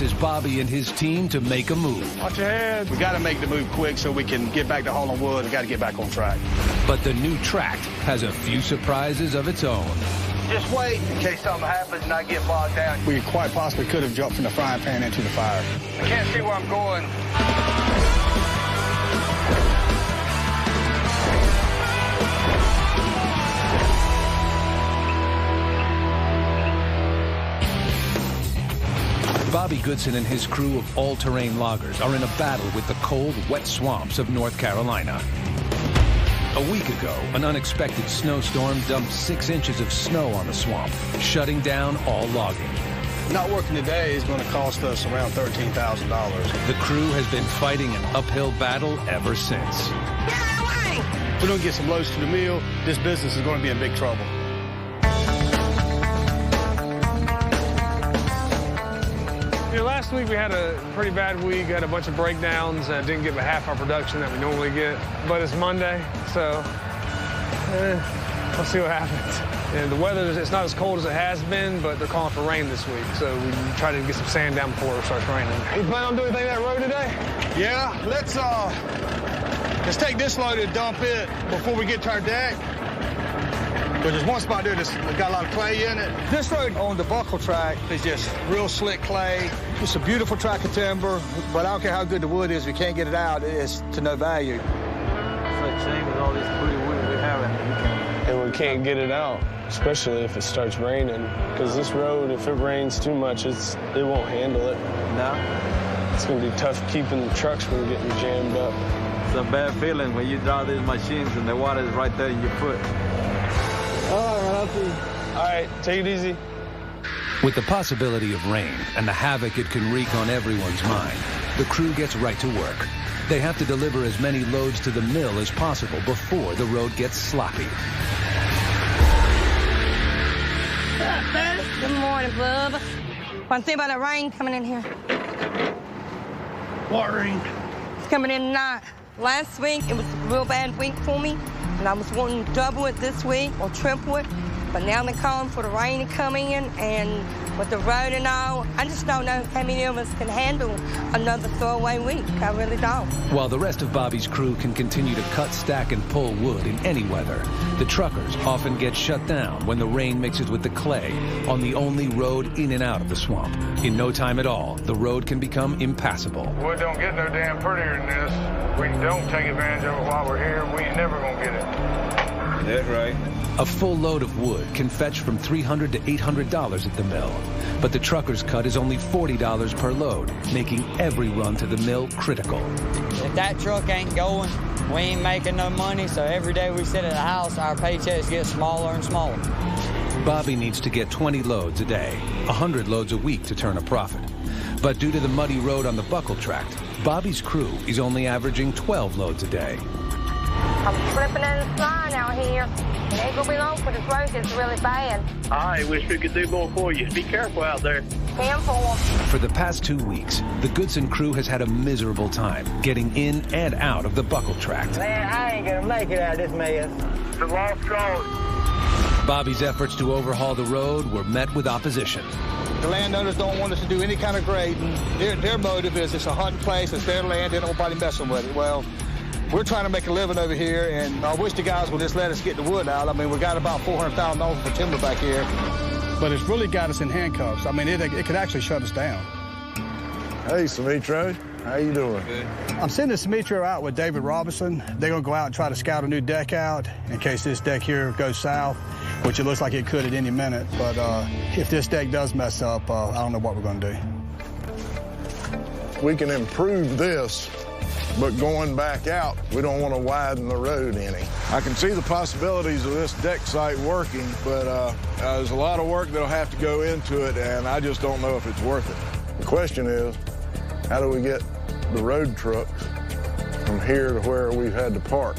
is Bobby and his team to make a move. Watch your head. We got to make the move quick so we can get back to hauling wood. We got to get back on track. But the new tract has a few surprises of its own. Just wait in case something happens and I get bogged down. We quite possibly could have jumped from the frying pan into the fire. I can't see where I'm going. Bobby Goodson and his crew of all-terrain loggers are in a battle with the cold, wet swamps of North Carolina. A week ago, an unexpected snowstorm dumped 6 inches of snow on the swamp, shutting down all logging. Not working today is going to cost us around $13,000. The crew has been fighting an uphill battle ever since. If we don't get some loads to the mill, this business is going to be in big trouble. Last week we had a pretty bad week, had a bunch of breakdowns, didn't get half our production that we normally get. But it's Monday, so we'll see what happens. And the weather, it's not as cold as it has been, but they're calling for rain this week, so we try to get some sand down before it starts raining. You plan on doing anything on that road today? Yeah, let's take this load and dump it before we get to our deck. But there's one spot there that's got a lot of clay in it. This road on the buckle track is just real slick clay. It's a beautiful track of timber, but I don't care how good the wood is, if we can't get it out, it's to no value. It's like shame with all this pretty wood we have and we can't get it out, especially if it starts raining. Because this road, if it rains too much, it won't handle it. No. It's going to be tough keeping the trucks from getting jammed up. It's a bad feeling when you drive these machines and the water is right there in your foot. All right, take it easy. With the possibility of rain and the havoc it can wreak on everyone's mind, the crew gets right to work. They have to deliver as many loads to the mill as possible before the road gets sloppy. Good morning, bub. Want to see about that rain coming in here? What rain? It's coming in tonight. Last week, it was a real bad week for me, and I was wanting to double it this week or triple it. But now they're calling for the rain to come in, and with the road and all, I just don't know how many of us can handle another throwaway week. I really don't. While the rest of Bobby's crew can continue to cut, stack, and pull wood in any weather, the truckers often get shut down when the rain mixes with the clay on the only road in and out of the swamp. In no time at all, the road can become impassable. Wood don't get no damn prettier than this. We don't take advantage of it while we're here, we ain't never gonna get it. That's right. A full load of wood can fetch from $300 to $800 at the mill, but the trucker's cut is only $40 per load, making every run to the mill critical. If that truck ain't going, we ain't making no money, so every day we sit at the house, our paychecks get smaller and smaller. Bobby needs to get 20 loads a day, 100 loads a week to turn a profit. But due to the muddy road on the buckle tract, Bobby's crew is only averaging 12 loads a day. I'm slipping and sliding out here. It ain't gonna be long for this road gets really bad. I wish we could do more for you. Be careful out there. For the past 2 weeks, the Goodson crew has had a miserable time getting in and out of the buckle tract. Man, I ain't gonna make it out of this mess. It's a lost cause. Bobby's efforts to overhaul the road were met with opposition. The landowners don't want us to do any kind of grading. Their motive is it's a hunting place, it's their land, they don't want nobody messing with it. Well, we're trying to make a living over here, and I wish the guys would just let us get the wood out. I mean, we got about $400,000 for timber back here. But it's really got us in handcuffs. I mean, it could actually shut us down. Hey, Sumitra. How you doing? Good. I'm sending Sumitra out with David Robinson. They're going to go out and try to scout a new deck out in case this deck here goes south, which it looks like it could at any minute. But if this deck does mess up, I don't know what we're going to do. We can improve this, but going back out, we don't want to widen the road any. I can see the possibilities of this deck site working, but there's a lot of work that'll have to go into it, and I just don't know if it's worth it. The question is, how do we get the road trucks from here to where we've had to park?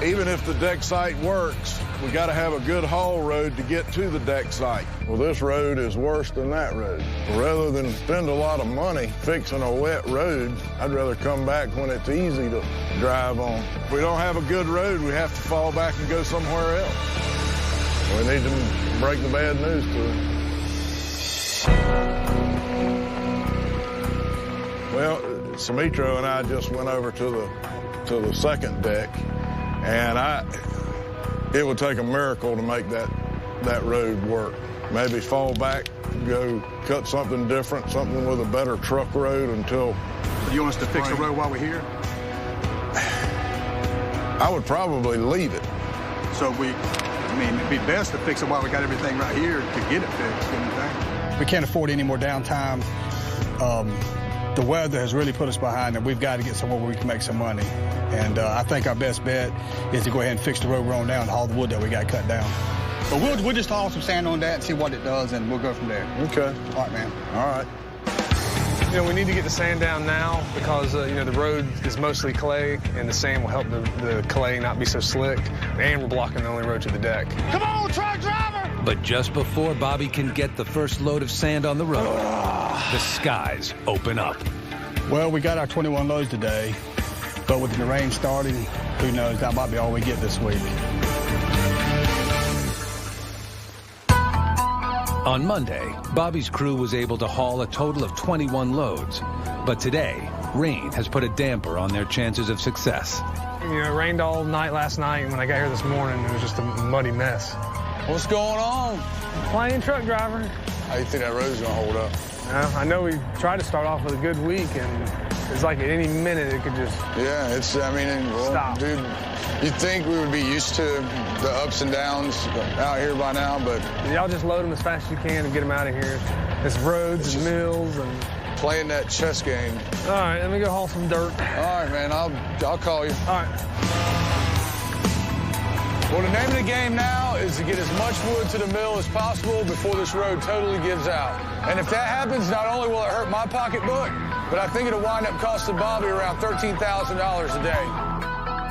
Even if the deck site works, we got to have a good haul road to get to the deck site. Well, this road is worse than that road. Rather than spend a lot of money fixing a wet road, I'd rather come back when it's easy to drive on. If we don't have a good road, we have to fall back and go somewhere else. We need to break the bad news to them. Well, Simitro and I just went over to the second deck, and it would take a miracle to make that road work. Maybe fall back, go cut something different, something with a better truck road until... You want us to fix the road while we're here? I would probably leave it. So it'd be best to fix it while we got everything right here to get it fixed, you know? We can't afford any more downtime. The weather has really put us behind, and we've got to get somewhere where we can make some money. And I think our best bet is to go ahead and fix the road we're on now and haul the wood that we got cut down. But we'll just haul some sand on that and see what it does, and we'll go from there. Okay. All right, man. All right. You know, we need to get the sand down now because, you know, the road is mostly clay, and the sand will help the clay not be so slick. And we're blocking the only road to the deck. Come on, truck driver! But just before Bobby can get the first load of sand on the road, the skies open up. Well, we got our 21 loads today, but with the rain starting, who knows, that might be all we get this week. On Monday, Bobby's crew was able to haul a total of 21 loads. But today, rain has put a damper on their chances of success. You know, it rained all night last night, and when I got here this morning, it was just a muddy mess. What's going on? Playing truck driver. How do you think that road's gonna hold up? I know we tried to start off with a good week, and it's like at any minute it could just Yeah, stop. Dude, you'd think we would be used to the ups and downs out here by now, but... Y'all just load them as fast as you can and get them out of here. It's roads and mills and... Playing that chess game. All right, let me go haul some dirt. All right, man, I'll call you. All right. Well, the name of the game now is to get as much wood to the mill as possible before this road totally gives out. And if that happens, not only will it hurt my pocketbook, but I think it'll wind up costing Bobby around $13,000 a day.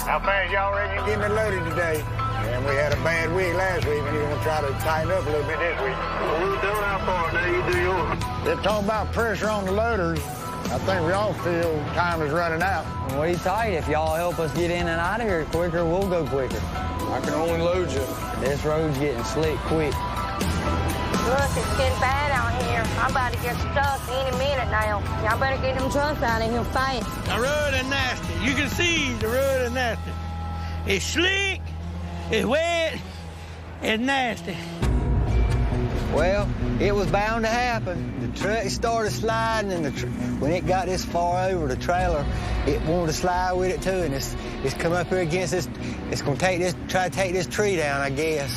How fast y'all ready to get me loaded today? And we had a bad week last week, and you're going to try to tighten up a little bit this week. Well, we're doing our part now. You do yours. They're talking about pressure on the loaders. I think we all feel time is running out. We tight. If y'all help us get in and out of here quicker, we'll go quicker. I can only load you. This road's getting slick quick. Look, it's getting bad out here. I'm about to get stuck any minute now. Y'all better get them trucks out of here fast. The road is nasty. You can see the road is nasty. It's slick, it's wet, it's nasty. Well, it was bound to happen. The truck started sliding, and when it got this far over, the trailer, it wanted to slide with it too, and it's come up here against this. It's gonna try to take this tree down, I guess.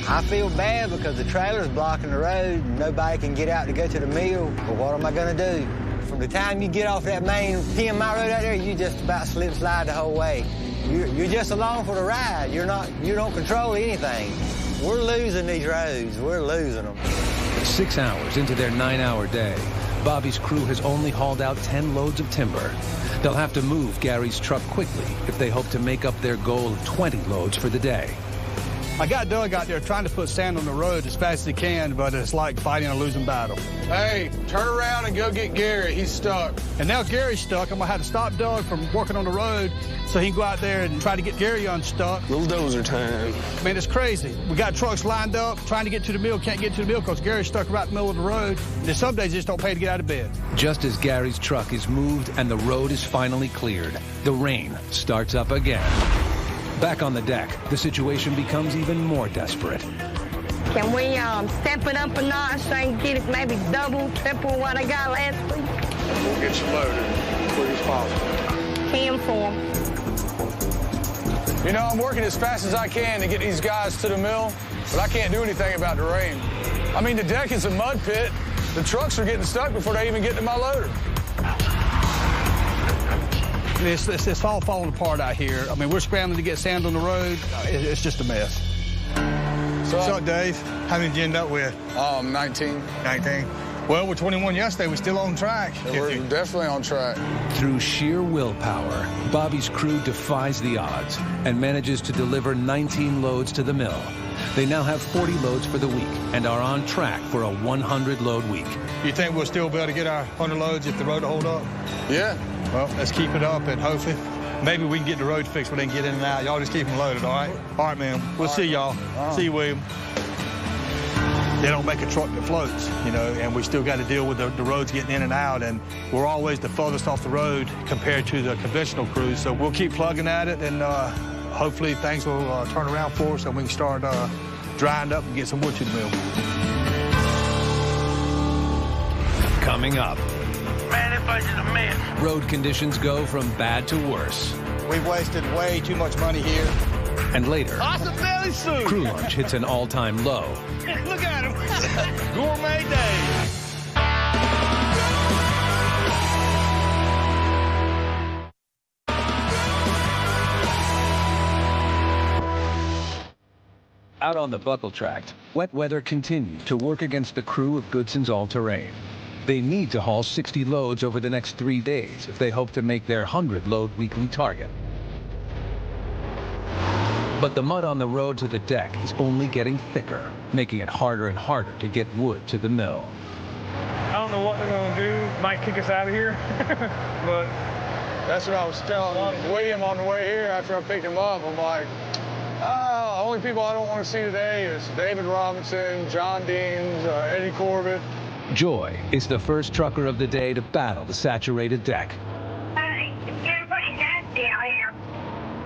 I feel bad because the trailer's blocking the road, and nobody can get out to go to the mill. But what am I gonna do? From the time you get off that main 10 mile road out there, you just about slip slide the whole way. You're just along for the ride. You don't control anything. We're losing these roads. We're losing them. 6 hours into their 9-hour day, Bobby's crew has only hauled out 10 loads of timber. They'll have to move Gary's truck quickly if they hope to make up their goal of 20 loads for the day. I got Doug out there trying to put sand on the road as fast as he can, but it's like fighting a losing battle. Hey, turn around and go get Gary. He's stuck. And now Gary's stuck. I'm gonna have to stop Doug from working on the road so he can go out there and try to get Gary unstuck. Little dozer time. Man, it's crazy. We got trucks lined up, trying to get to the mill, can't get to the mill because Gary's stuck right in the middle of the road. And some days just don't pay to get out of bed. Just as Gary's truck is moved and the road is finally cleared, the rain starts up again. Back on the deck, the situation becomes even more desperate. Can we step it up a notch and get it maybe double, triple what I got last week? We'll get you loaded as quick as possible. 10 for 'em. You know, I'm working as fast as I can to get these guys to the mill, but I can't do anything about the rain. I mean, the deck is a mud pit. The trucks are getting stuck before they even get to my loader. It's all falling apart out here. I mean, we're scrambling to get sand on the road. It's just a mess. What's up, Dave? How many did you end up with? 19. 19. Well, we're 21 yesterday. We're still on track. We're definitely on track. Through sheer willpower, Bobby's crew defies the odds and manages to deliver 19 loads to the mill. They now have 40 loads for the week and are on track for a 100-load week. You think we'll still be able to get our 100 loads if the road will hold up? Yeah. Well, let's keep it up, and hopefully maybe we can get the road fixed where they can get in and out. Y'all just keep them loaded, all right? All right, man. We'll see y'all. See you, William. they don't make a truck that floats, you know, and we still got to deal with the roads getting in and out, and we're always the furthest off the road compared to the conventional crews. So we'll keep plugging at it, and hopefully things will turn around for us and we can start drying up and get some wood to the mill. Coming up. Man, this place is a mess. Road conditions go from bad to worse. We've wasted way too much money here. And later, Awesome belly soup. crew lunch hits an all-time low. Look at him. Gourmet day. Out on the buckle tract, wet weather continued to work against the crew of Goodson's all-terrain. They need to haul 60 loads over the next 3 days if they hope to make their 100-load weekly target. But the mud on the road to the deck is only getting thicker, making it harder and harder to get wood to the mill. I don't know what they're going to do. Might kick us out of here, but That's what I was telling William on the way here after I picked him up. I'm like, only people I don't want to see today is David Robinson, John Deans, Eddie Corbett. Joy is the first trucker of the day to battle the saturated deck. Hey, everybody got down here.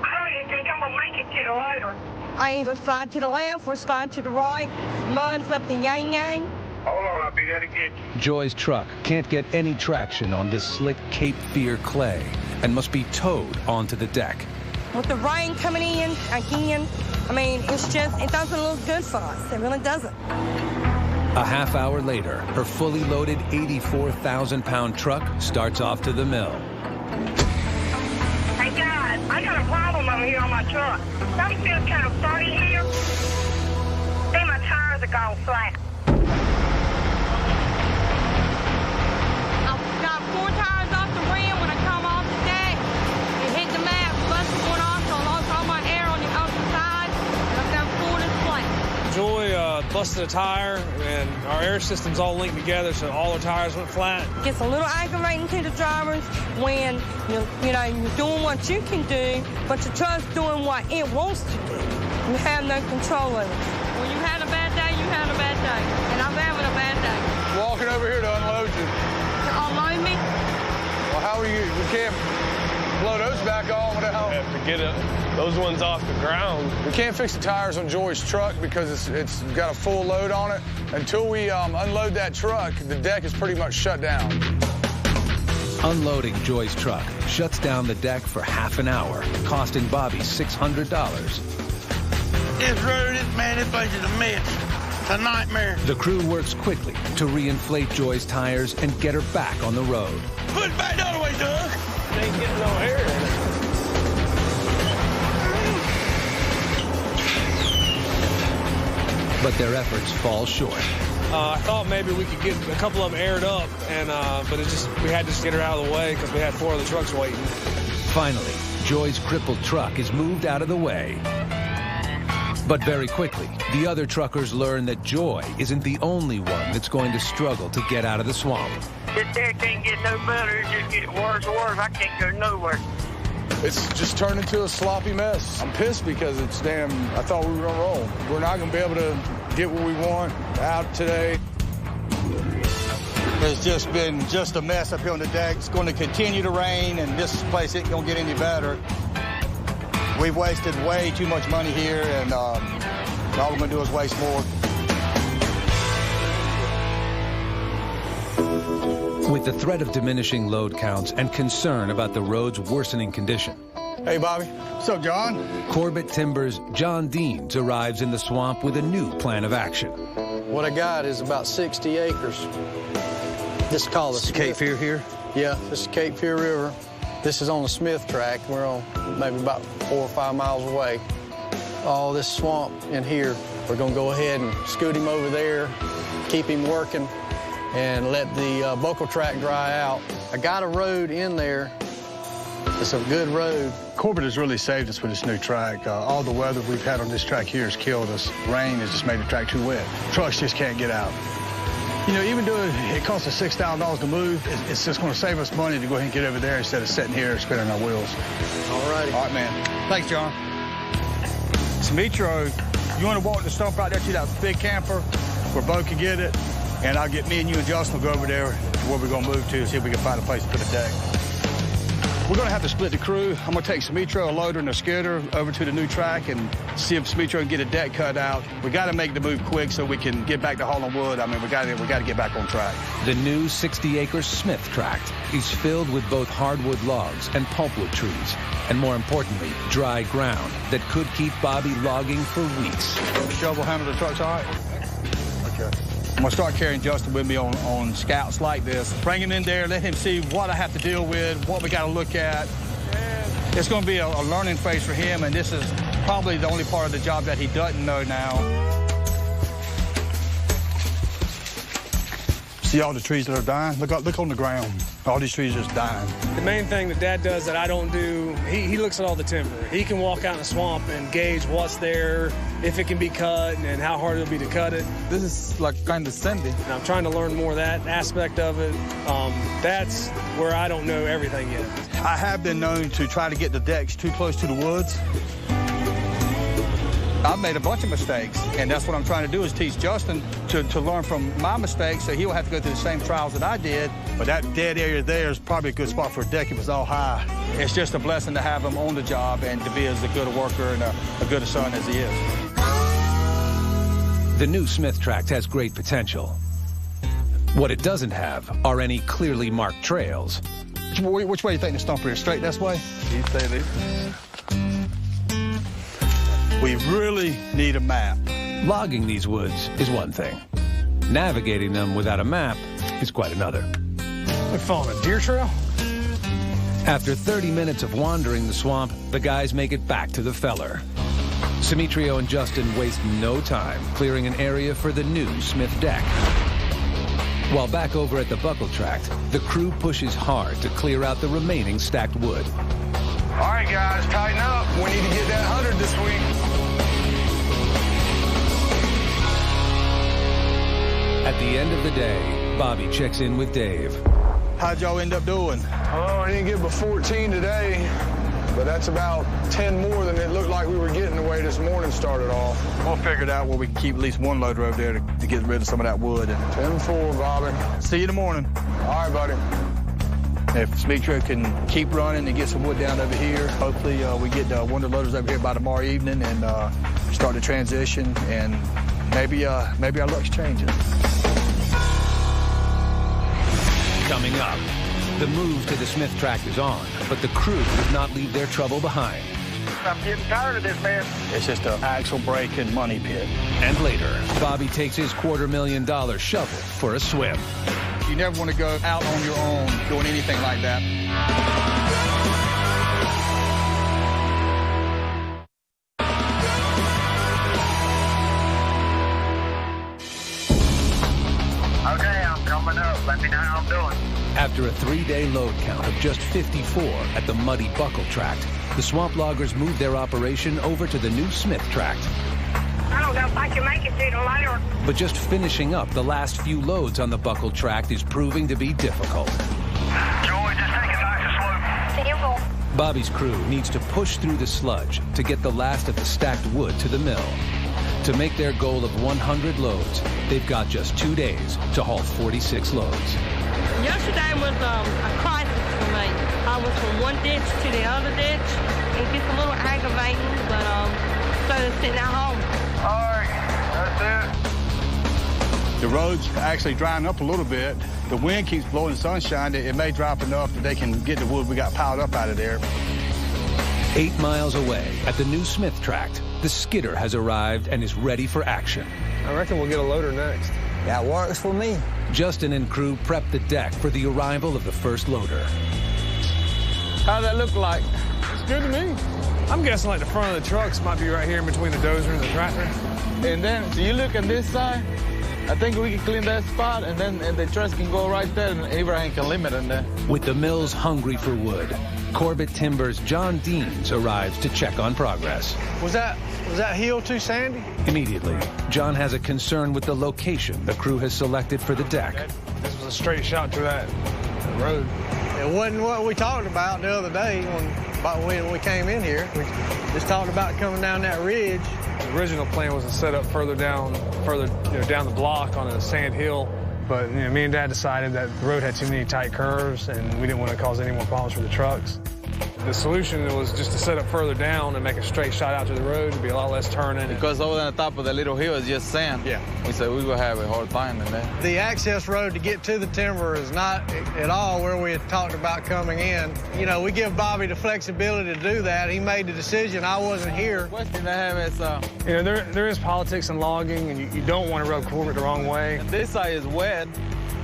I don't even think I'm gonna make it to the loader. I either slide to the left or slide to the right. Mud's up the yang-yang. Hold on, I'll be there to get you. Joy's truck can't get any traction on this slick Cape Fear clay and must be towed onto the deck. With the rain coming in again, I mean, it doesn't look good for us. It really doesn't. A half hour later, her fully loaded 84,000-pound truck starts off to the mill. Hey guys, I got a problem over here on my truck. Something feels kind of funny here. Then my tires are gone flat. I got 4 tires off the rim when I come off the deck. It hit the mat, busted one off, so I lost all my air on the other side, and I've got 4 that's flat. Joy busted a tire, and our air system's all linked together, so all our tires went flat. It gets a little aggravating to the drivers when you're doing what you can do, but the truck's doing what it wants to do. You have no control over it. When you had a bad day, you had a bad day, and I'm having a bad day. Walking over here to unload you. To unload me? Well, how are you? You can't blow those back on without... We have to get those ones off the ground. We can't fix the tires on Joy's truck because it's got a full load on it. Until we unload that truck, the deck is pretty much shut down. Unloading Joy's truck shuts down the deck for half an hour, costing Bobby $600. This road, this place is a mess. It's a nightmare. The crew works quickly to reinflate Joy's tires and get her back on the road. Put it back the other way, Doug. Ain't getting no air in it. But their efforts fall short. I thought maybe we could get a couple of them aired up, but we had to just get her out of the way because we had 4 other trucks waiting. Finally, Joy's crippled truck is moved out of the way. But very quickly, the other truckers learn that Joy isn't the only one that's going to struggle to get out of the swamp. This deck can't get no better. It just gets worse and worse. I can't go nowhere. It's just turned into a sloppy mess. I'm pissed because I thought we were gonna roll. We're not gonna be able to get what we want out today. It's just been a mess up here on the deck. It's going to continue to rain, and this place ain't going to get any better. We've wasted way too much money here, and all we're going to do is waste more. With the threat of diminishing load counts and concern about the road's worsening condition. Hey, Bobby. What's up, John? Corbett Timber's John Deans arrives in the swamp with a new plan of action. What I got is about 60 acres. This is called the Cape Fear here? Yeah, this is Cape Fear River. This is on the Smith tract. We're on maybe about 4 or 5 miles away. All this swamp in here, we're gonna go ahead and scoot him over there, keep him working, and let the buckle tract dry out. I got a road in there. It's a good road. Corbett has really saved us with this new track. All the weather we've had on this track here has killed us. Rain has just made the track too wet. Trucks just can't get out. You know, even though it costs us $6,000 to move, it's just going to save us money to go ahead and get over there instead of sitting here spinning our wheels. All righty. All right, man. Thanks, John. Dimitro, you want to walk the stump right there to that big camper? where Bo can get it, and I'll get me and you and Justin will go over there to where we're gonna move to, see if we can find a place to put a deck. We're gonna have to split the crew. I'm gonna take Smitro, a loader, and a skidder over to the new track and see if Smitro can get a deck cut out. We gotta make the move quick so we can get back to hauling wood. I mean, we gotta get back on track. The new 60-acre Smith tract is filled with both hardwood logs and pulpwood trees, and more importantly, dry ground that could keep Bobby logging for weeks. Shovel handle the trucks all right? Okay. I'm gonna start carrying Justin with me on scouts like this. Bring him in there, let him see what I have to deal with, what we gotta look at. It's gonna be a learning phase for him, and this is probably the only part of the job that he doesn't know now. See all the trees that are dying? Look on the ground. All these trees are just dying. The main thing that Dad does that I don't do, he looks at all the timber. He can walk out in the swamp and gauge what's there, if it can be cut, and how hard it'll be to cut it. This is like kind of sandy. And I'm trying to learn more of that aspect of it. That's where I don't know everything yet. I have been known to try to get the decks too close to the woods. I've made a bunch of mistakes, and that's what I'm trying to do is teach Justin to learn from my mistakes so he'll have to go through the same trials that I did. But that dead area there is probably a good spot for a deck if it was all high. It's just a blessing to have him on the job and to be as good a worker and a good a son as he is. The new Smith tract has great potential. What it doesn't have are any clearly marked trails. Which way do you think the stumper is? Straight this way? You say this? We really need a map. Logging these woods is one thing. Navigating them without a map is quite another. We're following a deer trail? After 30 minutes of wandering the swamp, the guys make it back to the feller. Smitrio and Justin waste no time clearing an area for the new Smith deck. While back over at the buckle tract, the crew pushes hard to clear out the remaining stacked wood. All right, guys, tighten up. We need to get that 100 this week. At the end of the day, Bobby checks in with Dave. How'd y'all end up doing? Oh, I didn't get but 14 today, but that's about 10 more than it looked like we were getting the way this morning started off. We'll figure it out where we can keep at least one loader over there to get rid of some of that wood. 10-4, Bobby. See you in the morning. All right, buddy. If Smitro can keep running and get some wood down over here, hopefully we get one of the loaders over here by tomorrow evening and start the transition, and maybe our luck's changing. Coming up, the move to the Smith tract is on, but the crew would not leave their trouble behind. I'm getting tired of this, man. It's just an axle brake and money pit. And later, Bobby takes his $250,000 shovel for a swim. You never want to go out on your own doing anything like that. Okay, I'm coming up. Let me know how I'm doing. After a 3-day load count of just 54 at the muddy buckle tract, the swamp loggers moved their operation over to the new Smith tract. I don't know if I can make it to the later. But just finishing up the last few loads on the buckle tract is proving to be difficult. Joy, just take it nice and slow. Simple. Bobby's crew needs to push through the sludge to get the last of the stacked wood to the mill. To make their goal of 100 loads, they've got just 2 days to haul 46 loads. Yesterday was a crisis for me. I was from one ditch to the other ditch. It gets a little aggravating, but so sitting at home. All right, that's it. The road's actually drying up a little bit. The wind keeps blowing sunshine. It may dry up enough that they can get the wood we got piled up out of there. 8 miles away at the new Smith tract, the skidder has arrived and is ready for action. I reckon we'll get a loader next. That works for me. Justin and crew prep the deck for the arrival of the first loader. How does that look like? It's good to me. I'm guessing like the front of the trucks might be right here in between the dozer and the tractor. And then, so you look at this side, I think we can clean that spot, and then the trucks can go right there, and Abraham can limit in there. With the mills hungry for wood, Corbett Timber's John Deans arrives to check on progress. Was that hill too sandy? Immediately, John has a concern with the location the crew has selected for the deck. This was a straight shot to that road. It wasn't what we talked about the other day when we came in here. We just talked about coming down that ridge. The original plan was to set up further down the block on a sand hill. But me and Dad decided that the road had too many tight curves, and we didn't want to cause any more problems for the trucks. The solution was just to set up further down and make a straight shot out to the road. It'd be a lot less turning. Because over on the top of the little hill is just sand. Yeah. We said we would have a hard time in there. The access road to get to the timber is not at all where we had talked about coming in. You know, we give Bobby the flexibility to do that. He made the decision. I wasn't here. The question I have is, there is politics in logging, and you don't want to rub corporate the wrong way. And this side is wet.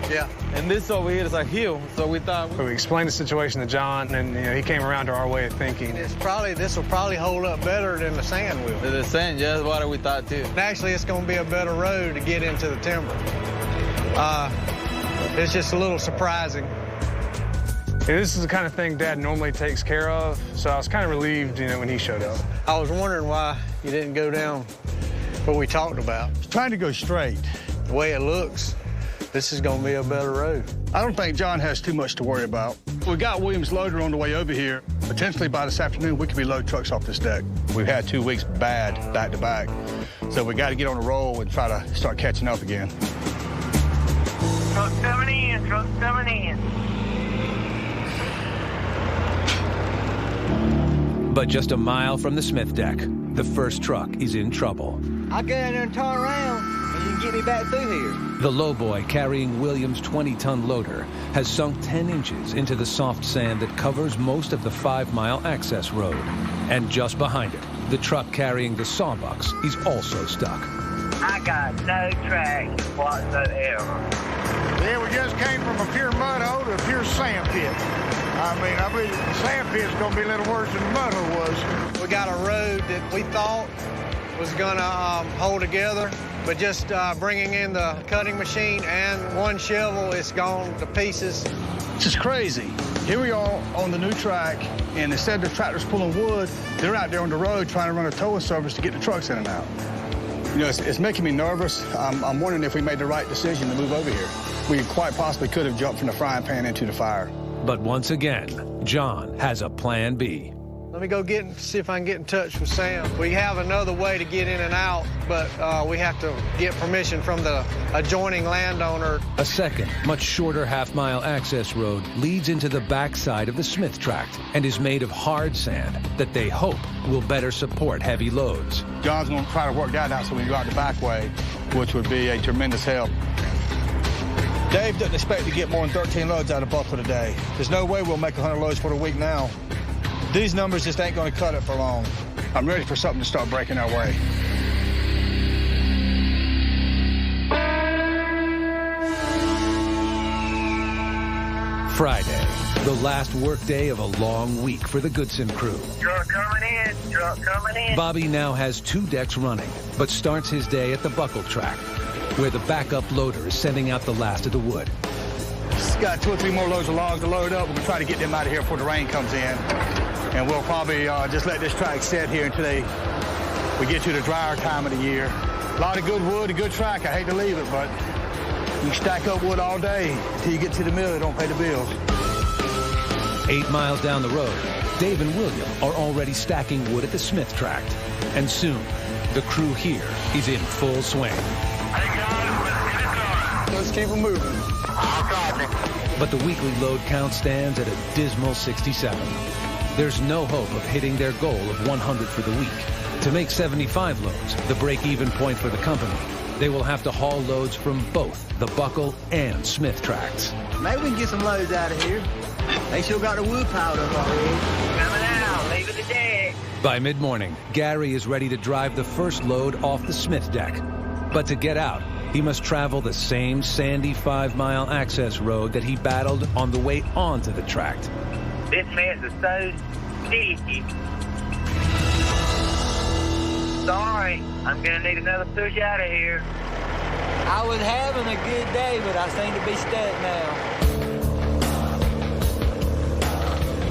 Yeah. And this over here is a hill, so we thought... We explained the situation to John, and he came around to our way of thinking. This will probably hold up better than the sand will. The sand, yeah, that's what we thought, too. And actually, it's going to be a better road to get into the timber. It's just a little surprising. This is the kind of thing Dad normally takes care of, so I was kind of relieved, when he showed up. I was wondering why you didn't go down what we talked about. Trying to go straight. The way it looks, this is going to be a better road. I don't think John has too much to worry about. We got Williams loader on the way over here. Potentially by this afternoon, we could be loading trucks off this deck. We've had 2 weeks bad, back to back. So we got to get on the roll and try to start catching up again. Truck's coming in, truck's coming in. But just a mile from the Smith deck, the first truck is in trouble. I'll go in there and turn around, and you can get me back through here. The lowboy carrying Williams' 20-ton loader has sunk 10 inches into the soft sand that covers most of the 5-mile access road. And just behind it, the truck carrying the sawbucks is also stuck. I got no track whatsoever. Yeah, we just came from a pure mud hole to a pure sand pit. I believe the sand pit's going to be a little worse than the mud hole was. We got a road that we thought was going to hold together, but just bringing in the cutting machine and one shovel, it's gone to pieces. This is crazy. Here we are on the new track, and instead of the tractors pulling wood, they're out there on the road trying to run a towing service to get the trucks in and out. It's making me nervous. I'm wondering if we made the right decision to move over here. We quite possibly could have jumped from the frying pan into the fire. But once again, John has a plan B. Let me go see if I can get in touch with Sam. We have another way to get in and out, but we have to get permission from the adjoining landowner. A second, much shorter half-mile access road leads into the backside of the Smith tract and is made of hard sand that they hope will better support heavy loads. John's going to try to work that out so we can go out the back way, which would be a tremendous help. Dave doesn't expect to get more than 13 loads out of Buckle today. There's no way we'll make 100 loads for the week now. These numbers just ain't going to cut it for long. I'm ready for something to start breaking our way. Friday, the last workday of a long week for the Goodson crew. Truck coming in, truck coming in. Bobby now has 2 decks running, but starts his day at the Buckle track, where the backup loader is sending out the last of the wood. Just got 2 or 3 more loads of logs to load up. We're going to try to get them out of here before the rain comes in. And we'll probably just let this track sit here until we get to the drier time of the year. A lot of good wood, a good track. I hate to leave it, but you stack up wood all day until you get to the mill. It don't pay the bills. 8 miles down the road, Dave and William are already stacking wood at the Smith tract. And soon, the crew here is in full swing. Let's keep them moving. But the weekly load count stands at a dismal 67. There's no hope of hitting their goal of 100 for the week. To make 75 loads, the break-even point for the company, they will have to haul loads from both the Buckle and Smith tracts. Maybe we can get some loads out of here. They still got the wood piled up already. Coming out, leaving the deck. By mid-morning, Gary is ready to drive the first load off the Smith deck. But to get out, he must travel the same sandy 5-mile access road that he battled on the way onto the tract. This mess is so sticky. Sorry, I'm gonna need another push out of here. I was having a good day, but I seem to be stuck now.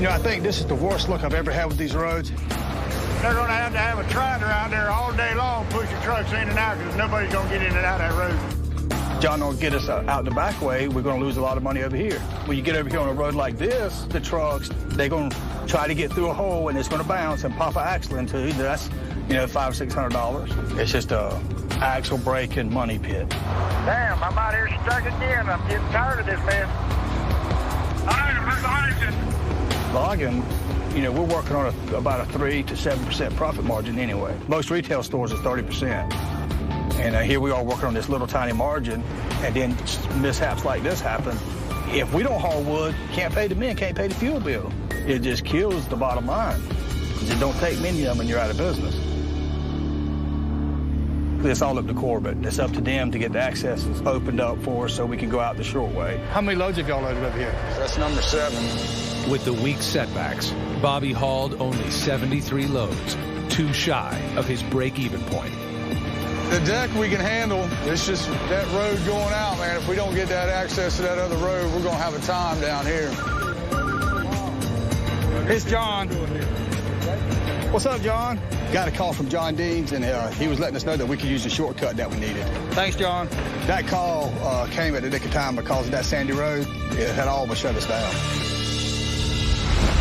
I think this is the worst luck I've ever had with these roads. They're going to have a tractor out there all day long pushing trucks in and out because nobody's going to get in and out of that road. John will get us out the back way, we're going to lose a lot of money over here. When you get over here on a road like this, the trucks, they're going to try to get through a hole and it's going to bounce and pop an axle into it. That's, you know, $500 or $600. It's just a axle break and money pit. Damn, I'm out here stuck again. I'm getting tired of this mess. All right, where's the engine? Logging, you know, we're working on about a 3 to 7% profit margin anyway. Most retail stores is 30%. And here we are working on this little tiny margin, and then mishaps like this happen. If we don't haul wood, can't pay the men, can't pay the fuel bill. It just kills the bottom line. Because it don't take many of them and you're out of business. It's all up to Corbett. It's up to them to get the accesses opened up for us so we can go out the short way. How many loads have y'all loaded over here? That's number 7. With the weak setbacks, Bobby hauled only 73 loads, too shy of his break-even point. The deck we can handle. It's just that road going out, man. If we don't get that access to that other road, we're going to have a time down here. It's John. What's up, John? Got a call from John Deans, and he was letting us know that we could use the shortcut that we needed. Thanks, John. That call came at the nick of time because of that sandy road. It had all but shut us down.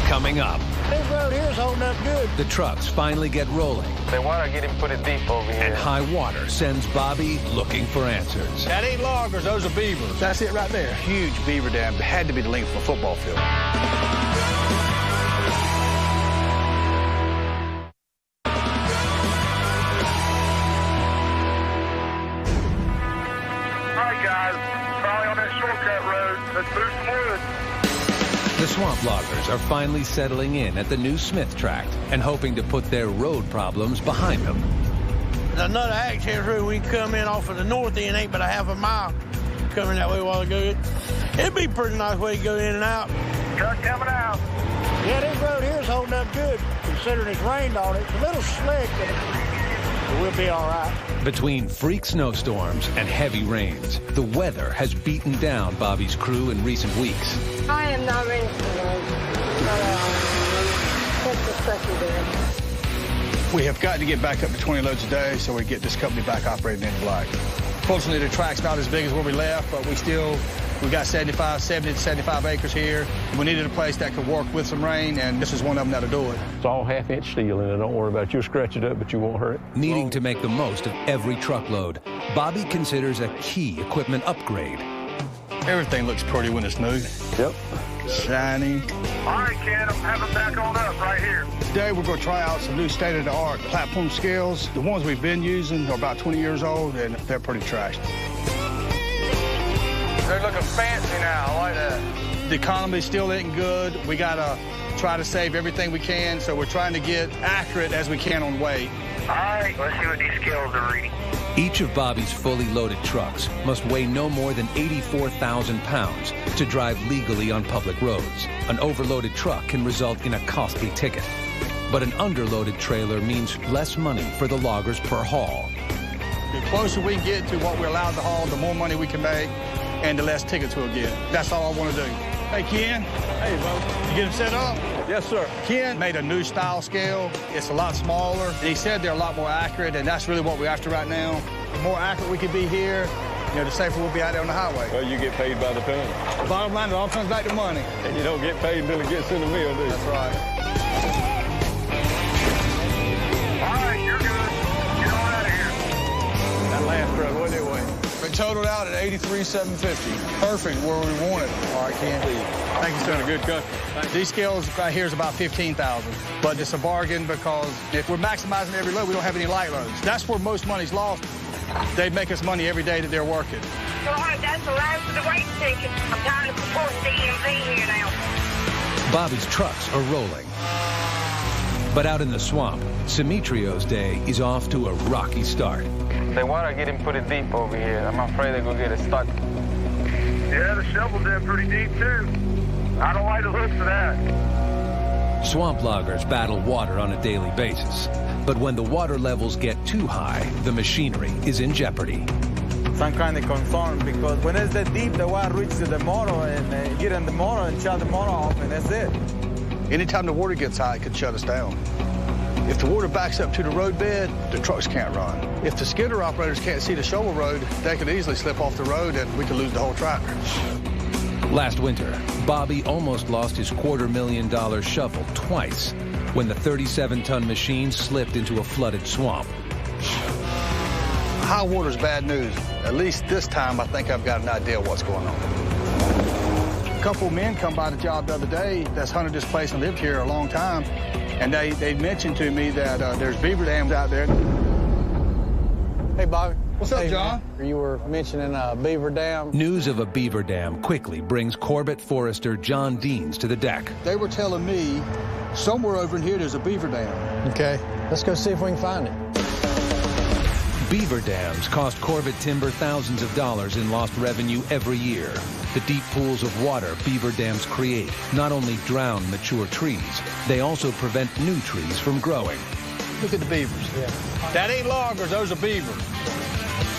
Coming up. This road here's holding up good. The trucks finally get rolling. They want to get him put it deep over here. And high water sends Bobby looking for answers. That ain't loggers, those are beavers. That's it right there. Huge beaver dam. It had to be the length of a football field. All right, guys. Probably on that shortcut road. Let's move some wood. The swamp loggers are finally settling in at the new Smith tract and hoping to put their road problems behind them. Another access road we can come in off of the north end, ain't but a half a mile coming that way a while ago. It'd be a pretty nice way to go in and out. Truck coming out. Yeah, this road here's holding up good, considering it's rained on it. It's a little slick, but we'll be all right. Between freak snowstorms and heavy rains, the weather has beaten down Bobby's crew in recent weeks. I am not ready for those. That's the second day. We have got to get back up to 20 loads a day so we get this company back operating in the black. Fortunately, the track's not as big as where we left, but we got 70 to 75 acres here. We needed a place that could work with some rain, and this is one of them that'll do it. It's all half-inch steel in it. Don't worry about it. You'll scratch it up, but you won't hurt it. Needing to make the most of every truckload, Bobby considers a key equipment upgrade. Everything looks pretty when it's new. Yep. Shiny. All right, kid, I'm having back on up right here. Today, we're going to try out some new state-of-the-art platform scales. The ones we've been using are about 20 years old, and they're pretty trashed. They're looking fancy now. I like that. The economy still isn't good. We got to try to save everything we can, so we're trying to get accurate as we can on weight. All right, let's see what these scales are reading. Each of Bobby's fully loaded trucks must weigh no more than 84,000 pounds to drive legally on public roads. An overloaded truck can result in a costly ticket. But an underloaded trailer means less money for the loggers per haul. The closer we get to what we're allowed to haul, the more money we can make, and the less tickets we'll get. That's all I want to do. Hey, Ken. Hey, Bo. You get them set up? Yes, sir. Ken made a new style scale. It's a lot smaller. And he said they're a lot more accurate, and that's really what we're after right now. The more accurate we can be here, the safer we'll be out there on the highway. Well, you get paid by the ton. The bottom line, it all comes back to money. And you don't get paid until it gets in the mill, do you? That's right. All right, you're good. Get on out of here. That last truck, what did it weigh? It totaled out at 83,750. Perfect where we want it. All right, Ken. Thank you, sir. Good cut. These scales right here is about 15,000, but it's a bargain because if we're maximizing every load, we don't have any light loads. That's where most money's lost. They make us money every day that they're working. So that's the last of the weight ticket. I'm tired of supporting DMV here now. Bobby's trucks are rolling. But out in the swamp, Simitrio's day is off to a rocky start. They want to get him put it deep over here. I'm afraid they're going to get it stuck. Yeah, the shovel's in pretty deep, too. I don't like the looks of that. Swamp loggers battle water on a daily basis. But when the water levels get too high, the machinery is in jeopardy. I'm kind of concerned because when it's that deep, the water reaches the motor and get in the motor and shut the motor off, and that's it. Anytime the water gets high, it could shut us down. If the water backs up to the roadbed, the trucks can't run. If the skidder operators can't see the shovel road, they could easily slip off the road and we could lose the whole tractor. Last winter, Bobby almost lost his $250,000 shovel twice when the 37-ton machine slipped into a flooded swamp. High water's bad news. At least this time, I think I've got an idea what's going on. A couple of men come by the job the other day that's hunted this place and lived here a long time, and they mentioned to me that there's beaver dams out there. Hey, Bobby. What's up, John? You were mentioning a beaver dam. News of a beaver dam quickly brings Corbett forester John Deans to the deck. They were telling me somewhere over in here there's a beaver dam. Okay, let's go see if we can find it. Beaver dams cost Corbett Timber thousands of dollars in lost revenue every year. The deep pools of water beaver dams create not only drown mature trees, they also prevent new trees from growing. Look at the beavers. Yeah. That ain't loggers, those are beavers.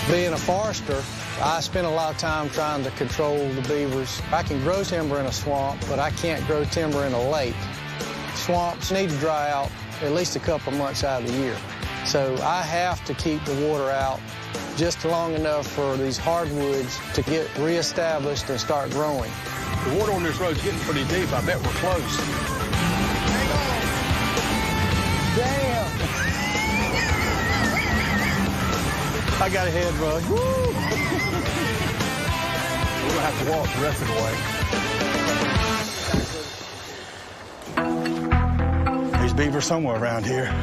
Being a forester, I spend a lot of time trying to control the beavers. I can grow timber in a swamp, but I can't grow timber in a lake. Swamps need to dry out at least a couple months out of the year. So I have to keep the water out just long enough for these hardwoods to get reestablished and start growing. The water on this road's getting pretty deep. I bet we're close. Hang on. Damn! I got a head rush. Woo! We're gonna have to walk the rest of the way. There's beavers somewhere around here.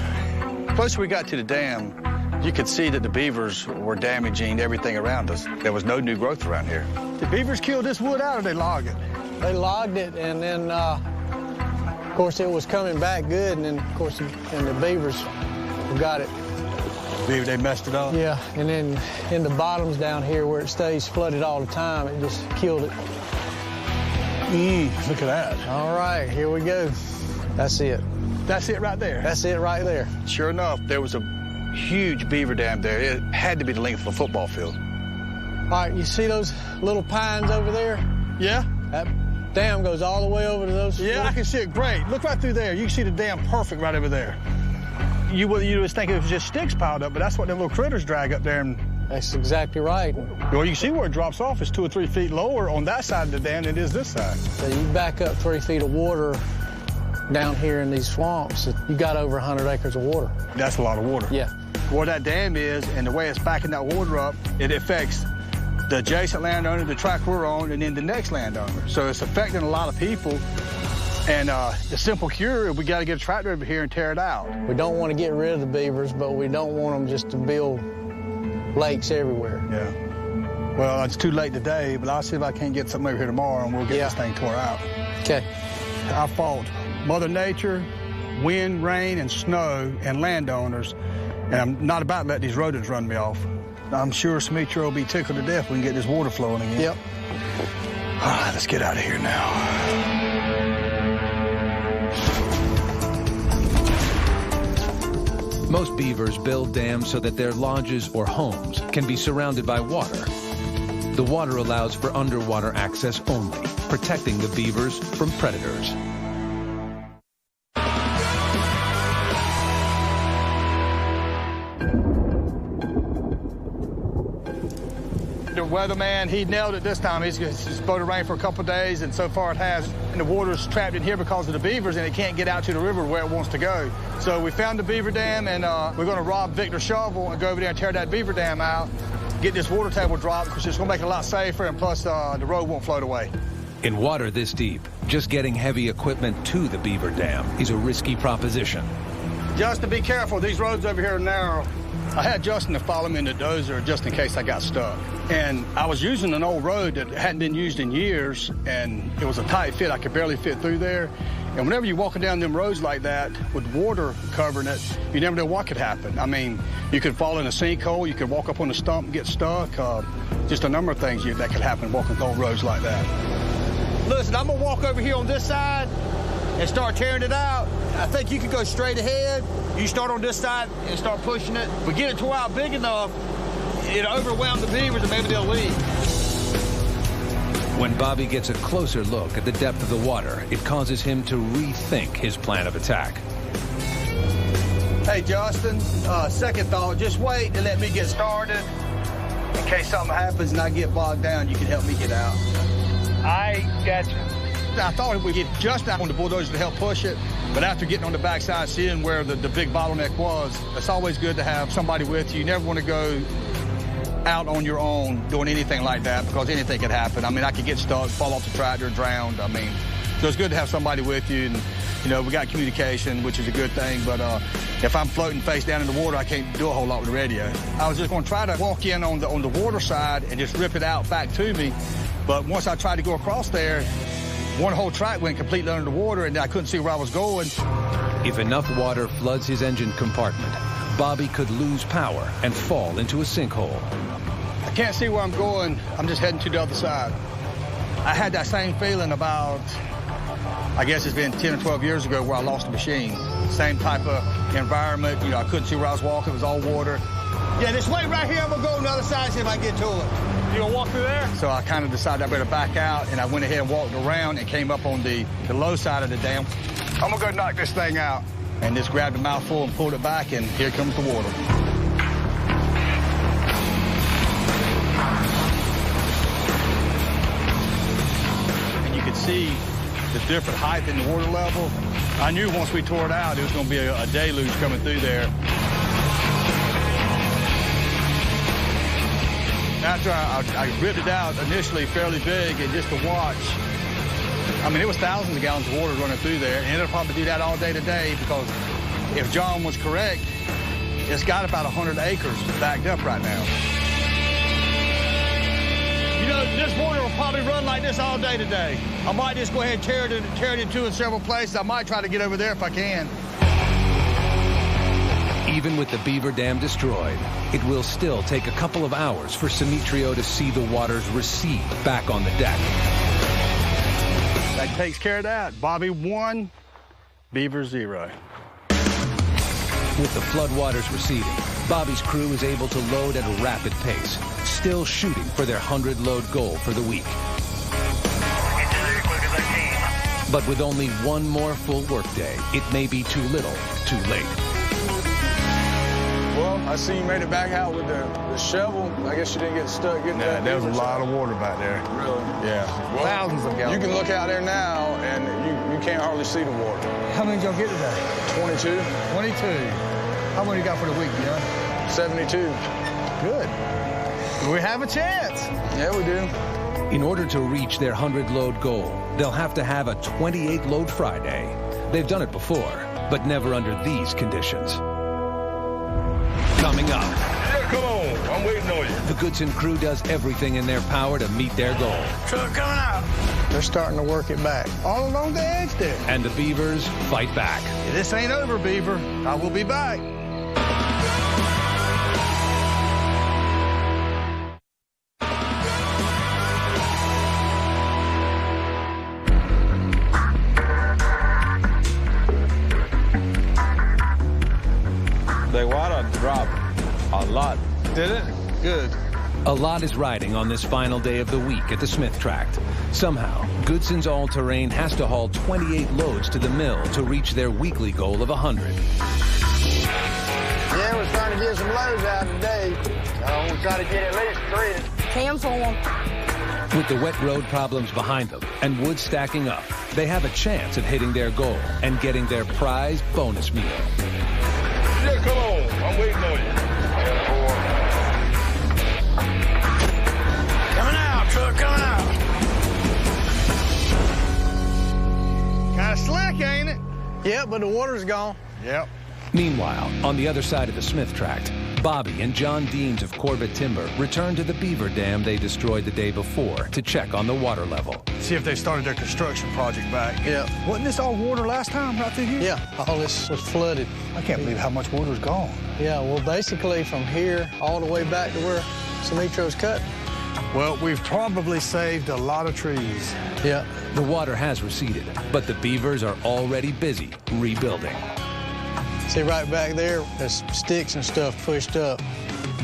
Closer we got to the dam, you could see that the beavers were damaging everything around us. There was no new growth around here. Did beavers kill this wood out or they log it? They logged it, and then, of course, it was coming back good, and then, of course, and the beavers got it. Beaver, they messed it up? Yeah, and then in the bottoms down here where it stays flooded all the time, it just killed it. Look at that. All right, here we go. That's it. That's it right there? That's it right there. Sure enough, there was a huge beaver dam there. It had to be the length of a football field. All right, you see those little pines over there? Yeah. That dam goes all the way over to those. Yeah, I can see it great. Look right through there. You can see the dam perfect right over there. You would think it was just sticks piled up, but that's what them little critters drag up there. And that's exactly right. Well, you can see where it drops off. It's 2 or 3 feet lower on that side of the dam than it is this side. So you back up 3 feet of water down here in these swamps, you got over 100 acres of water. That's a lot of water. Yeah. Where that dam is and the way it's backing that water up, it affects the adjacent landowner, the tract we're on, and then the next landowner. So it's affecting a lot of people. And the simple cure, we got to get a tractor over here and tear it out. We don't want to get rid of the beavers, but we don't want them just to build lakes everywhere. Yeah. Well, it's too late today, but I'll see if I can't get something over here tomorrow and we'll get this thing tore out. Okay. I fought Mother Nature, wind, rain, and snow, and landowners, and I'm not about to let these rodents run me off. I'm sure Smeacher will be tickled to death when we can get this water flowing again. Yep. All right, let's get out of here now. Most beavers build dams so that their lodges or homes can be surrounded by water. The water allows for underwater access only, protecting the beavers from predators. The weatherman, he nailed it this time. It's supposed to rain for a couple of days, and so far it has. And the water's trapped in here because of the beavers, and it can't get out to the river where it wants to go. So we found the beaver dam, and we're going to rob Victor's shovel and go over there and tear that beaver dam out, get this water table dropped, because it's going to make it a lot safer, and plus the road won't float away. In water this deep, just getting heavy equipment to the beaver dam is a risky proposition. Justin, be careful. These roads over here are narrow. I had Justin to follow me in the dozer just in case I got stuck. And I was using an old road that hadn't been used in years, and it was a tight fit. I could barely fit through there. And whenever you're walking down them roads like that with water covering it, you never know what could happen. I mean, you could fall in a sinkhole, you could walk up on a stump and get stuck. Just a number of things that could happen walking old roads like that. Listen, I'm gonna walk over here on this side and start tearing it out. I think you can go straight ahead. You start on this side and start pushing it. We get it tore out big enough, it'll overwhelm the beavers and maybe they'll leave. When Bobby gets a closer look at the depth of the water, it causes him to rethink his plan of attack. Hey, Justin, second thought, just wait and let me get started. In case something happens and I get bogged down, you can help me get out. I got you. I thought we'd get just out on the bulldozer to help push it, but after getting on the backside, seeing where the big bottleneck was, it's always good to have somebody with you. You never want to go out on your own doing anything like that because anything could happen. I mean, I could get stuck, fall off the tractor, drowned. I mean, so it's good to have somebody with you. And, you know, we got communication, which is a good thing, but if I'm floating face down in the water, I can't do a whole lot with the radio. I was just going to try to walk in on the water side and just rip it out back to me, but once I tried to go across there, one whole track went completely under the water, and I couldn't see where I was going. If enough water floods his engine compartment, Bobby could lose power and fall into a sinkhole. I can't see where I'm going. I'm just heading to the other side. I had that same feeling about, I guess it's been 10 or 12 years ago where I lost the machine. Same type of environment. You know, I couldn't see where I was walking. It was all water. Yeah, this way right here, I'm going to go on the other side, see if I get to it. You gonna walk through there? So I kind of decided I better back out, and I went ahead and walked around and came up on the low side of the dam. I'm gonna go knock this thing out. And just grabbed a mouthful and pulled it back, and here comes the water. And you could see the different height in the water level. I knew once we tore it out, it was gonna be a deluge coming through there. After I ripped it out, initially fairly big, and just to watch, I mean, it was thousands of gallons of water running through there, and it'll probably do that all day today because if John was correct, it's got about 100 acres backed up right now. You know, this water will probably run like this all day today. I might just go ahead and tear it in two in several places. I might try to get over there if I can. Even with the beaver dam destroyed, it will still take a couple of hours for Simitrio to see the waters recede back on the deck. That takes care of that. Bobby 1, Beaver 0. With the floodwaters receding, Bobby's crew is able to load at a rapid pace, still shooting for their 100-load goal for the week. But with only one more full workday, it may be too little, too late. Well, I see you made it back out with the shovel. I guess you didn't get stuck getting that. There was a lot of water back there. Really? Yeah. Well, thousands of gallons. You can look out there now, and you can't hardly see the water. How many did y'all get today? 22. 22. How many you got for the week, yeah? 72. Good. We have a chance. Yeah, we do. In order to reach their 100-load goal, they'll have to have a 28-load Friday. They've done it before, but never under these conditions. Coming up. Yeah, come on. I'm waiting on you. The Goodson crew does everything in their power to meet their goal. Truck coming out. They're starting to work it back. All along the edge there. And the Beavers fight back. This ain't over, Beaver. I will be back. The water dropped a lot. Did it? Good. A lot is riding on this final day of the week at the Smith Tract. Somehow, Goodson's all-terrain has to haul 28 loads to the mill to reach their weekly goal of 100. Yeah, we're trying to get some loads out today. We'll try to get at least 3. Cams on them. With the wet road problems behind them and wood stacking up, they have a chance of hitting their goal and getting their prize bonus meal. Yeah, come on. I'm waiting on you. Coming out, truck coming out. Kind of slick, ain't it? Yep, but the water's gone. Yep. Meanwhile, on the other side of the Smith Tract, Bobby and John Deans of Corbett Timber returned to the beaver dam they destroyed the day before to check on the water level. See if they started their construction project back. Yeah. Wasn't this all water last time right through here? Yeah, all this was flooded. I can't believe how much water is gone. Yeah, well, basically from here all the way back to where Simitrio's cut. Well, we've probably saved a lot of trees. Yeah. The water has receded, but the beavers are already busy rebuilding. See right back there, there's sticks and stuff pushed up.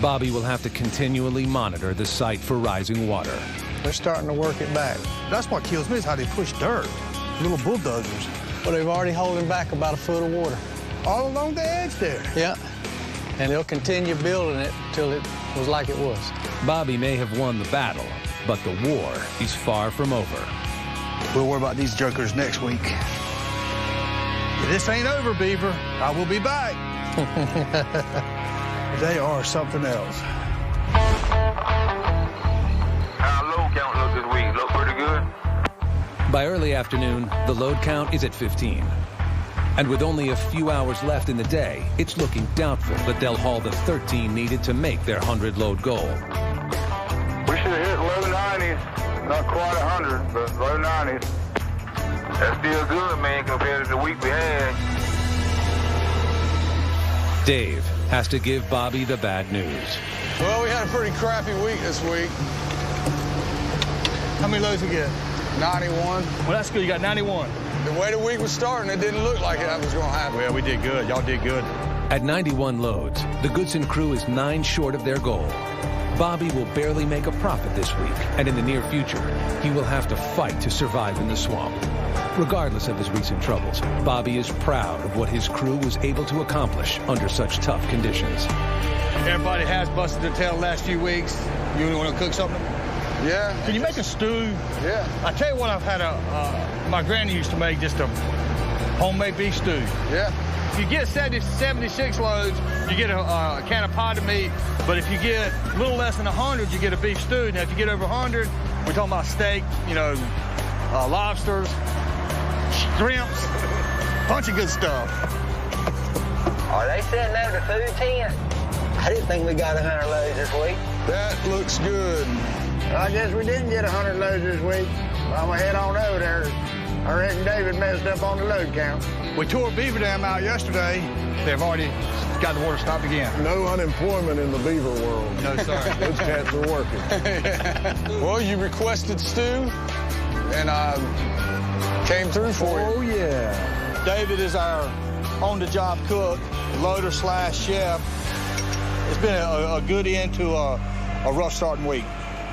Bobby will have to continually monitor the site for rising water. They're starting to work it back. That's what kills me is how they push dirt. Little bulldozers. Well, they've already holding back about a foot of water. all along the edge there. Yeah. And they'll continue building it until it was like it was. Bobby may have won the battle, but the war is far from over. We'll worry about these jokers next week. This ain't over, Beaver. I will be back. They are something else. How load count look this week? Look pretty good? By early afternoon, the load count is at 15. And with only a few hours left in the day, it's looking doubtful that they'll haul the 13 needed to make their 100-load goal. We should have hit low 90s. Not quite 100, but low 90s. That's still good, man, compared to the week we had. Dave has to give Bobby the bad news. Well, we had a pretty crappy week this week. How many loads we get? 91. Well, that's good. You got 91. The way the week was starting, it didn't look like that was going to happen. Well, we did good. Y'all did good. At 91 loads, the Goodson crew is 9 short of their goal. Bobby will barely make a profit this week, and in the near future, he will have to fight to survive in the swamp. Regardless of his recent troubles, Bobby is proud of what his crew was able to accomplish under such tough conditions. Everybody has busted their tail the last few weeks. You want to cook something? Yeah. Can you make a stew? Yeah. I tell you what, I've had my granny used to make just a homemade beef stew. Yeah. If you get 76 loads, you get a can of potted meat. But if you get a little less than 100, you get a beef stew. Now, if you get over 100, we're talking about steak, lobsters, shrimps, bunch of good stuff. Are they setting over the food tent? I didn't think we got 100 loads this week. That looks good. I guess we didn't get 100 loads this week. I'm going to head on over there. I reckon David messed up on the load count. We tore a beaver dam out yesterday. They've already got the water stopped again. No unemployment in the beaver world. No, sir. Those cats are working. Well, you requested stew, and I came through for you. Oh, yeah. David is our on-the-job cook, loader/chef. It's been a good end to a rough starting week.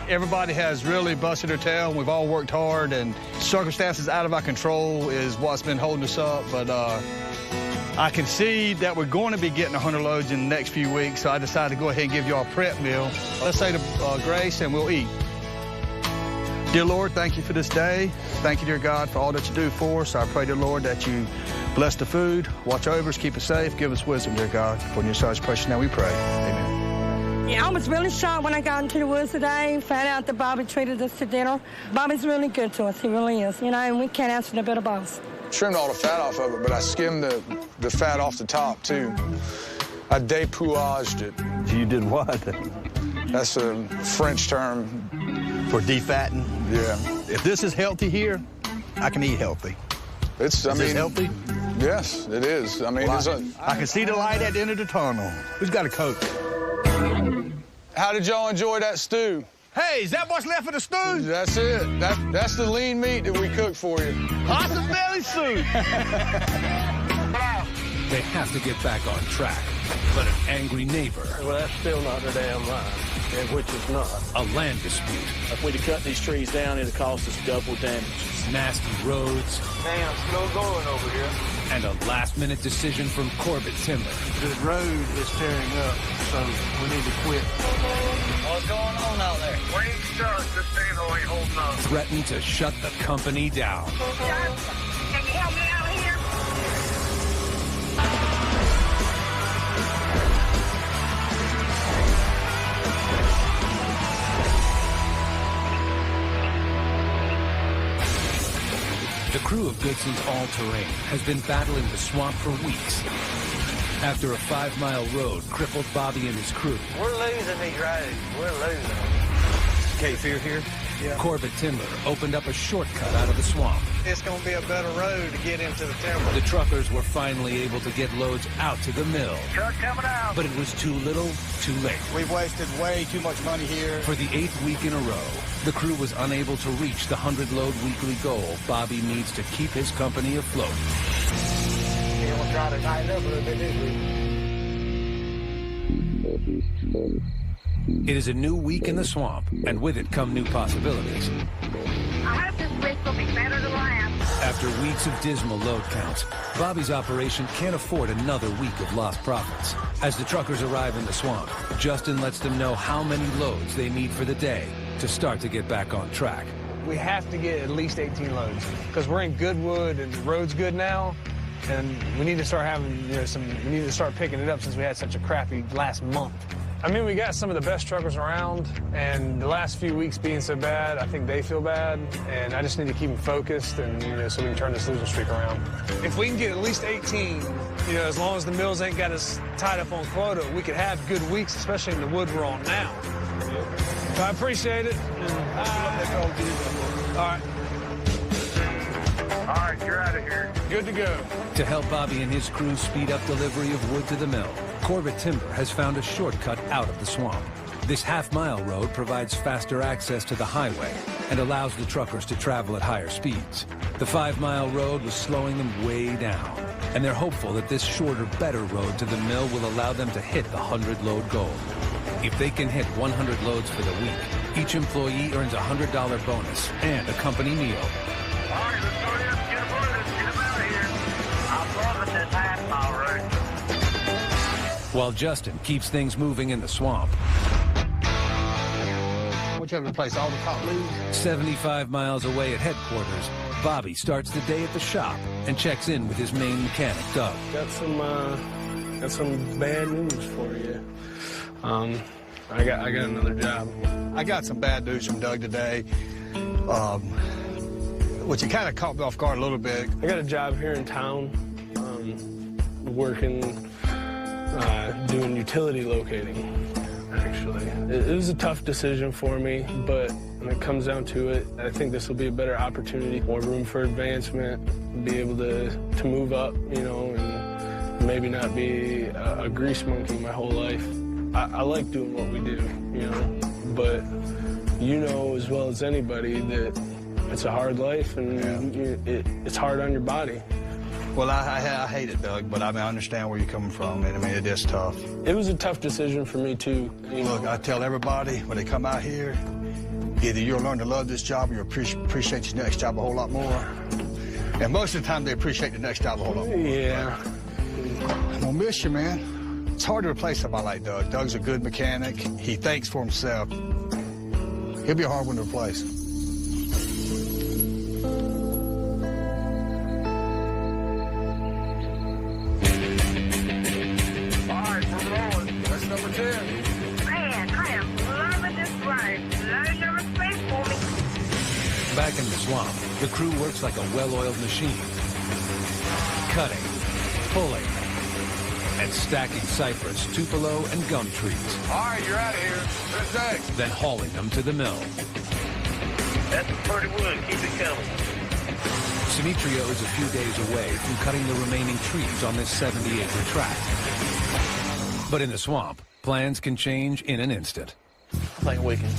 Everybody has really busted their tail. We've all worked hard, and circumstances out of our control is what's been holding us up. But I can see that we're going to be getting 100 loads in the next few weeks, so I decided to go ahead and give you all a prep meal. Let's say the grace, and we'll eat. Dear Lord, thank you for this day. Thank you, dear God, for all that you do for us. I pray, dear Lord, that you bless the food, watch over us, keep us safe, give us wisdom, dear God. For in your son's precious name we pray. Amen. Yeah, I was really shocked when I got into the woods today, found out that Bobby treated us to dinner. Bobby's really good to us, he really is, and we can't ask for a better boss. Trimmed all the fat off of it, but I skimmed the fat off the top, too. I dépouillaged it. You did what? That's a French term. For defatting? Yeah. If this is healthy here, I can eat healthy. Is this healthy? Yes, it is. I mean, well, I can see the light at the end of the tunnel. Who's got a Coke? How did y'all enjoy that stew? Hey, is that what's left of the stew? That's it. That's the lean meat that we cooked for you. Possum belly soup. They have to get back on track, but an angry neighbor. Well, that's still not their damn line, and which is not. A land dispute. If we'd have cut these trees down, it'd cost us double damage. Nasty roads. Damn, slow going over here. And a last-minute decision from Corbett Timber. The road is tearing up, so we need to quit. What's going on out there? We ain't stuck. This thing ain't holding up. Threatened to shut the company down. Can you help me out here? The crew of Goodson's all-terrain has been battling the swamp for weeks. After a 5-mile road crippled Bobby and his crew. We're losing these roads. We're losing. Cape Fear here? Yeah. Corbett Timber opened up a shortcut out of the swamp. It's going to be a better road to get into the timber. The truckers were finally able to get loads out to the mill. Truck coming out. But it was too little, too late. We've wasted way too much money here. For the 8th week in a row, the crew was unable to reach the 100-load weekly goal Bobby needs to keep his company afloat. We're going to try to tighten up a little bit this week. It is a new week in the swamp, and with it come new possibilities. I hope this week will be better than last. After weeks of dismal load counts, Bobby's operation can't afford another week of lost profits. As the truckers arrive in the swamp, Justin lets them know how many loads they need for the day to start to get back on track. We have to get at least 18 loads because we're in Goodwood and the road's good now, and we need to start having, we need to start picking it up since we had such a crappy last month. I mean, we got some of the best truckers around, and the last few weeks being so bad, I think they feel bad, and I just need to keep them focused and, so we can turn this losing streak around. If we can get at least 18, as long as the mills ain't got us tied up on quota, we could have good weeks, especially in the wood we're on now. So I appreciate it. All right. All right, you're out of here. Good to go. To help Bobby and his crew speed up delivery of wood to the mill, Corbett Timber has found a shortcut out of the swamp. This half-mile road provides faster access to the highway and allows the truckers to travel at higher speeds. The 5-mile road was slowing them way down, and they're hopeful that this shorter, better road to the mill will allow them to hit the 100-load goal. If they can hit 100 loads for the week, each employee earns a $100 bonus and a company meal. All right, let's go ahead and get them on. Let's get them out of here. I'll promise this half-mile road. While Justin keeps things moving in the swamp. What, you have to replace all the top leaves? 75 miles away at headquarters, Bobby starts the day at the shop and checks in with his main mechanic, Doug. Got some bad news for you. I got another job. I got some bad news from Doug today, which it kind of caught me off guard a little bit. I got a job here in town, working, doing utility locating, actually. It was a tough decision for me, but when it comes down to it, I think this will be a better opportunity, more room for advancement, be able to move up, and maybe not be a grease monkey my whole life. I like doing what we do, but as well as anybody that it's a hard life and it's hard on your body. Well, I hate it, Doug, but I understand where you're coming from, and it is tough. It was a tough decision for me, too. Look, I tell everybody when they come out here, either you'll learn to love this job or you'll appreciate your next job a whole lot more. And most of the time, they appreciate the next job a whole lot more. Yeah. I'm gonna miss you, man. It's hard to replace somebody like Doug. Doug's a good mechanic. He thinks for himself. He'll be a hard one to replace. All right, we're rolling. That's number 10. Man, I am loving this ride. Load number 3 for me. Back in the swamp, the crew works like a well-oiled machine. Cutting, pulling, and stacking cypress, tupelo, and gum trees. All right, you're out of here. Who's next? Then hauling them to the mill. That's pretty wood. Keep it coming. Simitrio is a few days away from cutting the remaining trees on this 70-acre tract. But in the swamp, plans can change in an instant. I think we can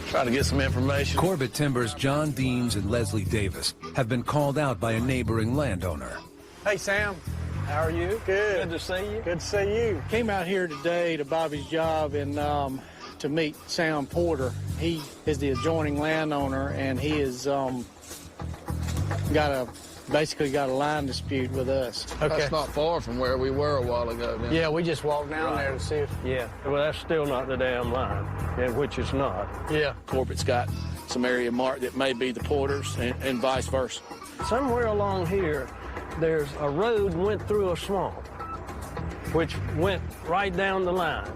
try to get some information. Corbett Timber's John Deans and Leslie Davis have been called out by a neighboring landowner. Hey, Sam. How are you? Good to see you. Good to see you. Came out here today to Bobby's job and to meet Sam Porter. He is the adjoining landowner, and he is basically got a line dispute with us. Okay. That's not far from where we were a while ago. Then. Yeah, we just walked down there to see if... Yeah, well, that's still not the damn line, and which it's not. Yeah. Corbett's got some area marked that may be the Porters and vice versa. Somewhere along here, there's a road went through a swamp, which went right down the line,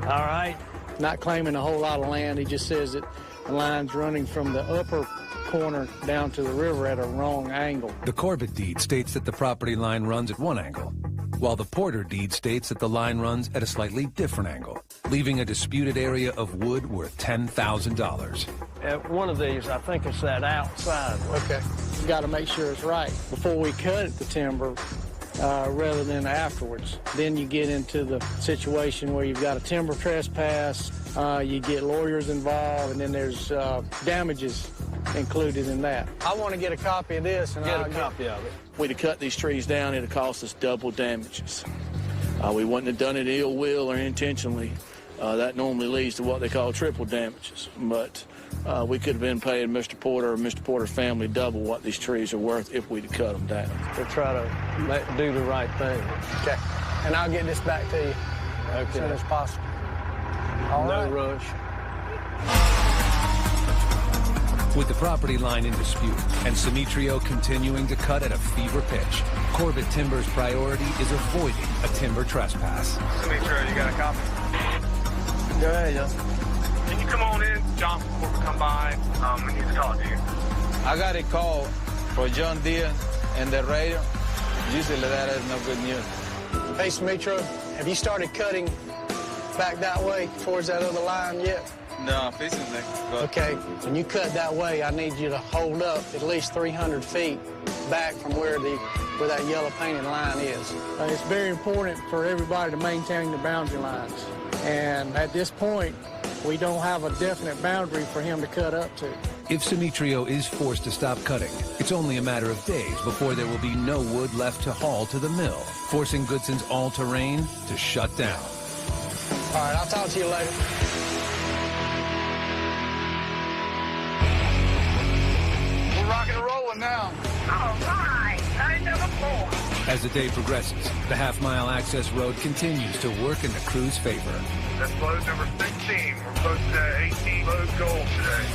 all right? Not claiming a whole lot of land. He just says that the line's running from the upper corner down to the river at a wrong angle. The Corbett deed states that the property line runs at one angle, while the Porter deed states that the line runs at a slightly different angle, leaving a disputed area of wood worth $10,000. At one of these, I think it's that outside one. Okay. Got to make sure it's right before we cut the timber rather than afterwards. Then you get into the situation where you've got a timber trespass, you get lawyers involved, and then there's damages included in that. I want to get a copy of this. And Get a copy of it. We'd have cut these trees down, it'd cost us double damages. We wouldn't have done it ill will or intentionally. That normally leads to what they call triple damages. But we could have been paying Mr. Porter or Mr. Porter's family double what these trees are worth if we'd have cut them down. We'll try to do the right thing. Okay. And I'll get this back to you as soon as possible. No rush. With the property line in dispute and Simitrio continuing to cut at a fever pitch, Corbett Timber's priority is avoiding a timber trespass. Simitrio, you got a copy? Go ahead, Justin. Can you come on in? John from Corbett come by. We need to talk to you. I got a call for John Deere and the radio. Usually that is no good news. Hey, Simitrio, have you started cutting back that way towards that other line yet? No, basically. Okay, when you cut that way, I need you to hold up at least 300 feet back from where that yellow painted line is. It's very important for everybody to maintain the boundary lines. And at this point, we don't have a definite boundary for him to cut up to. If Simitrio is forced to stop cutting, it's only a matter of days before there will be no wood left to haul to the mill, forcing Goodson's all-terrain to shut down. All right, I'll talk to you later. Rocking and rolling now. All right, I number 4. As the day progresses, the half-mile access road continues to work in the crew's favor. That's load number 16. We're posted at 18 load goal today.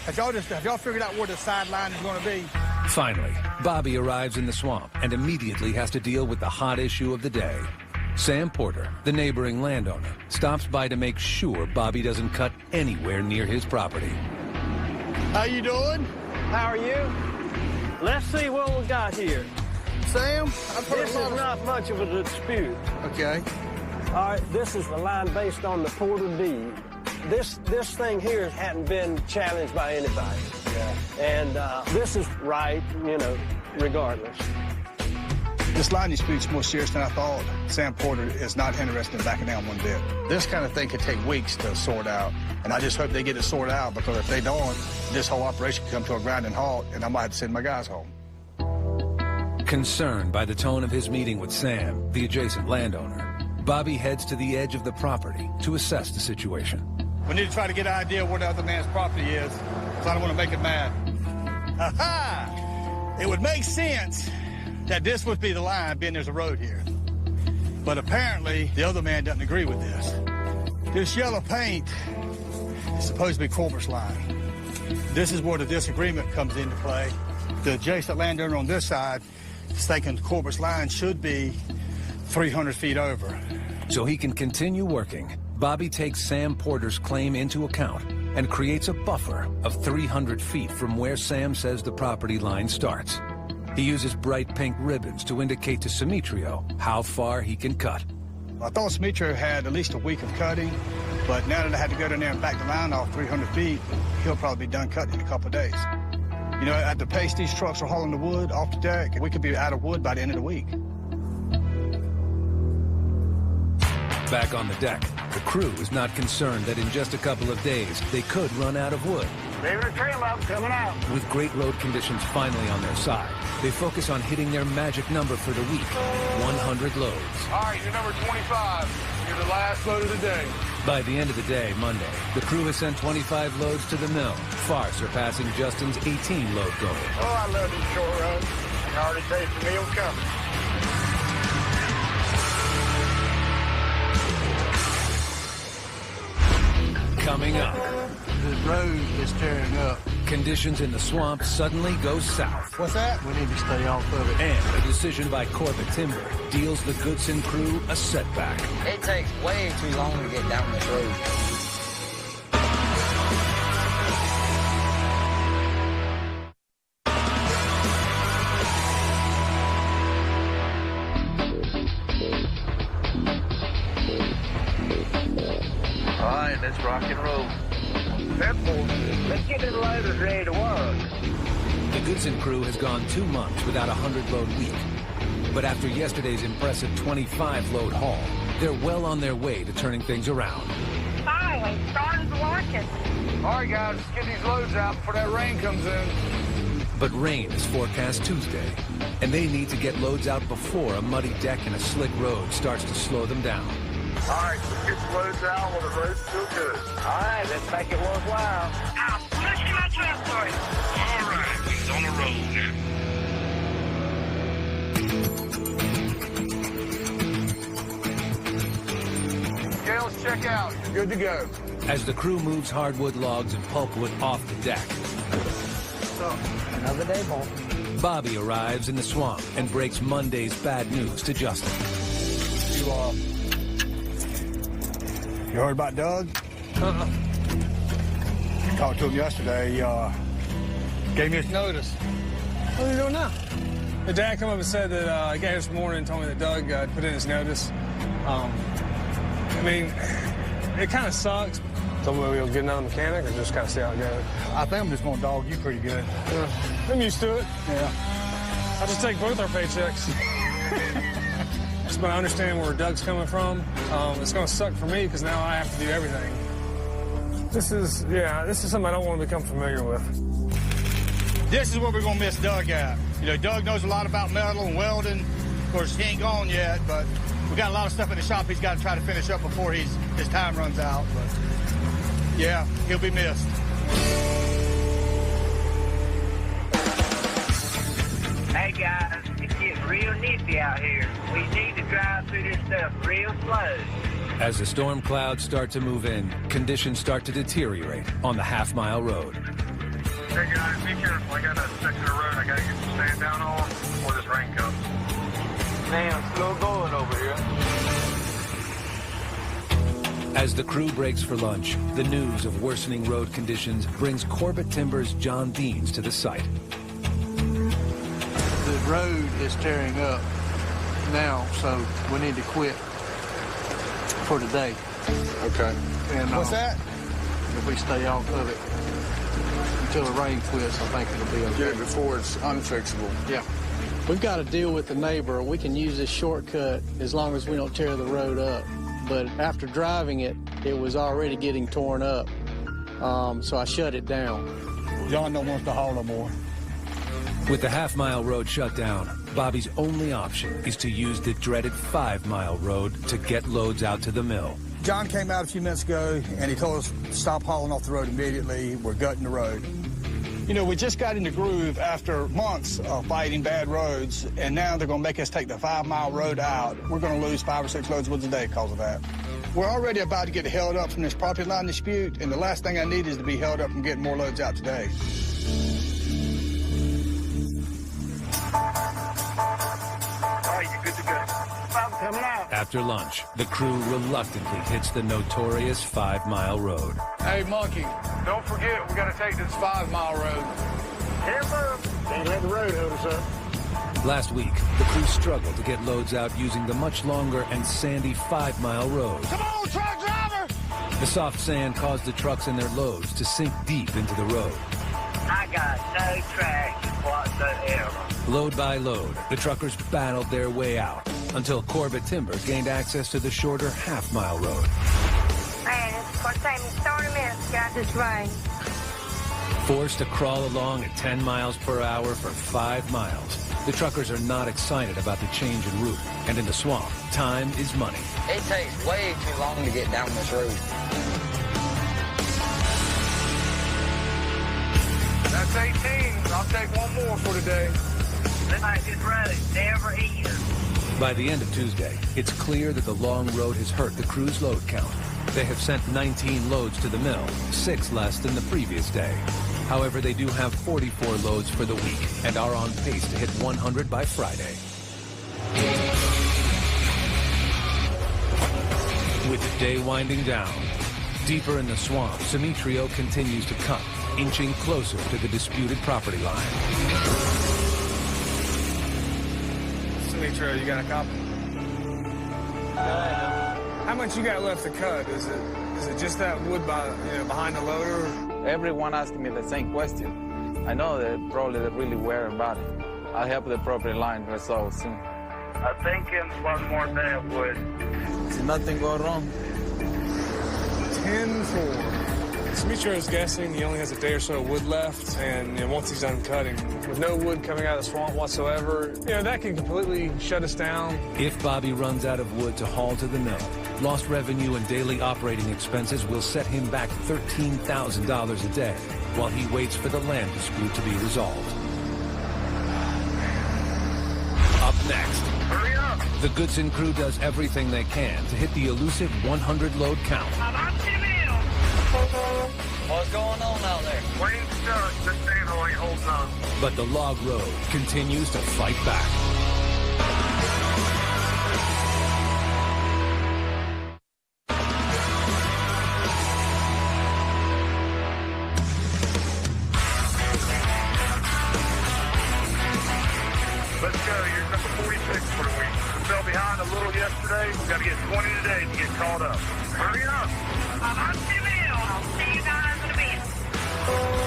Have y'all figured out where the sideline is going to be? Finally, Bobby arrives in the swamp and immediately has to deal with the hot issue of the day. Sam Porter, the neighboring landowner, stops by to make sure Bobby doesn't cut anywhere near his property. How you doing? How are you? Let's see what we got here. Sam, this is not much of a dispute. Okay. All right, this is the line based on the Porter deed. This thing here hadn't been challenged by anybody. Yeah. And this is right, regardless. This line dispute's more serious than I thought. Sam Porter is not interested in backing down one bit. This kind of thing could take weeks to sort out, and I just hope they get it sorted out, because if they don't, this whole operation could come to a grinding halt, and I might have to send my guys home. Concerned by the tone of his meeting with Sam, the adjacent landowner, Bobby heads to the edge of the property to assess the situation. We need to try to get an idea where the other man's property is, because I don't want to make it mad. Aha! It would make sense that this would be the line, being there's a road here. But apparently, the other man doesn't agree with this. This yellow paint is supposed to be Corbett's line. This is where the disagreement comes into play. The adjacent landowner on this side is thinking Corbett's line should be 300 feet over. So he can continue working, Bobby takes Sam Porter's claim into account and creates a buffer of 300 feet from where Sam says the property line starts. He uses bright pink ribbons to indicate to Simitrio how far he can cut. I thought Simitrio had at least a week of cutting, but now that I had to go down there and back the line off 300 feet, he'll probably be done cutting in a couple of days. At the pace these trucks are hauling the wood off the deck, we could be out of wood by the end of the week. Back on the deck, the crew is not concerned that in just a couple of days, they could run out of wood. Leaving a trail up, coming out. With great road conditions finally on their side, they focus on hitting their magic number for the week, 100 loads. All right, you're number 25. You're the last load of the day. By the end of the day, Monday, the crew has sent 25 loads to the mill, far surpassing Justin's 18-load goal. Oh, I love these short runs. I can already taste the meal coming. Coming up. The road is tearing up. Conditions in the swamp suddenly go south. What's that? We need to stay off of it. And a decision by Corbett Timber deals the Goodson crew a setback. It takes way too long to get down this road. All right, let's rock and roll. Let's get the loaders ready to work. The Goodson crew has gone 2 months without a 100-load week. But after yesterday's impressive 25-load haul, they're well on their way to turning things around. Finally, starting to working. All right, guys, let's get these loads out before that rain comes in. But rain is forecast Tuesday, and they need to get loads out before a muddy deck and a slick road starts to slow them down. All right, let's get the loads out while the road's still good. All right, let's make it worthwhile. I'll push my truck for you. All right, he's on the road now. Okay, let's check out. You're good to go. As the crew moves hardwood logs and pulpwood off the deck, Another day, boy. Bobby arrives in the swamp and breaks Monday's bad news to Justin. You heard about Doug? Talked to him yesterday. He gave me his notice. What are you doing now? The dad come up and said that he got here this morning and told me that Doug put in his notice. I mean, it kind of sucks. So we'll get another mechanic or just kind of see how it goes? I think I'm just going to dog you pretty good. Yeah, I'm used to it. Yeah. I'll just take both our paychecks. Just by understanding where Doug's coming from, it's going to suck for me because now I have to do everything. This is something I don't want to become familiar with. This is where we're going to miss Doug at. You know, Doug knows a lot about metal and welding. Of course, he ain't gone yet, but we got a lot of stuff in the shop he's got to try to finish up before his time runs out. But yeah, he'll be missed. Hey guys, it gets real nippy out here. We need to drive through this stuff real slow. As the storm clouds start to move in, conditions start to deteriorate on the half-mile road. Hey guys, be careful. I got a section of road I got to get some sand down on before this rain comes. Man, slow going over here. As the crew breaks for lunch, the news of worsening road conditions brings Corbett Timber's John Deans to the site. The road is tearing up now, so we need to quit for today. Okay. And what's that? If we stay off of it until the rain quits, I think it'll be okay. Get it before it's unfixable. Yeah. We've got to deal with the neighbor. We can use this shortcut as long as we don't tear the road up. But after driving it, it was already getting torn up. So I shut it down. John don't want to haul no more. With the half-mile road shut down, Bobby's only option is to use the dreaded 5-mile road to get loads out to the mill. John came out a few minutes ago, and he told us to stop hauling off the road immediately. We're gutting the road. You know, we just got in the groove after months of fighting bad roads, and now they're going to make us take the 5-mile road out. We're going to lose 5 or 6 loads a day because of that. We're already about to get held up from this property line dispute, and the last thing I need is to be held up from getting more loads out today. All right, you're good to go. I'm coming out. After lunch, the crew reluctantly hits the notorious 5-mile road. Hey, Monkey, don't forget we got to take this 5-mile road. Can't let the road hold us up. Last week, the crew struggled to get loads out using the much longer and sandy 5-mile road. Come on, truck driver! The soft sand caused the trucks and their loads to sink deep into the road. I got no traction whatsoever. Load by load, the truckers battled their way out until Corbett Timber gained access to the shorter half-mile road. Man, it's going to take me 30 minutes to get this rain. Forced to crawl along at 10 miles per hour for 5 miles, the truckers are not excited about the change in route. And in the swamp, time is money. It takes way too long to get down this road. That's 18. I'll take one more for today. Looks like this road never ends. By the end of Tuesday, it's clear that the long road has hurt the crew's load count. They have sent 19 loads to the mill, 6 less than the previous day. However, they do have 44 loads for the week and are on pace to hit 100 by Friday. With the day winding down, deeper in the swamp, Simitrio continues to cut, inching closer to the disputed property line. Simitrio, you got a copy? How much you got left to cut? Is it just that wood behind the loader? Everyone asking me the same question. I know that probably they're really worried about it. I'll help the property line resolve soon. I think in one more day of wood. Did nothing go wrong? 10-4. Simitrio is guessing he only has a day or so of wood left, and once he's done cutting, with no wood coming out of the swamp whatsoever, that can completely shut us down. If Bobby runs out of wood to haul to the mill, Lost revenue and daily operating expenses will set him back $13,000 a day while he waits for the land dispute to be resolved. Up next, Hurry up! the Goodson crew does everything they can to hit the elusive 100-load count. What's going on out there? Wayne's stuck. This manhole ain't holding on. But the log road continues to fight back. Let's go. You're number 46 for the week. We fell behind a little yesterday. We got to get 20 today to get caught up. Hurry up. I'm on 2 mil. I'll see you guys in a bit.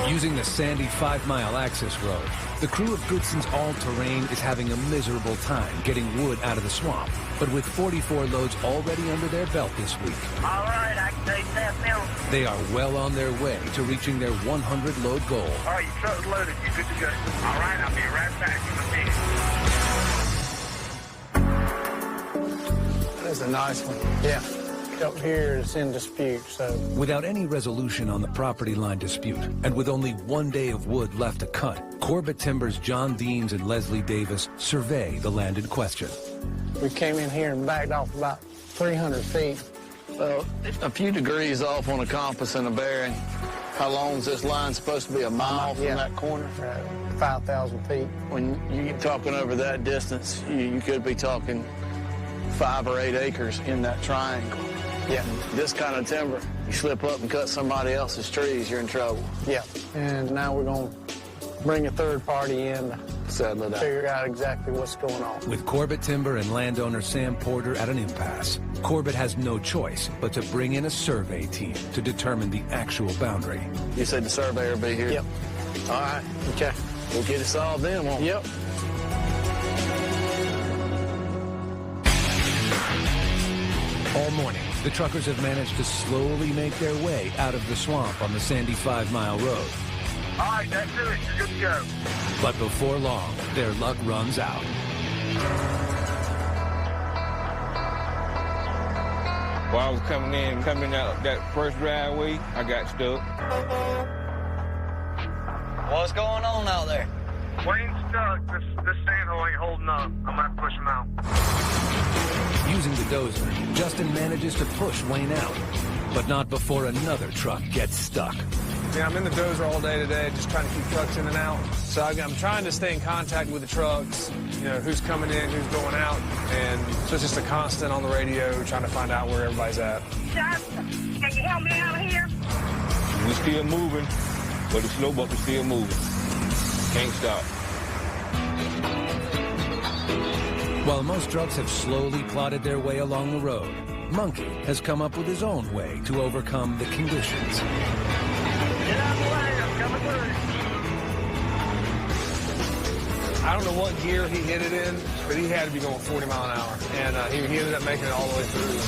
Using the sandy 5-mile access road, the crew of Goodson's all-terrain is having a miserable time getting wood out of the swamp. But with 44 loads already under their belt this week, All right, I can take that now. they are well on their way to reaching their 100-load goal. All right, your truck's loaded. You good to go. All right, I'll be right back in a minute. That's a nice one. Yeah. Up here, it's in dispute, so. Without any resolution on the property line dispute, and with only 1 day of wood left to cut, Corbett Timber's John Deans and Leslie Davis survey the land in question. We came in here and backed off about 300 feet. Well, a few degrees off on a compass and a bearing. How long is this line supposed to be? A mile from that corner? 5,000 feet. When you get talking over that distance, you could be talking 5 or 8 acres in that triangle. Yeah. This kind of timber, you slip up and cut somebody else's trees, you're in trouble. Yeah. And now we're going to bring a third party in to settle it out. figure out exactly what's going on. With Corbett Timber and landowner Sam Porter at an impasse, Corbett has no choice but to bring in a survey team to determine the actual boundary. You said the surveyor will be here? Yep. All right. Okay. We'll get it solved then, won't we? Yep. All morning, the truckers have managed to slowly make their way out of the swamp on the sandy 5-mile road. All right, that's it. You're good to go. But before long, their luck runs out. While I was coming out that first driveway, I got stuck. What's going on out there? Wayne's stuck. This sandhole ain't holding up. I'm going to have to push him out. Using the dozer, Justin manages to push Wayne out, but not before another truck gets stuck. Yeah, I'm in the dozer all day today, just trying to keep trucks in and out. So I'm trying to stay in contact with the trucks, you know, who's coming in, who's going out. And so it's just a constant on the radio, trying to find out where everybody's at. Justin, can you help me out here? We still moving, but the slow buck is still moving. Can't stop. While most trucks have slowly plodded their way along the road, Monkey has come up with his own way to overcome the conditions. Get out of the way. I'm coming through. I don't know what gear he hit it in, but he had to be going 40 miles an hour. And he ended up making it all the way through.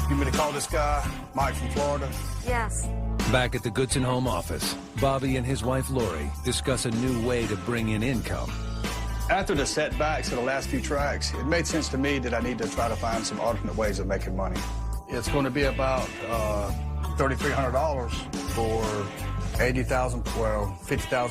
You want me to call this guy, Mike from Florida? Yes. Back at the Goodson home office, Bobby and his wife Lori discuss a new way to bring in income. After the setbacks of the last few tracks, it made sense to me that I need to try to find some alternate ways of making money. It's going to be about $3,300 for 50,000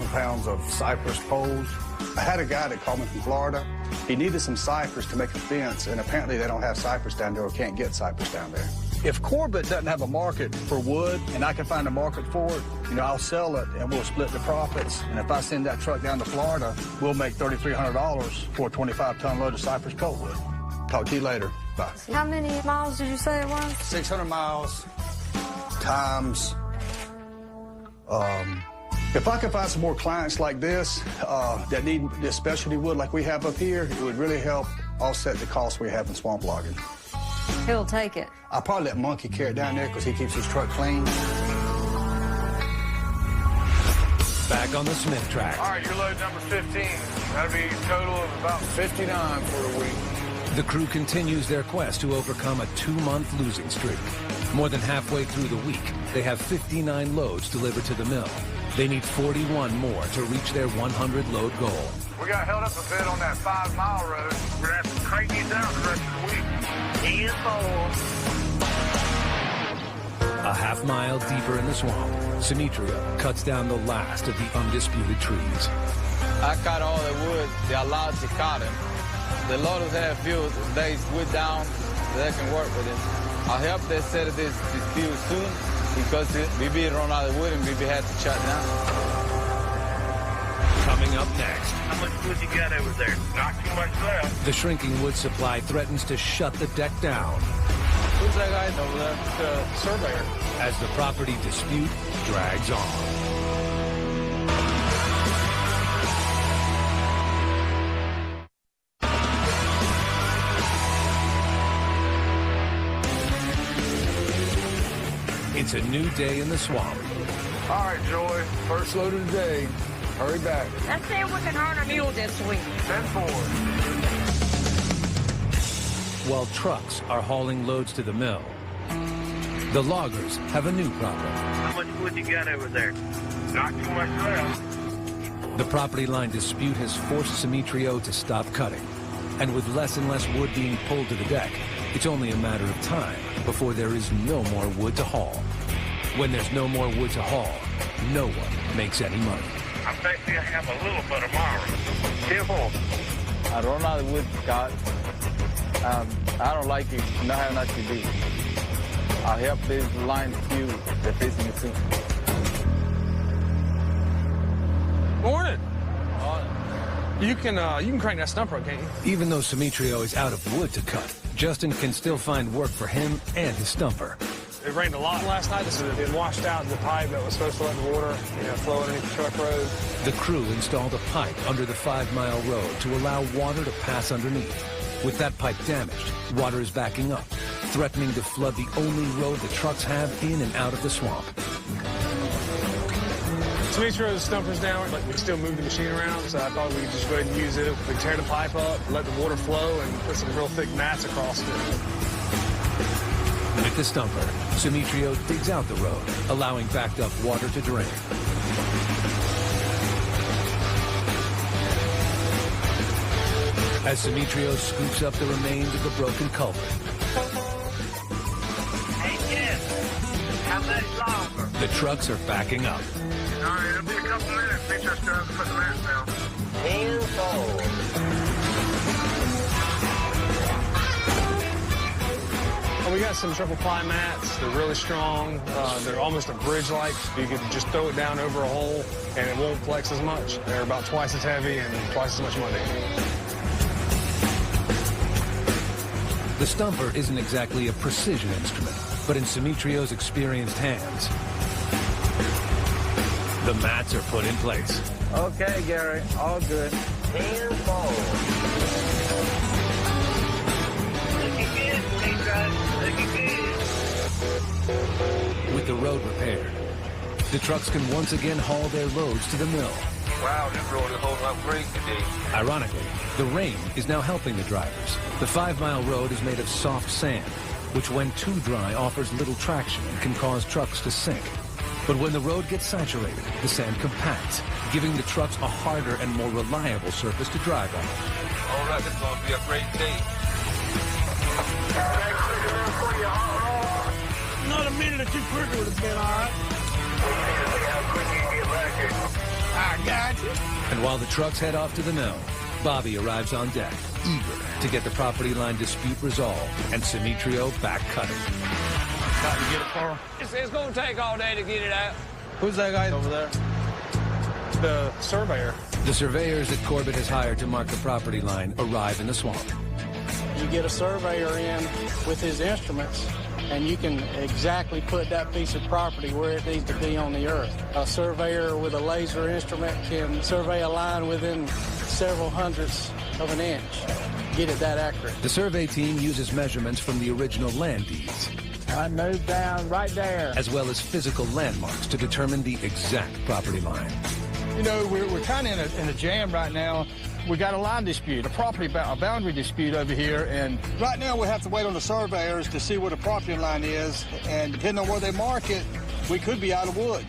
pounds of cypress poles. I had a guy that called me from Florida. He needed some cypress to make a fence, and apparently they don't have cypress down there or can't get cypress down there. If Corbett doesn't have a market for wood and I can find a market for it, you know, I'll sell it and we'll split the profits. And if I send that truck down to Florida, we'll make $3,300 for a 25-ton load of cypress pulpwood. Talk to you later. Bye. How many miles did you say it was? 600 miles times, if I could find some more clients like this that need this specialty wood like we have up here, it would really help offset the costs we have in swamp logging. He'll take it. I'll probably let Monkey carry it down there because he keeps his truck clean. Back on the Smith track. All right, you're load number 15. That'll be a total of about 59 for the week. The crew continues their quest to overcome a 2-month losing streak. More than halfway through the week, they have 59 loads delivered to the mill. They need 41 more to reach their 100-load goal. We got held up a bit on that 5-mile road. We're going to have to crank these out the rest of the week. 10-4. A half-mile deeper in the swamp, Simetrio cuts down the last of the undisputed trees. I cut all the wood they allowed to cut it. The loaders have fuel, they wood down, they can work with it. I hope they settle this dispute soon because we be run out of wood and we be had to shut down. Coming up next. How much wood you got over there? Not too much left. The shrinking wood supply threatens to shut the deck down. Who's that guy over there? The surveyor. As the property dispute drags on. It's a new day in the swamp. All right, Joy, first load of the day. Hurry back. Let's see if we can earn a mule this week. 10-4. While trucks are hauling loads to the mill, the loggers have a new problem. How much wood you got over there? Not too much left. The property line dispute has forced Simetrio to stop cutting. And with less and less wood being pulled to the deck, it's only a matter of time before there is no more wood to haul. When there's no more wood to haul, no one makes any money. I bet you have a little bit tomorrow. 10-4. I run out of wood, Scott. I don't like it, not have nothing to do. I help this line few the fishing machine. Morning. You can crank that stump up, can't you? Even though Simetrio is out of wood to cut, Justin can still find work for him and his stumper. It rained a lot last night, so it washed out the pipe that was supposed to let the water flow underneath the truck road. The crew installed a pipe under the 5-mile road to allow water to pass underneath. With that pipe damaged, water is backing up, threatening to flood the only road the trucks have in and out of the swamp. Simetrio's stumper's down, but we can still move the machine around, so I thought we could just go ahead and use it. We tear the pipe up, let the water flow, and put some real thick mats across it. With the stumper, Simetrio digs out the road, allowing backed up water to drain. As Simetrio scoops up the remains of the broken culvert, Hey, Jim. How much longer? the trucks are backing up. All right, it'll be a couple minutes. Make sure I still have to put the mats down. 10-4. We got some triple ply mats. They're really strong. They're almost a bridge-like. You can just throw it down over a hole, and it won't flex as much. They're about twice as heavy and twice as much money. The stumper isn't exactly a precision instrument, but in Simetrio's experienced hands, the mats are put in place. Okay, Gary, all good. 10-4. Looking good, Detroit. Looking good. With the road repaired, the trucks can once again haul their loads to the mill. Wow, this road is holding up great today. Ironically, the rain is now helping the drivers. The 5-mile road is made of soft sand, which when too dry offers little traction and can cause trucks to sink. But when the road gets saturated, the sand compacts, giving the trucks a harder and more reliable surface to drive on. All right, this is going to be a great day. Another minute or two quicker would have been all right. I got you. And while the trucks head off to the mill, Bobby arrives on deck, eager to get the property line dispute resolved and Simetrio back cutting. Got to get it for him. It's going to take all day to get it out. Who's that guy over there? The surveyor. The surveyors that Corbett has hired to mark the property line arrive in the swamp. You get a surveyor in with his instruments, and you can exactly put that piece of property where it needs to be on the earth. A surveyor with a laser instrument can survey a line within several hundredths of an inch. Get it that accurate. The survey team uses measurements from the original land deeds, I moved down right there. as well as physical landmarks to determine the exact property line. You know, we're kind of in a jam right now. We got a line dispute, a boundary dispute over here, and right now we have to wait on the surveyors to see where the property line is, and depending on where they mark it, we could be out of wood.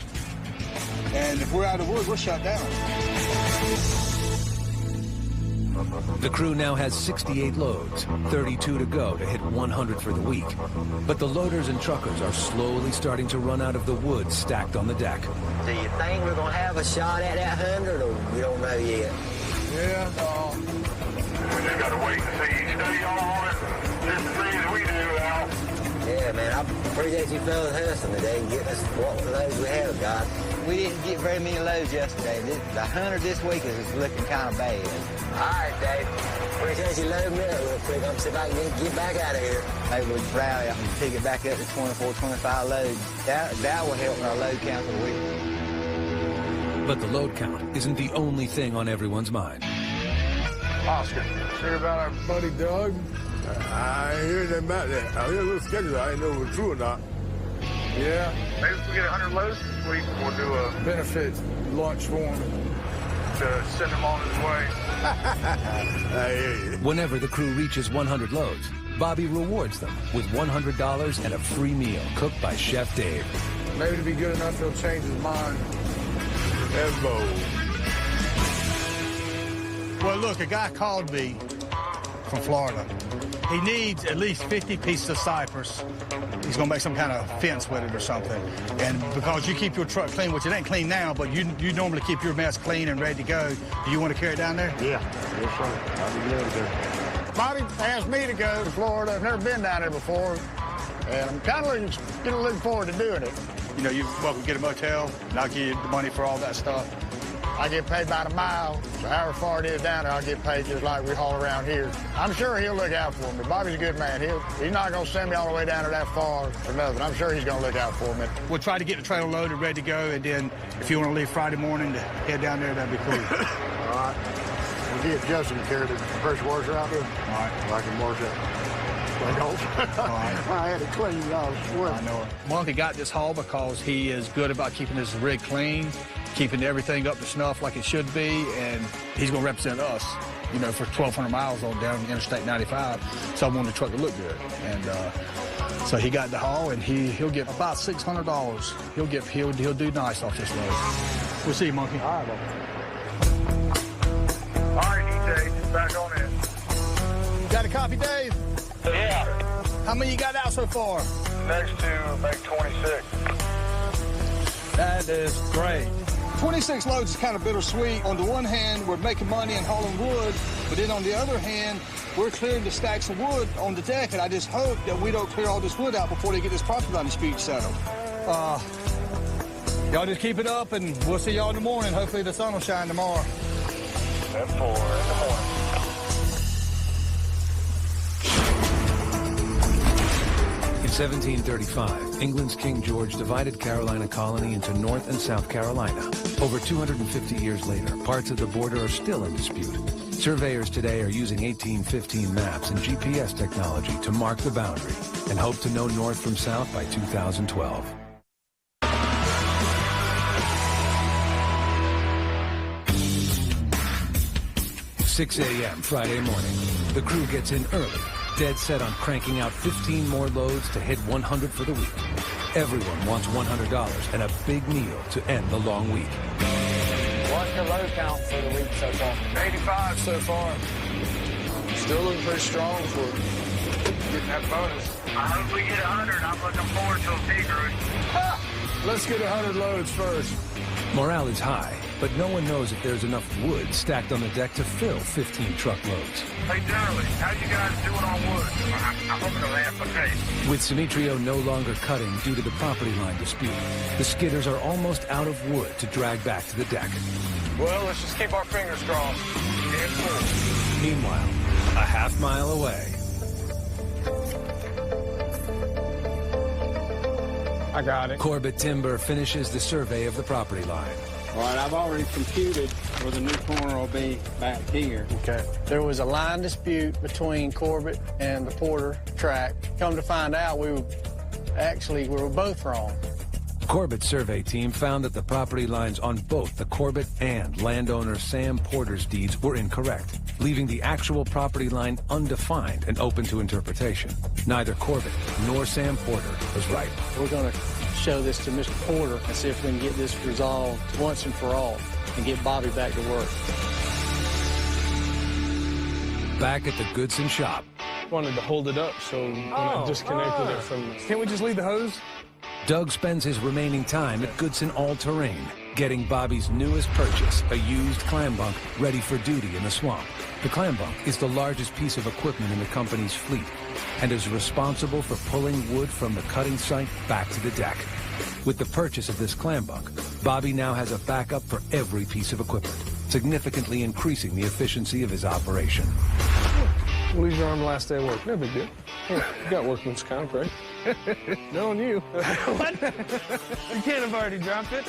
And if we're out of wood, we're shut down. The crew now has 68 loads, 32 to go to hit 100 for the week. But the loaders and truckers are slowly starting to run out of the wood stacked on the deck. Do you think we're going to have a shot at that 100, or we don't know yet? Yeah, we just got to wait and see. You study all on it just as free as we do, Al. Yeah, man, I appreciate you fellas hustling today and getting us what loads we have got. We didn't get very many loads yesterday. The 100 this week is looking kind of bad. All right, Dave. Appreciate you loading me up real quick. I'm see if I can get back out of here. Maybe we'll rally up and pick it back up to 24, 25 loads. That will help our load count for the week. But the load count isn't the only thing on everyone's mind. Oscar, hear about our buddy Doug? I ain't heard nothing about that. I heard a little schedule. I didn't know if it was true or not. Yeah. Maybe if we get 100 loads this week, we'll do a benefit lunch for him to send him on his way. I hear you. Whenever the crew reaches 100 loads, Bobby rewards them with $100 and a free meal cooked by Chef Dave. Maybe to be good enough, he'll change his mind. That's bold. Well, look, a guy called me from Florida. He needs at least 50 pieces of cypress. He's going to make some kind of fence with it or something. And because you keep your truck clean, which it ain't clean now, but you normally keep your mess clean and ready to go. Do you want to carry it down there? Yeah. Yes, sir. I'll be glad to go. Bobby asked me to go to Florida. I've never been down there before, and I'm kind of looking forward to doing it. You know, you're welcome to get a motel, and I'll give you the money for all that stuff. I get paid by the mile, so however far it is down there, I'll get paid just like we haul around here. I'm sure he'll look out for me. Bobby's a good man. He's not going to send me all the way down there that far for nothing. I'm sure he's going to look out for me. We'll try to get the trailer loaded, ready to go, and then if you want to leave Friday morning to head down there, that'd be cool. All right. We'll get Justin to carry the pressure washer out there. All right. So I can wash that. All right. I had it clean, I know it. Monkey got this haul because he is good about keeping his rig clean, keeping everything up to snuff like it should be, and he's going to represent us, you know, for 1,200 miles on down Interstate 95. So I wanted the truck to look good, and so he got the haul, and he'll get about $600. He'll do nice off this load. We'll see you, Monkey. All right, All right, DJ, back on in. Got a copy, Dave? Yeah. How many you got out so far? Next to make 26. That is great. 26 loads is kind of bittersweet. On the one hand, we're making money and hauling wood, but then on the other hand, we're clearing the stacks of wood on the deck, and I just hope that we don't clear all this wood out before they get this property line dispute settled. Y'all just keep it up, and we'll see y'all in the morning. Hopefully the sun will shine tomorrow. 10-4 in the morning. In 1735, England's King George divided Carolina colony into North and South Carolina. Over 250 years later, parts of the border are still in dispute. Surveyors today are using 1815 maps and GPS technology to mark the boundary and hope to know north from south by 2012. "6 a.m. Friday morning. The crew gets in early, dead set on cranking out 15 more loads to hit 100 for the week. Everyone wants $100 and a big meal to end the long week. What's the load count for the week so far? 85 so far. Still looking pretty strong for getting that bonus. I hope we get 100. I'm looking forward to a pig roast. Let's get 100 loads first. Morale is high, but no one knows if there's enough wood stacked on the deck to fill 15 truckloads. Hey, Darley, how you guys doing on wood? I hope it'll have a taste. With Simitrio no longer cutting due to the property line dispute, the skidders are almost out of wood to drag back to the deck. Well, let's just keep our fingers crossed. Meanwhile, a half-mile away. I got it. Corbett Timber finishes the survey of the property line. All right, I've already computed where the new corner will be back here. Okay. There was a line dispute between Corbett and the Porter tract. Come to find out, we were both wrong. Corbett's survey team found that the property lines on both the Corbett and landowner Sam Porter's deeds were incorrect, leaving the actual property line undefined and open to interpretation. Neither Corbett nor Sam Porter was right. We're going to show this to Mr. Porter and see if we can get this resolved once and for all and get Bobby back to work. Back at the Goodson shop. Wanted to hold it up so when I disconnected it from... Can't we just leave the hose? Doug spends his remaining time at Goodson All-Terrain, getting Bobby's newest purchase, a used clam bunk ready for duty in the swamp. The clam bunk is the largest piece of equipment in the company's fleet and is responsible for pulling wood from the cutting site back to the deck. With the purchase of this clam bunk, Bobby now has a backup for every piece of equipment, significantly increasing the efficiency of his operation. Lose your arm the last day of work. No big deal. You got workman's comp, right? No on you. What? You can't have already dropped it.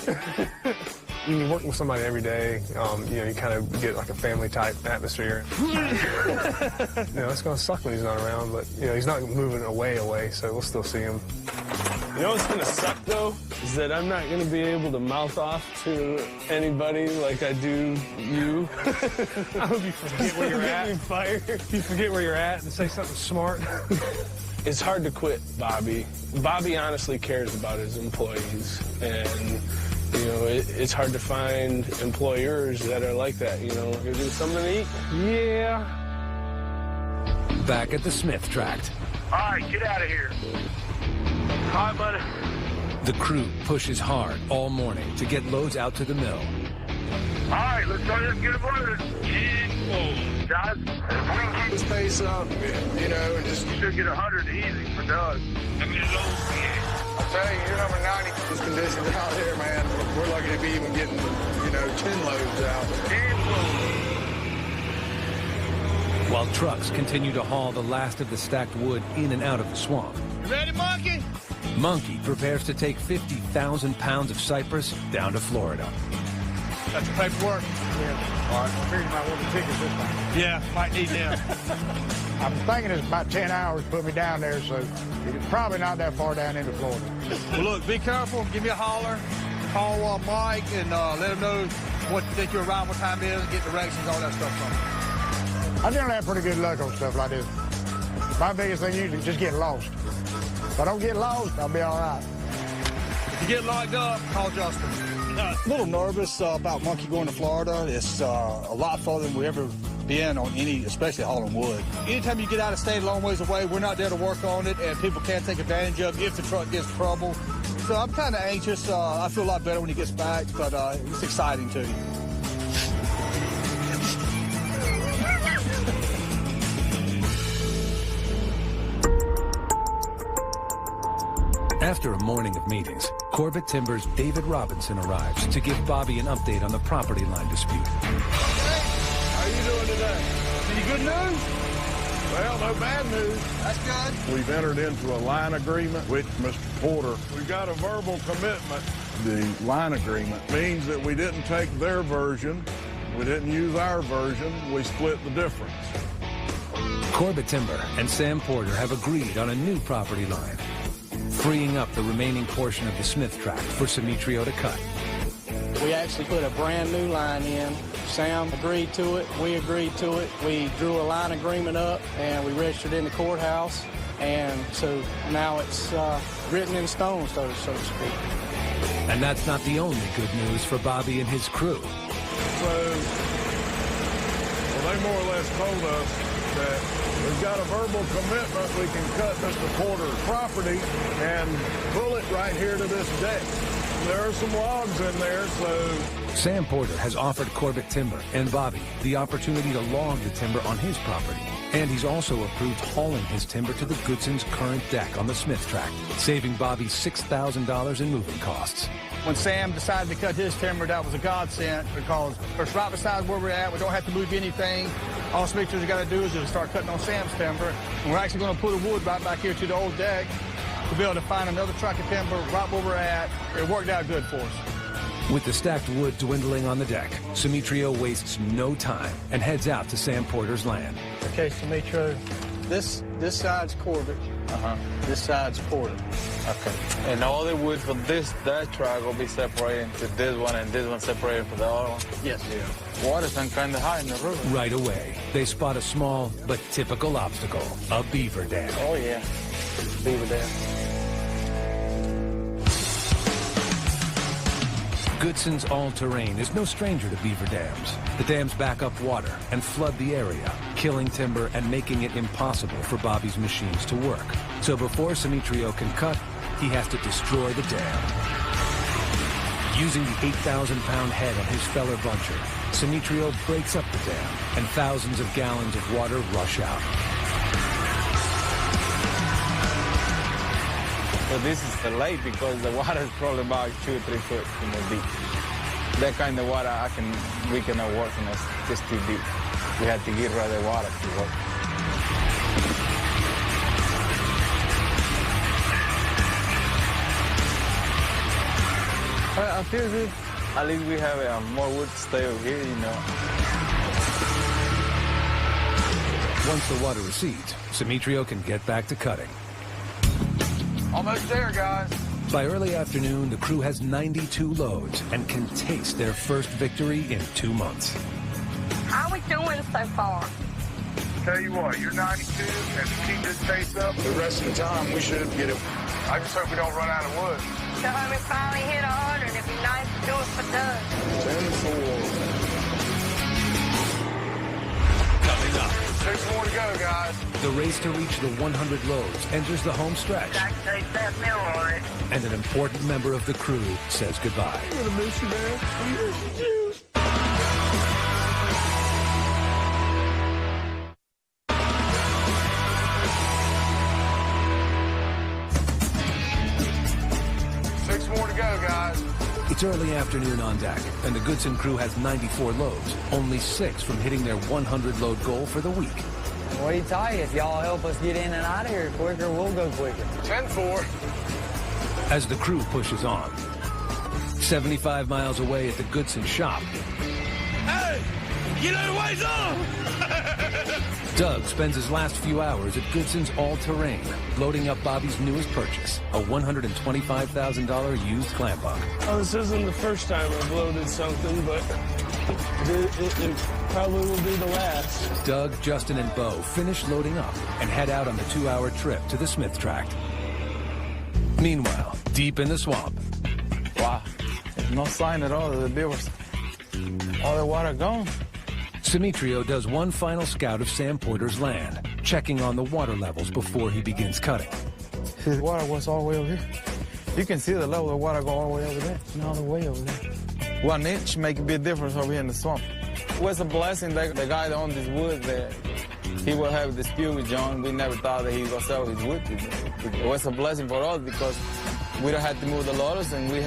You can work with somebody every day. You know, you kind of get like a family-type atmosphere. It's going to suck when he's not around, but, he's not moving away, so we'll still see him. You know what's going to suck, though, is that I'm not going to be able to mouth off to anybody like I do you. I hope you forget where you're at. You forget where you're at and say something smart. It's hard to quit Bobby. Bobby honestly cares about his employees, and it's hard to find employers that are like that. Give them something to eat. Yeah. Back at the Smith tract. All right, get out of here. All right, buddy. The crew pushes hard all morning to get loads out to the mill. All right, let's go ahead and get them loaded. Guys, if we can keep this pace up, and just... You should get 100 easy for Doug. I'll tell you, you're number 90. This conditions out here, man, we're lucky to be even getting, 10 loads out. 10 loads. While trucks continue to haul the last of the stacked wood in and out of the swamp. You ready, Monkey? Monkey prepares to take 50,000 pounds of cypress down to Florida. That's your paperwork. Yeah. All right. I figured you might want the tickets this time. Yeah, might need them. I'm thinking it's about 10 hours to put me down there, so it's probably not that far down into Florida. Well, look, be careful. Give me a holler. Call Mike and let him know what you think your arrival time is, get directions, all that stuff from him. I generally have pretty good luck on stuff like this. My biggest thing usually is just getting lost. If I don't get lost, I'll be all right. If you get locked up, call Justin. A little nervous about Monkey going to Florida. It's a lot farther than we've ever been on any, especially hauling wood. Anytime you get out of state a long ways away, we're not there to work on it, and people can't take advantage of it if the truck gets trouble. So I'm kind of anxious. I feel a lot better when he gets back, but it's exciting too. After a morning of meetings, Corbett Timber's David Robinson arrives to give Bobby an update on the property line dispute. How you doing today? Any good news? Well, no bad news. That's good. We've entered into a line agreement with Mr. Porter. We've got a verbal commitment. The line agreement means that we didn't take their version, we didn't use our version, we split the difference. Corbett Timber and Sam Porter have agreed on a new property line, freeing up the remaining portion of the Smith tract for Simitrio to cut. We actually put a brand new line in. Sam agreed to it. We agreed to it. We drew a line agreement up, and we registered in the courthouse. And so now it's written in stone, so to speak. And that's not the only good news for Bobby and his crew. So, they more or less told us that we've got a verbal commitment. We can cut Mr. Porter's property and pull it right here to this deck. There are some logs in there, so... Sam Porter has offered Corbett Timber and Bobby the opportunity to log the timber on his property. And he's also approved hauling his timber to the Goodson's current deck on the Smith tract, saving Bobby $6,000 in moving costs. When Sam decided to cut his timber, that was a godsend because it's right beside where we're at. We don't have to move anything. All Smithy's got to do is just start cutting on Sam's timber. And we're actually going to put a wood right back here to the old deck to be able to find another truck of timber right where we're at. It worked out good for us. With the stacked wood dwindling on the deck, Simitrio wastes no time and heads out to Sam Porter's land. Okay, Simitrio, this side's Corbett. This side's Porter. Okay. And all the wood for that track will be separated into this one and this one separated from the other one? Yes. Yeah. Water's kind of high in the river. Right away, they spot a small but typical obstacle, a beaver dam. Oh, yeah. Beaver dam. Goodson's all-terrain is no stranger to beaver dams. The dams back up water and flood the area, killing timber and making it impossible for Bobby's machines to work. So before Simitrio can cut, he has to destroy the dam. Using the 8,000-pound head of his feller buncher, Simitrio breaks up the dam, and thousands of gallons of water rush out. So this is the lake because the water is probably about 2 or 3 foot deep. That kind of water we cannot work in. It's just too deep. We have to get rid of the water to work. I feel good. At least we have more wood to stay over here, you know. Once the water recedes, Simitrio can get back to cutting. Almost there, guys. By early afternoon, the crew has 92 loads and can taste their first victory in 2 months. How are we doing so far? Tell you what, you're 92, and to keep this pace up, The rest of the time, we should get it. I just hope we don't run out of wood. So we finally hit 100. It'd be nice to do it for Doug. 10-4. Coming up. 6 more to go, guys. The race to reach the 100 loads enters the home stretch. And an important member of the crew says goodbye. I'm gonna miss you, man. I'm gonna miss you. It's early afternoon on deck, and the Goodson crew has 94 loads, only 6 from hitting their 100-load goal for the week. What do you tell you? If y'all help us get in and out of here quicker, we'll go quicker. 10-4. As the crew pushes on, 75 miles away at the Goodson shop, Hey, get out of the way, son! Doug spends his last few hours at Goodson's all-terrain, loading up Bobby's newest purchase, a $125,000 used clamp bug. Oh, this isn't the first time I've loaded something, but it probably will be the last. Doug, Justin, and Bo finish loading up and head out on the 2-hour trip to the Smith tract. Meanwhile, deep in the swamp. Wow, there's no sign at all of the beavers. All the water gone. Simitrio does one final scout of Sam Porter's land, checking on the water levels before he begins cutting. The water was all the way over here. You can see the level of water go all the way over there and all the way over there. 1 inch make a big difference over here in the swamp. It was a blessing that the guy that owned this wood there, he will have a dispute with John. We never thought that he was going to sell his wood to me. It was a blessing for us because we don't have to move the loaders and we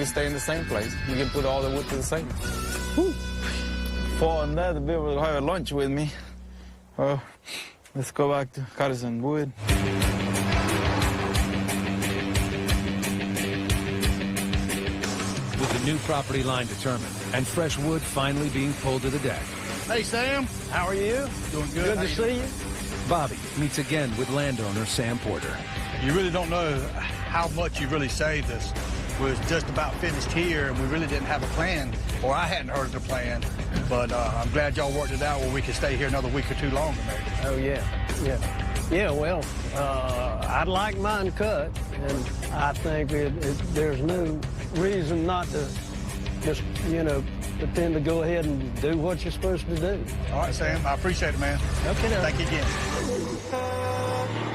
stay in the same place. We can put all the wood to the same. Whew. For another beaver will have lunch with me. Let's go back to cutting some wood. With the new property line determined and fresh wood finally being pulled to the deck. Hey, Sam. How are you? Doing good. Good to see you. Bobby meets again with landowner Sam Porter. You really don't know how much you really saved us. We was just about finished here, and we really didn't have a plan, or I hadn't heard of the plan. But I'm glad y'all worked it out where we could stay here another week or two longer, maybe. Oh, yeah. Yeah, well, I'd like mine cut, and I think there's no reason not to just, pretend to go ahead and do what you're supposed to do. All right, Sam. I appreciate it, man. Okay, thank you again.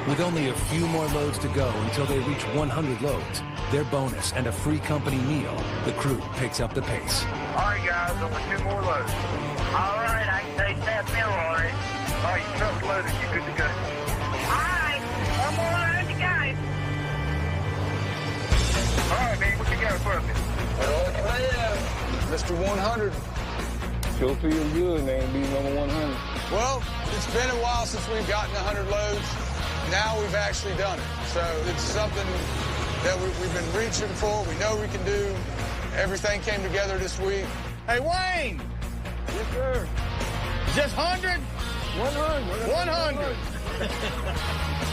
With only a few more loads to go until they reach 100 loads, their bonus and a free company meal, the crew picks up the pace. All right, guys, over 2 more loads. All right, I can taste that meal already. All right, your truck's loaded. You're good to go. All right, 1 more load to go. All right, man, what you got for me? Mr. 100. Sure feels good, man, being number 100. Well, it's been a while since we've gotten 100 loads. Now we've actually done it. So it's something that we've been reaching for. We know we can do. Everything came together this week. Hey, Wayne! Yes, sir. Just 100? 100.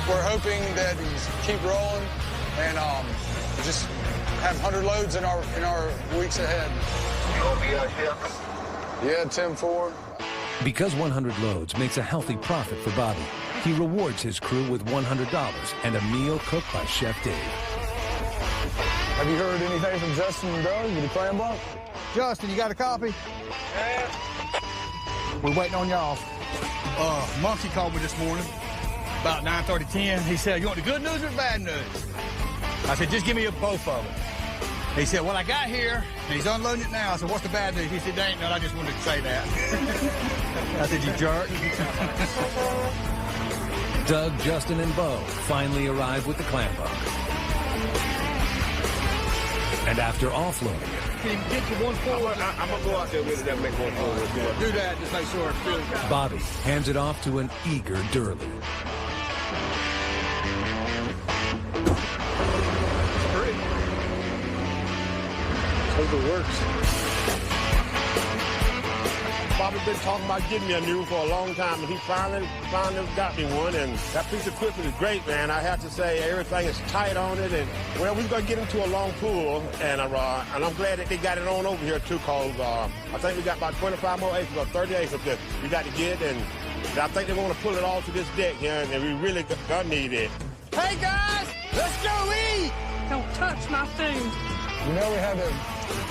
We're hoping that we keep rolling and just have 100 loads in our weeks ahead. You gonna be out here? Yeah, 10-4. Because 100 loads makes a healthy profit for Bobby, he rewards his crew with $100 and a meal cooked by Chef Dave. Have you heard anything from Justin and Doug with the clam bunk? Justin, you got a copy? Yeah. We're waiting on y'all. Monkey called me this morning about 9:30, 10. He said, you want the good news or the bad news? I said, just give me both of them. He said, well, I got here, and he's unloading it now. I said, what's the bad news? He said, there ain't none. I just wanted to say that. I said, you jerk. Doug, Justin, and Bo finally arrive with the clam bunk. And after offloading it, Can you get you one forward? I'm going to go out there with it and make one forward. Do that, just make sure it feels good. Bobby hands it off to an eager Durley. Hope it works. Bobby's been talking about getting me a new for a long time, and he finally got me one, and that piece of equipment is great, man. I have to say, everything is tight on it, and, well, we're going to get into a long pool, and I'm glad that they got it on over here, too, because I think we got about 25 more acres, or 30 acres that we got to get, and I think they're going to pull it all to this deck here, and we really gonna need it. Hey, guys, let's go eat! Don't touch my food. You know we had to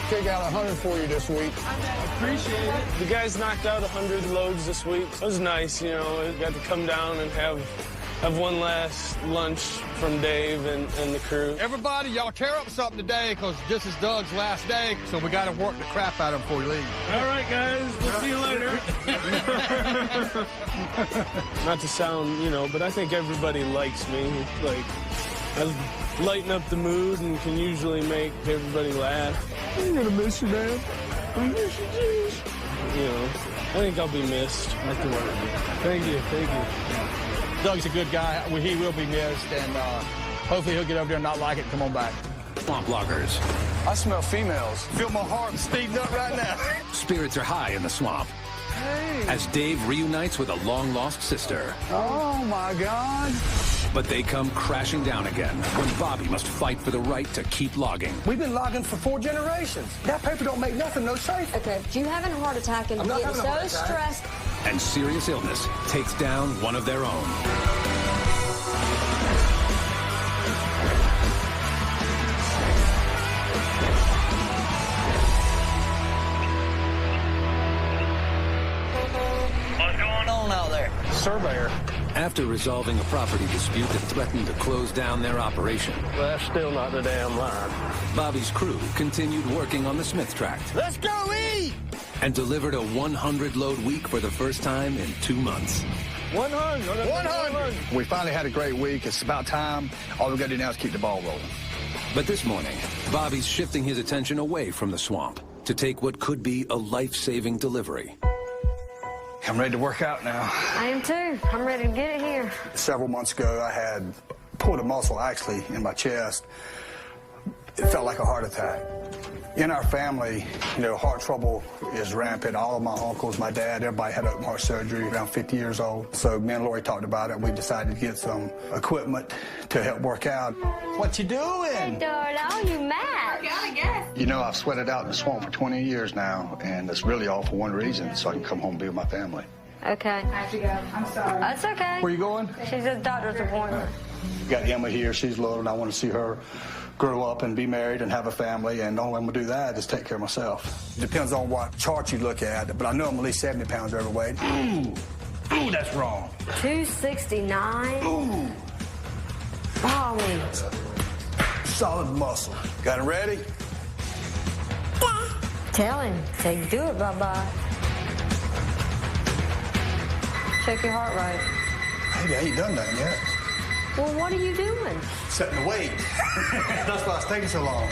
kick out 100 for you this week. I appreciate it. The guys knocked out 100 loads this week. It was nice, you know. I got to come down and have one last lunch from Dave and the crew. Everybody, y'all tear up something today, because this is Doug's last day, so we got to work the crap out of him before you leave. All right, guys. We'll see you later. Not to sound, you know, but I think everybody likes me. Like, I lighten up the mood and can usually make everybody laugh. I'm gonna miss you, man. I miss you, jeez. You know, I think I'll be missed. Thank you. Doug's a good guy. He will be missed, and hopefully he'll get over there and not like it and come on back. Swamp loggers. I smell females. Feel my heart speeding up right now. Spirits are high in the swamp. As Dave reunites with a long-lost sister. Oh, my God. But they come crashing down again when Bobby must fight for the right to keep logging. We've been logging for 4 generations. That paper don't make nothing no safe. Okay, if you having a heart attack and getting so stressed. And serious illness takes down one of their own. What's going on out there? Surveyor. After resolving a property dispute that threatened to close down their operation. Well, that's still not the damn line. Bobby's crew continued working on the Smith tract. Let's go eat! And delivered a 100-load week for the first time in 2 months. 100! We finally had a great week. It's about time. All we got to do now is keep the ball rolling. But this morning, Bobby's shifting his attention away from the swamp to take what could be a life-saving delivery. I'm ready to work out now. I am too. I'm ready to get it here. Several months ago, I had pulled a muscle, actually, in my chest. It felt like a heart attack. In our family, you know, heart trouble is rampant. All of my uncles, my dad, everybody had open heart surgery around 50 years old. So me and Lori talked about it. We decided to get some equipment to help work out. What you doing? Hey, darling, you mad? I guess. You know, I've sweated out in the swamp for 20 years now, and it's really all for one reason, so I can come home and be with my family. Okay. I have to go. I'm sorry. That's okay. Where you going? She's at a doctor's appointment. Got Emma here. She's little, and I want to see her grow up and be married and have a family, and the only way I'm going to do that is take care of myself. Depends on what chart you look at, but I know I'm at least 70 pounds overweight. Ooh, that's wrong. 269. Ooh. Balmy. Solid muscle. Got it ready? Tell him. Say, do it, bye-bye. Check your heart rate. Maybe I ain't done nothing yet. Well, what are you doing? Setting the weight. That's why it's taking so long.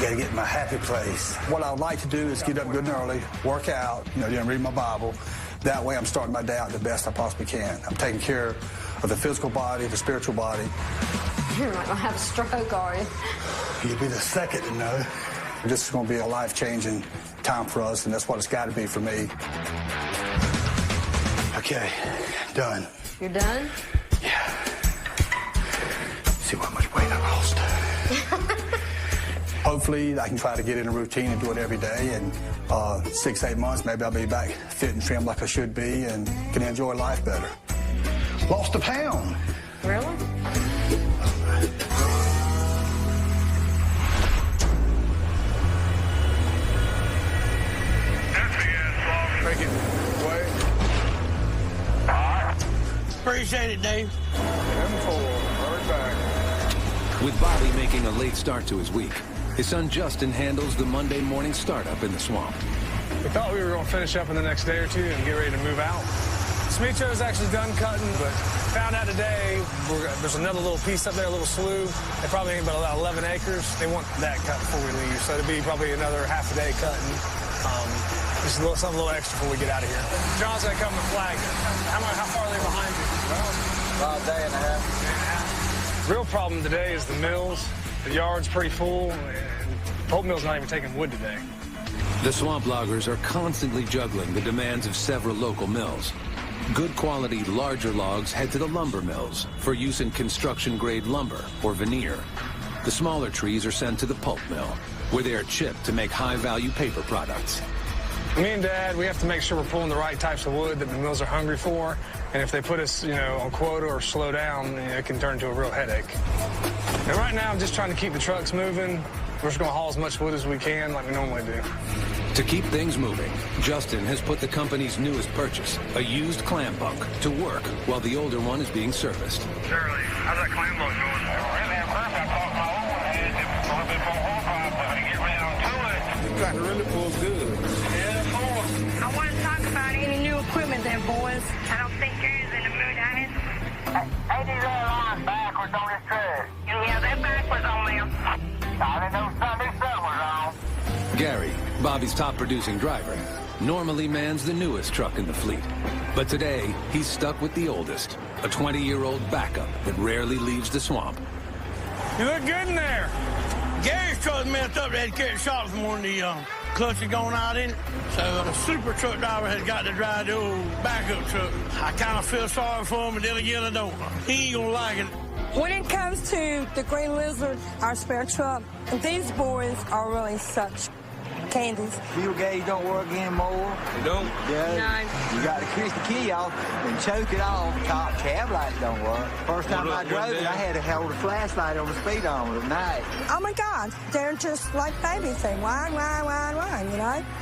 Gotta get in my happy place. What I would like to do is get up good and early, work out, then read my Bible. That way I'm starting my day out the best I possibly can. I'm taking care of the physical body, the spiritual body. You're not gonna have a stroke, are you? You'll be the second to know. This is gonna be a life-changing time for us, and that's what it's gotta be for me. Okay, done. You're done? Yeah. See how much weight I lost. Hopefully, I can try to get in a routine and do it every day. And 6-8 months, maybe I'll be back fit and trim like I should be and can enjoy life better. Lost a pound. Really? Appreciate it, Dave. 10-4, right back. With Bobby making a late start to his week, his son Justin handles the Monday morning startup in the swamp. We thought we were going to finish up in the next day or two and get ready to move out. Smicho's actually done cutting, but found out today there's another little piece up there, a little slough. They probably ain't about 11 acres. They want that cut before we leave, so it'll be probably another half a day cutting. Just something a little extra before we get out of here. John's going to come and flag it. How far are they behind you? About a day and a half. Real problem today is the mills. The yard's pretty full, and pulp mill's not even taking wood today. The swamp loggers are constantly juggling the demands of several local mills. Good quality, larger logs head to the lumber mills for use in construction-grade lumber or veneer. The smaller trees are sent to the pulp mill, where they are chipped to make high-value paper products. Me and Dad, we have to make sure we're pulling the right types of wood that the mills are hungry for. And if they put us, on quota or slow down, it can turn into a real headache. And right now, I'm just trying to keep the trucks moving. We're just going to haul as much wood as we can like we normally do. To keep things moving, Justin has put the company's newest purchase, a used clam bunk, to work while the older one is being serviced. Shirley, how's that clam bunk going? Really impressed. I thought my old one had it a little bit more horsepower, but to get rid of it. You got to really pull good. I want to talk about any new equipment there, boys. I don't think Gary's in the mood, honey. Hey, these other lines backwards on this truck. Yeah, they're backwards on them. I didn't know Sunday sun was on. Gary, Bobby's top-producing driver, normally mans the newest truck in the fleet. But today, he's stuck with the oldest, a 20-year-old backup that rarely leaves the swamp. You look good in there. Gary's truck messed up. They had to carry the shot from one of the clutches going out in it. So the super truck driver has got to drive the old backup truck. I kind of feel sorry for him until he get a don't. He ain't gonna like it. When it comes to the Green Lizard, our spare truck, these boys are really such candies. Fuel gauge don't work anymore. You don't? Yeah. No. You got to twist the key off and choke it off. Top cab lights don't work. First time I drove it, I had to hold a flashlight on the speedometer at night. Oh my God, they're just like baby thing. Whine,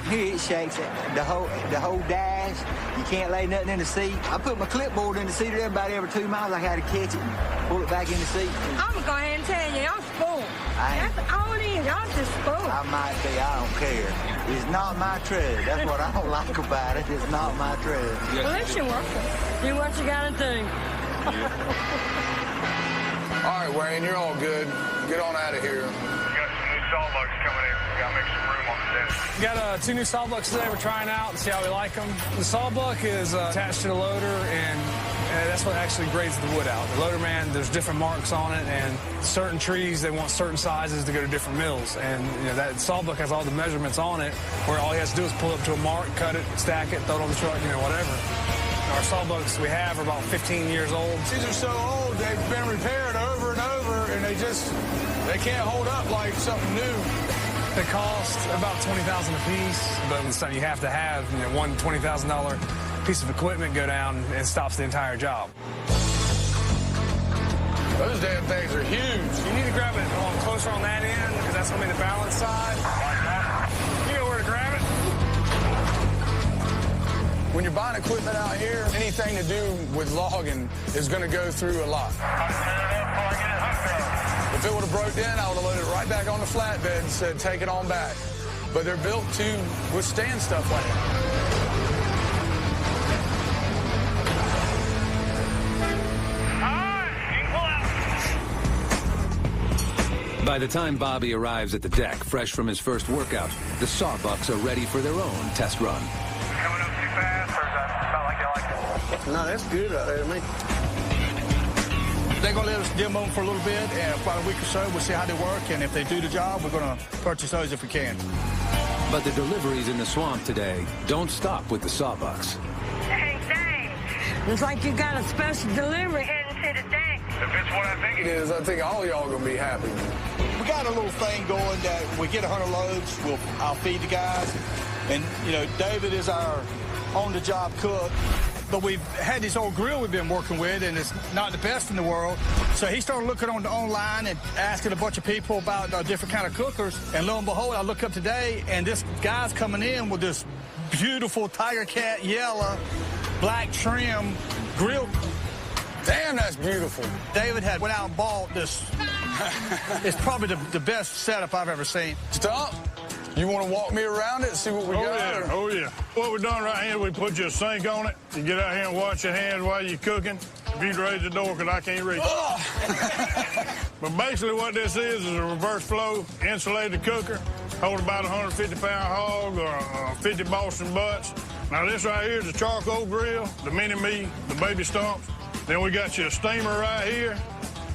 Here it shakes it. The whole dash. You can't lay nothing in the seat. I put my clipboard in the seat about every 2 miles. I had to catch it and pull it back in the seat. I'm going to go ahead and tell you, y'all spoiled. That's all it is. Y'all just spoiled. I might be. I don't care. It's not my truck. That's what I don't like about it. It's not my truck. Well, it should work. Do what you got to do. All right, Wayne, you're all good. Get on out of here. We got some new sawbucks coming in. We got to make some room on the desk. We got 2 new sawbucks today. We're trying out and see how we like them. The sawbuck is attached to the loader, and that's what actually grades the wood out. The loader man, there's different marks on it, and certain trees, they want certain sizes to go to different mills. And that sawbuck has all the measurements on it, where all he has to do is pull up to a mark, cut it, stack it, throw it on the truck, whatever. Our sawbucks we have are about 15 years old. These are so old, they've been repaired over and over, and they can't hold up like something new. They cost about $20,000 a piece, but you have to have one $20,000 piece of equipment go down and stops the entire job. Those damn things are huge. You need to grab it a little closer on that end, because that's going to be the balance side. You know where to grab it. When you're buying equipment out here, anything to do with logging is going to go through a lot. If it would have broke down, I would have loaded it right back on the flatbed and said, take it on back. But they're built to withstand stuff like that. By the time Bobby arrives at the deck, fresh from his first workout, the sawbucks are ready for their own test run. Coming up too fast, or is that about like you like it? No, that's good right there to me. They're going to let us demo them for a little bit, and about a week or so, we'll see how they work, and if they do the job, we're going to purchase those if we can. But the deliveries in the swamp today don't stop with the sawbucks. Hey, dang. It's like you got a special delivery Heading to the deck. If it's what I think It is. I think all y'all going to be happy. We got a little thing going that we get 100 loads, I'll feed the guys. And, David is our on-the-job cook. But we've had this old grill we've been working with, and it's not the best in the world. So he started looking online and asking a bunch of people about different kind of cookers. And lo and behold, I look up today, and this guy's coming in with this beautiful Tiger Cat yellow, black trim grill Damn, that's beautiful. David went out and bought this. It's probably the best setup I've ever seen. Stop. You want to walk me around it and see what we got? Yeah. Oh, yeah. What we've done right here, we put you a sink on it. You get out here and wash your hands while you're cooking. If you'd raise the door, because I can't reach it. But basically what this is a reverse flow insulated cooker. Hold about 150-pound hog or 50 Boston butts. Now this right here is a charcoal grill, the mini-me, the baby stumps. Then we got you a steamer right here.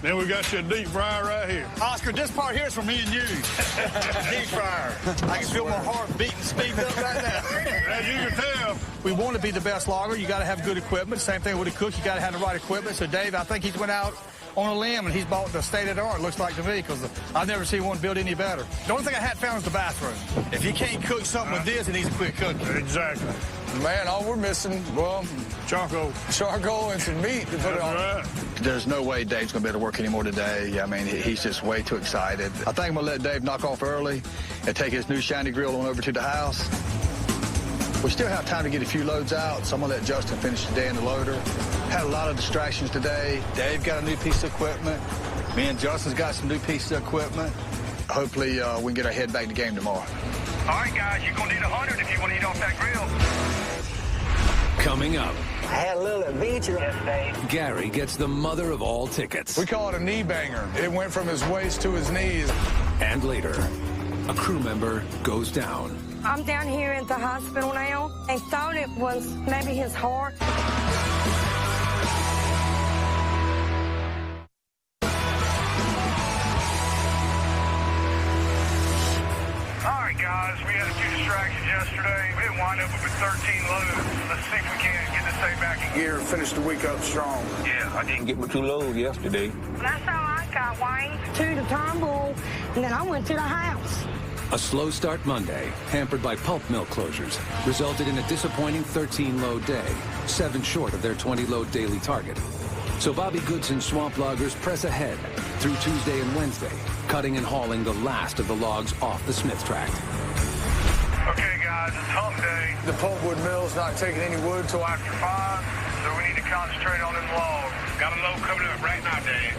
Then we got you a deep fryer right here. Oscar, this part here is for me and you. Deep fryer. I can feel my heart beating, speeding up right now. As you can tell, we want to be the best logger. You got to have good equipment. Same thing with a cook. You got to have the right equipment. So Dave, I think he's went out on a limb and he's bought the state-of-the-art, looks like to me, because I've never seen one built any better. The only thing I had found was the bathroom. If you can't cook something with this, it needs a quick cook. Exactly. Man, all we're missing, well, charcoal and some meat to put it on. Right. There's no way Dave's going to be able to work anymore today. I mean, he's just way too excited. I think I'm going to let Dave knock off early and take his new shiny grill on over to the house. We still have time to get a few loads out, so I'm going to let Justin finish the day in the loader. Had a lot of distractions today. Dave got a new piece of equipment. Me and Justin's got some new pieces of equipment. Hopefully, we can get our head back to the game tomorrow. All right, guys, you're going to need 100 if you want to eat off that grill. Coming up. I had a little adventure. Gary gets the mother of all tickets. We call it a knee banger. It went from his waist to his knees. And later, a crew member goes down. I'm down here at the hospital now. They thought it was maybe his heart. Guys, we had a few distractions yesterday. We didn't wind up with 13 loads. Let's see if we can get this thing back in gear. Finish the week up strong. Yeah, I didn't get my 2 loads yesterday. That's all I got, Wayne. To the Turnbull, and then I went to the house. A slow start Monday, hampered by pulp mill closures, resulted in a disappointing 13-load day, 7 short of their 20-load daily target. So Bobby Goodson's swamp loggers press ahead through Tuesday and Wednesday, cutting and hauling the last of the logs off the Smith tract. Okay, guys, it's hump day. The pulpwood mill's not taking any wood till after 5, so we need to concentrate on them logs. Got a load coming up right now, Dave.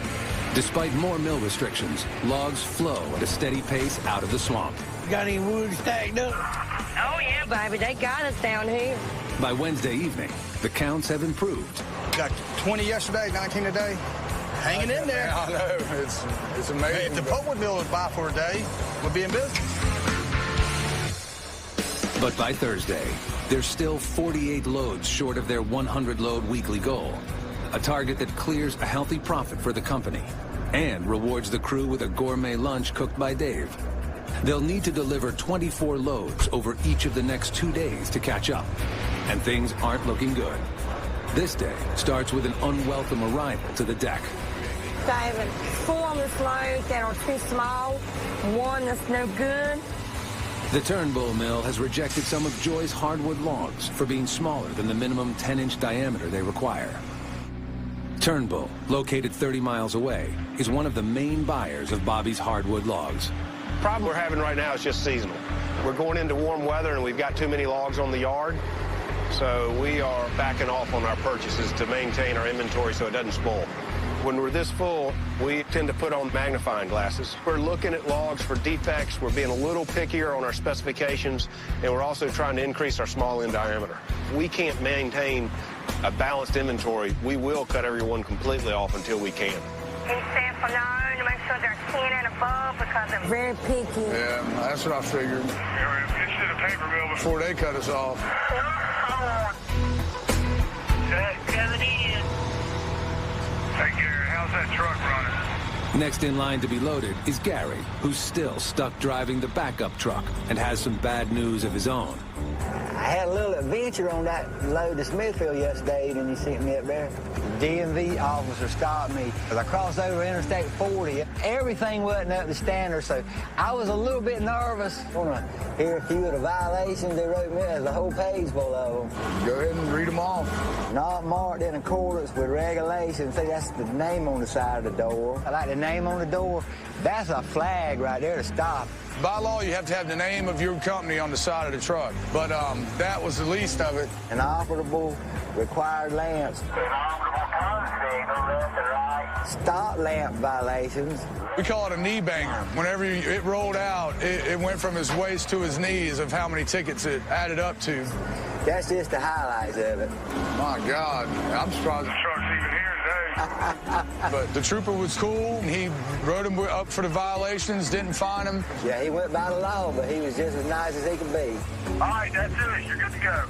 Despite more mill restrictions, logs flow at a steady pace out of the swamp. Got any wood stacked up? Oh, yeah, baby, they got us down here. By Wednesday evening, the counts have improved. Got 20 yesterday, 19 today. Hanging in there. I know. It's amazing. If the pulpwood mill was by for a day, we'll be in business. But by Thursday, they're still 48 loads short of their 100-load weekly goal, a target that clears a healthy profit for the company and rewards the crew with a gourmet lunch cooked by Dave. They'll need to deliver 24 loads over each of the next 2 days to catch up, and things aren't looking good. This day starts with an unwelcome arrival to the deck. David, 4 on this load that are too small, 1 that's no good. The Turnbull mill has rejected some of Joy's hardwood logs for being smaller than the minimum 10-inch diameter they require. Turnbull, located 30 miles away, is one of the main buyers of Bobby's hardwood logs. The problem we're having right now is just seasonal. We're going into warm weather and we've got too many logs on the yard. So we are backing off on our purchases to maintain our inventory so it doesn't spoil. When we're this full, we tend to put on magnifying glasses. We're looking at logs for defects. We're being a little pickier on our specifications, and we're also trying to increase our small end diameter. If we can't maintain a balanced inventory, we will cut everyone completely off until we can. He said for now to make sure they're 10 and above because they're very picky. Yeah, that's what I figured. It's to the paper mill before they cut us off. Hey, Gary, how's that truck running? Next in line to be loaded is Gary, who's still stuck driving the backup truck and has some bad news of his own. I had a little adventure on that load to Smithfield yesterday, and you sent me up there. The DMV officer stopped me as I crossed over Interstate 40. Everything wasn't up to standard, so I was a little bit nervous. I want to hear a few of the violations they wrote me. There's a whole page full of them. Go ahead and read them off. Not marked in accordance with regulations. See, that's the name on the side of the door. I like the name on the door. That's a flag right there to stop. By law, you have to have the name of your company on the side of the truck, but that was the least of it. Inoperable required lamps. Inoperable Stop lamp violations. We call it a knee banger. Whenever it rolled out, it went from his waist to his knees of how many tickets it added up to. That's just the highlights of it. My God, I'm surprised. But the trooper was cool. He wrote him up for the violations, didn't fine him. Yeah, he went by the law, but he was just as nice as he could be. All right, that's it. You're good to go.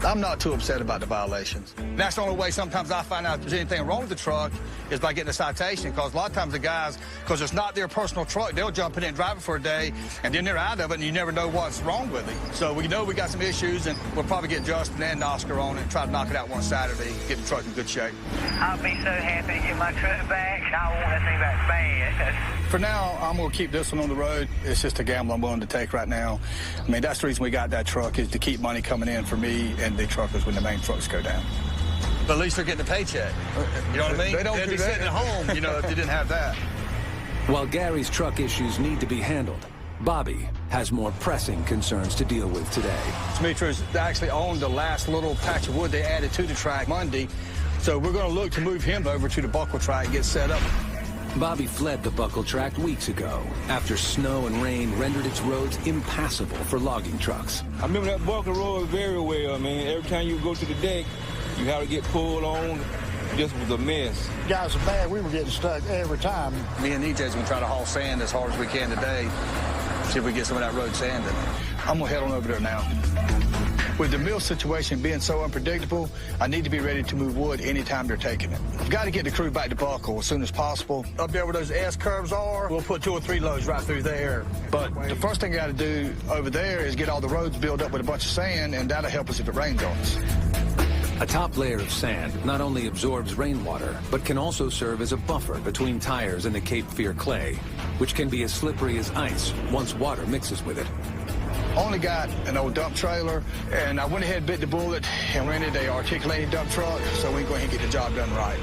I'm not too upset about the violations. That's the only way sometimes I find out if there's anything wrong with the truck is by getting a citation, because a lot of times the guys, because it's not their personal truck, they'll jump in and drive it for a day, and then they're out of it, and you never know what's wrong with it. So we know we got some issues, and we'll probably get Justin and Oscar on it and try to knock it out one Saturday, get the truck in good shape. I'll be so happy to get my truck back. I want that thing back bad. For now, I'm going to keep this one on the road. It's just a gamble I'm willing to take right now. I mean, that's the reason we got that truck, is to keep money coming in for me and the truckers when the main trucks go down. But at least they're getting a paycheck. You know what I mean? They'd be sitting at home, you know, if they didn't have that. While Gary's truck issues need to be handled, Bobby has more pressing concerns to deal with today. Demetrius actually owned the last little patch of wood they added to the track Monday, so we're going to look to move him over to the buckle track and get set up. Bobby fled the buckle track weeks ago after snow and rain rendered its roads impassable for logging trucks. I remember that buckle road very well, man. Every time you go to the deck, you had to get pulled on. It just was a mess. Guys so bad, we were getting stuck every time. Me and EJ's going to try to haul sand as hard as we can today, see if we get some of that road sanded. I'm going to head on over there now. With the mill situation being so unpredictable, I need to be ready to move wood anytime they're taking it. I've got to get the crew back to buckle as soon as possible. Up there where those S-curves are, we'll put 2 or 3 loads right through there. But the first thing I got to do over there is get all the roads built up with a bunch of sand, and that'll help us if it rains on us. A top layer of sand not only absorbs rainwater, but can also serve as a buffer between tires and the Cape Fear clay, which can be as slippery as ice once water mixes with it. Only got an old dump trailer, and I went ahead and bit the bullet and rented a articulating dump truck, so we can go ahead and get the job done right.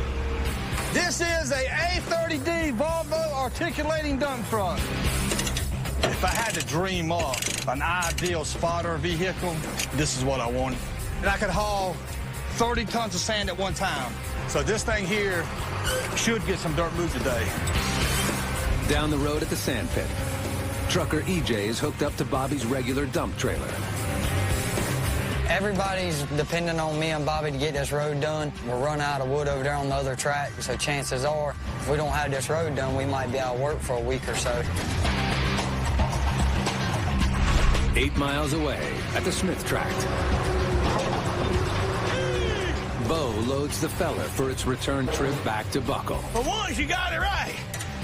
This is a A30D Volvo articulating dump truck. If I had to dream up an ideal spotter vehicle, this is what I wanted. And I could haul 30 tons of sand at one time. So this thing here should get some dirt moved today. Down the road at the sand pit, trucker EJ is hooked up to Bobby's regular dump trailer. Everybody's depending on me and Bobby to get this road done. We're running out of wood over there on the other track, so chances are, if we don't have this road done, we might be out of work for a week or so. 8 miles away at the Smith tract, Bo loads the feller for its return trip back to Buckle. For once, you got it right.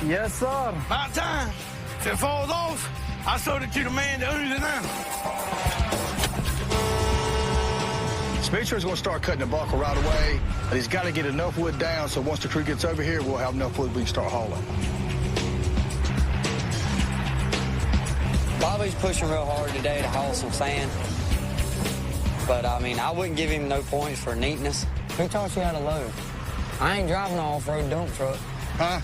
Yes, sir. About time. If it falls off, I sold it to the man that owns it now. Spencer's going to start cutting the buckle right away, but he's got to get enough wood down so once the crew gets over here, we'll have enough wood we can start hauling. Bobby's pushing real hard today to haul some sand. But, I mean, I wouldn't give him no points for neatness. Who taught you how to load? I ain't driving an off-road dump truck. Huh?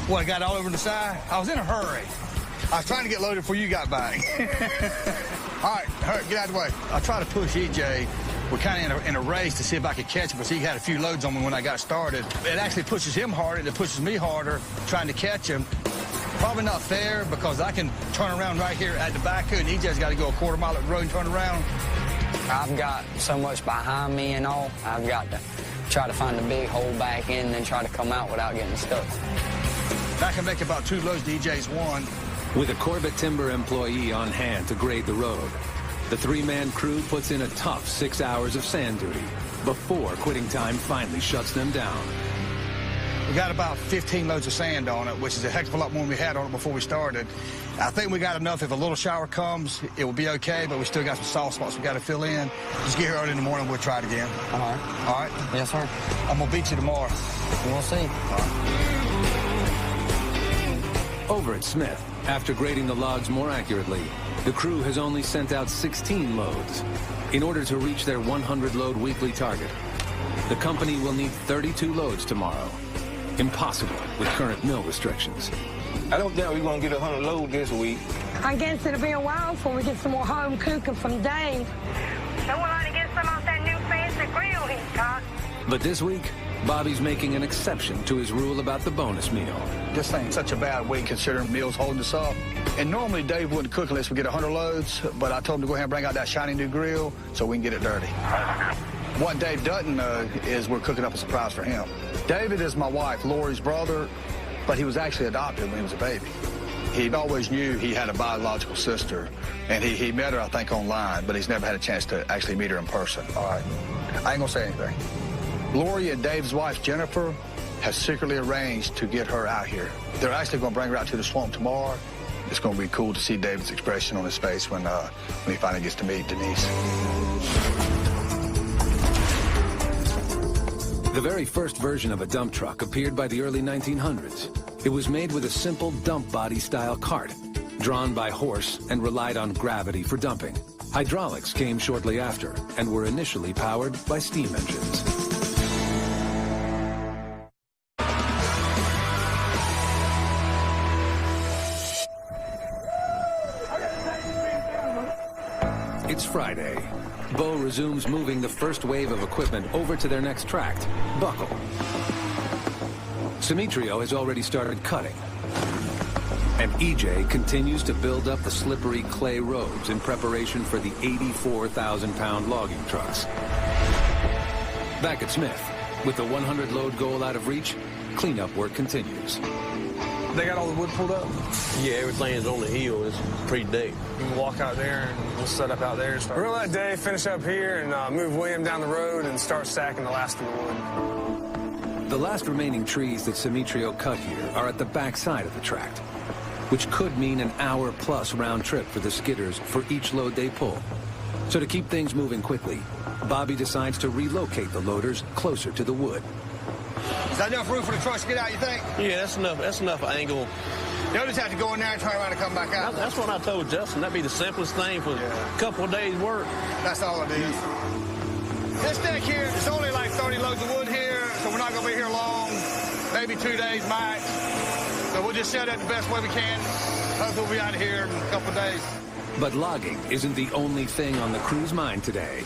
What, I got all over the side? I was in a hurry. I was trying to get loaded before you got back. All right, hurry, get out of the way. I tried to push EJ. We're kind of in a race to see if I could catch him, because he had a few loads on me when I got started. It actually pushes him harder, and it pushes me harder trying to catch him. Probably not fair, because I can turn around right here at the back here, and EJ's got to go a quarter mile up the road and turn around. I've got so much behind me and all, I've got to try to find a big hole back in and then try to come out without getting stuck. I can make about 2 loads to EJ's 1. With a Corbett Timber employee on hand to grade the road, the 3-man crew puts in a tough 6 hours of sand duty before quitting time finally shuts them down. We got about 15 loads of sand on it, which is a heck of a lot more than we had on it before we started. I think we got enough. If a little shower comes, it will be okay, but we still got some soft spots we got to fill in. Just get here early in the morning, we'll try it again. All right. All right? Yes, sir. I'm going to beat you tomorrow. We'll see. All right. Over at Smith, after grading the logs more accurately, the crew has only sent out 16 loads. In order to reach their 100-load weekly target, the company will need 32 loads tomorrow. Impossible with current mill restrictions. I don't doubt we're going to get 100 loads this week. I guess it'll be a while before we get some more home cooking from Dave. So we'll have to get some off that new fancy grill he's got. But this week, Bobby's making an exception to his rule about the bonus meal. This ain't such a bad week considering Mill's holding us up. And normally Dave wouldn't cook unless we get 100 loads, but I told him to go ahead and bring out that shiny new grill so we can get it dirty. What Dave doesn't know is we're cooking up a surprise for him. David is my wife, Lori's brother, but he was actually adopted when he was a baby. He always knew he had a biological sister, and he met her, I think, online, but he's never had a chance to actually meet her in person. All right, I ain't gonna say anything. Lori and Dave's wife, Jennifer, have secretly arranged to get her out here. They're actually gonna bring her out to the swamp tomorrow. It's gonna be cool to see David's expression on his face when he finally gets to meet Denise. The very first version of a dump truck appeared by the early 1900s. It was made with a simple dump body style cart, drawn by horse and relied on gravity for dumping. Hydraulics came shortly after and were initially powered by steam engines. It's Friday. Bo resumes moving the first wave of equipment over to their next tract, Buckle. Simitrio has already started cutting. And EJ continues to build up the slippery clay roads in preparation for the 84,000-pound logging trucks. Back at Smith, with the 100-load goal out of reach, cleanup work continues. They got all the wood pulled up? Yeah, everything's on the hill. It's pretty deep. We can walk out there and we'll set up out there. We're going to let Dave finish up here and move William down the road and start stacking the last of the wood. The last remaining trees that Simitrio cut here are at the back side of the tract, which could mean an hour-plus round trip for the skidders for each load they pull. So to keep things moving quickly, Bobby decides to relocate the loaders closer to the wood. Is that enough room for the trucks to get out, you think? Yeah, that's enough. That's enough angle. They'll just have to go in there and turn around and come back out. That's what I told Justin. That'd be the simplest thing for a couple of days' work. That's all it is. This deck here, it's only like 30 loads of wood here, so we're not going to be here long. Maybe 2 days max. So we'll just set it the best way we can. Hopefully we'll be out of here in a couple of days. But logging isn't the only thing on the crew's mind today.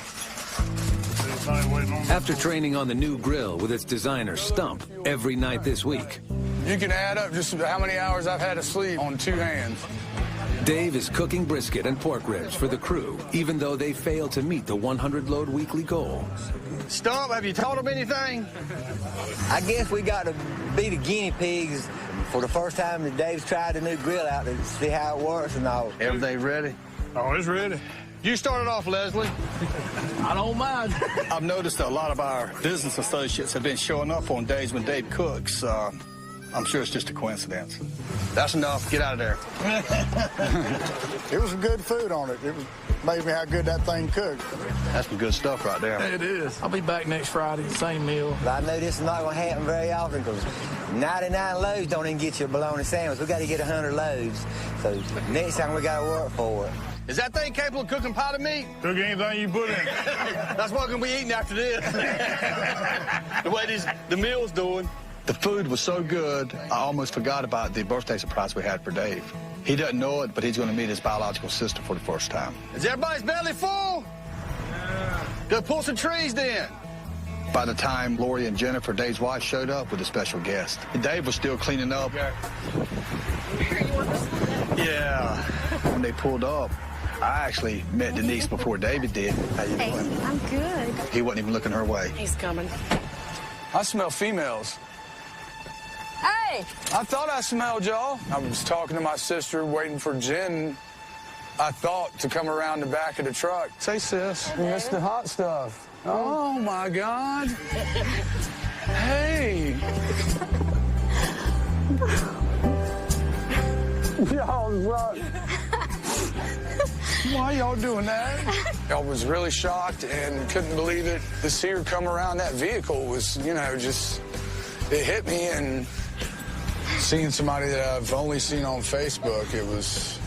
After training on the new grill with its designer Stump every night this week, You can add up just how many hours I've had to sleep on 2 hands. Dave is cooking brisket and pork ribs for the crew, even though they failed to meet the 100-load weekly goal. Stump, have you taught them anything? I guess we got to be the guinea pigs for the first time that Dave's tried the new grill out to see how it works and all. Everything ready? Oh, it's ready. You started off, Leslie. I don't mind. I've noticed that a lot of our business associates have been showing up on days when Dave cooks. I'm sure it's just a coincidence. That's enough. Get out of there. It was some good food on it. It was amazing how good that thing cooked. That's some good stuff right there. It is. I'll be back next Friday, same meal. But I know this is not going to happen very often because 99 loads don't even get you a bologna sandwich. We got to get 100 loads. So next time we got to work for it. Is that thing capable of cooking potted meat? Cook anything you put in. That's what we're going to be eating after this. The way the meal's doing. The food was so good, I almost forgot about the birthday surprise we had for Dave. He doesn't know it, but he's going to meet his biological sister for the first time. Is everybody's belly full? Yeah. Go pull some trees then. By the time Lori and Jennifer, Dave's wife, showed up with a special guest, Dave was still cleaning up. Okay. Yeah. When they pulled up, I actually met Denise before David did. How you doing? I'm good. He wasn't even looking her way. He's coming. I smell females. Hey! I thought I smelled y'all. I was talking to my sister, waiting for Jen, I thought, to come around the back of the truck. Say, sis, you missed the hot stuff. Oh, my God. Hey. Y'all suck. Why y'all doing that? I was really shocked and couldn't believe it. To see her come around that vehicle was, just, it hit me, and seeing somebody that I've only seen on Facebook, it was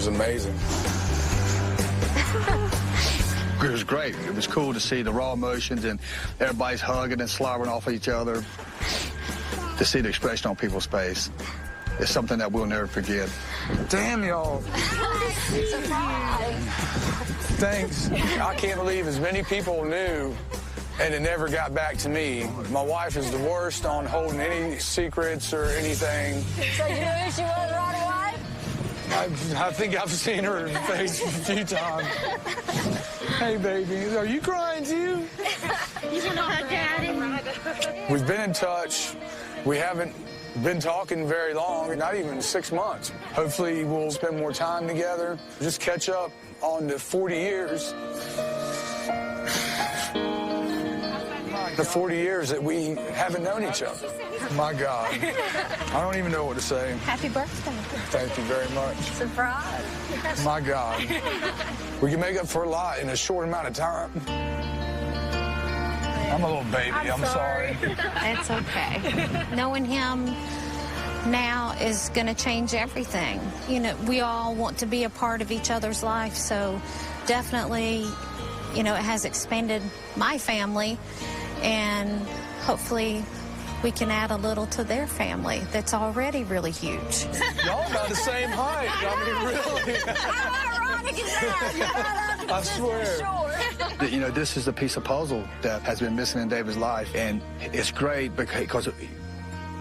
amazing. It was great. It was cool to see the raw emotions and everybody's hugging and slobbering off each other. To see the expression on people's face is something that we'll never forget. Damn, y'all. Thanks. I can't believe as many people knew and it never got back to me. My wife is the worst on holding any secrets or anything. So you knew who she was right away? I think I've seen her face a few times. Hey, baby, are you crying too? You know her daddy. We've been in touch. We haven't been talking very long, not even 6 months. Hopefully we'll spend more time together, just catch up on the 40 years. The 40 years that we haven't known each other. My God. I don't even know what to say. Happy birthday. Thank you very much. Surprise. My God. We can make up for a lot in a short amount of time. I'm a little baby. I'm sorry. It's okay. Knowing him now is going to change everything. You know, we all want to be a part of each other's life, so definitely, you know, it has expanded my family, and hopefully we can add a little to their family that's already really huge. Y'all about the same height. I mean, really. How ironic is that? I swear. You know, this is a piece of puzzle that has been missing in David's life, and it's great because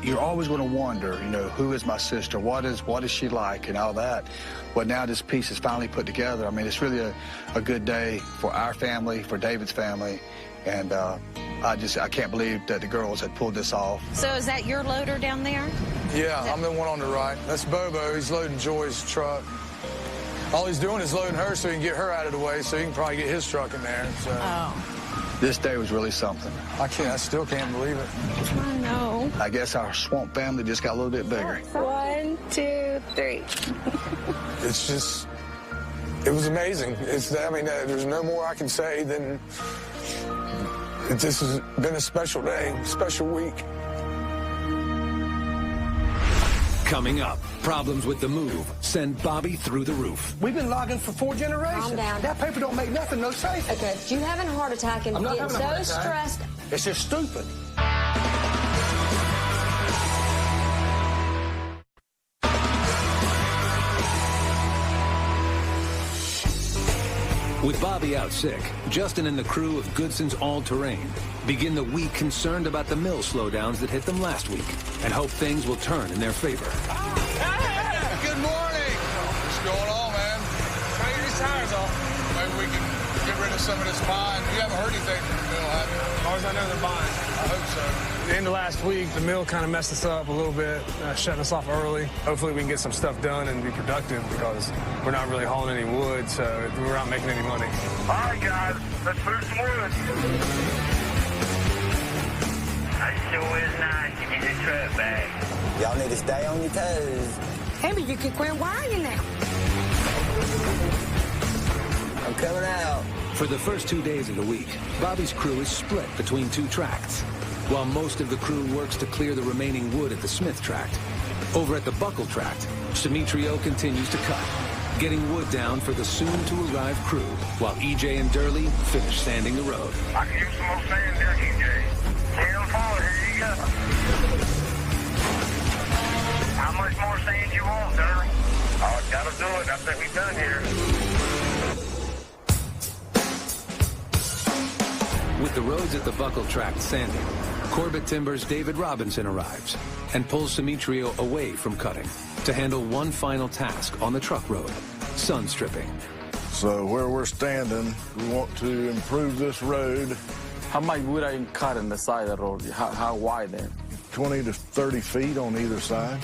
you're always going to wonder, you know, who is my sister? What is she like and all that? Well, now this piece is finally put together. I mean, it's really a good day for our family, for David's family, and I can't believe that the girls had pulled this off. So is that your loader down there? Yeah, I'm the one on the right. That's Bobo. He's loading Joy's truck. All he's doing is loading her so he can get her out of the way so he can probably get his truck in there. So. Oh. This day was really something. I still can't believe it. I know. I guess our swamp family just got a little bit bigger. 1, 2, 3. It's just, it was amazing. I mean, there's no more I can say than this has been a special day, special week. Coming up, problems with the move send Bobby through the roof. We've been logging for 4 generations. Calm down. That paper don't make nothing no safe. Okay, you having a heart attack and I'm not getting having a heart so attack. stressed. It's just stupid. With Bobby out sick, Justin and the crew of Goodson's All-Terrain begin the week concerned about the mill slowdowns that hit them last week and hope things will turn in their favor. Hey, good morning. What's going on, man? Trying to get these tires off. Maybe we can get rid of some of this pine. You haven't heard anything from the mill, have you? As far as I know, they're buying. I hope so. At the end of last week, the mill kind of messed us up a little bit, shutting us off early. Hopefully we can get some stuff done and be productive because we're not really hauling any wood, so we're not making any money. All right, guys, let's move some wood. It sure is nice to get your truck back. Y'all need to stay on your toes. Maybe you could quit whining now. I'm coming out. For the first 2 days of the week, Bobby's crew is split between 2 tracts, while most of the crew works to clear the remaining wood at the Smith tract. Over at the Buckle tract, Demetrio continues to cut, getting wood down for the soon-to-arrive crew, while EJ and Durley finish sanding the road. I can use some more sand there, EJ. Here you go. How much more sand you want, Durley? Oh, gotta do it. I think we're done here. With the roads at the Buckle tract sanding, Corbett Timber's David Robinson arrives and pulls Demetrio away from cutting to handle one final task on the truck road, sun stripping. So where we're standing, we want to improve this road. How much wood are you cutting the side of the road? How wide then? 20 to 30 feet on either side.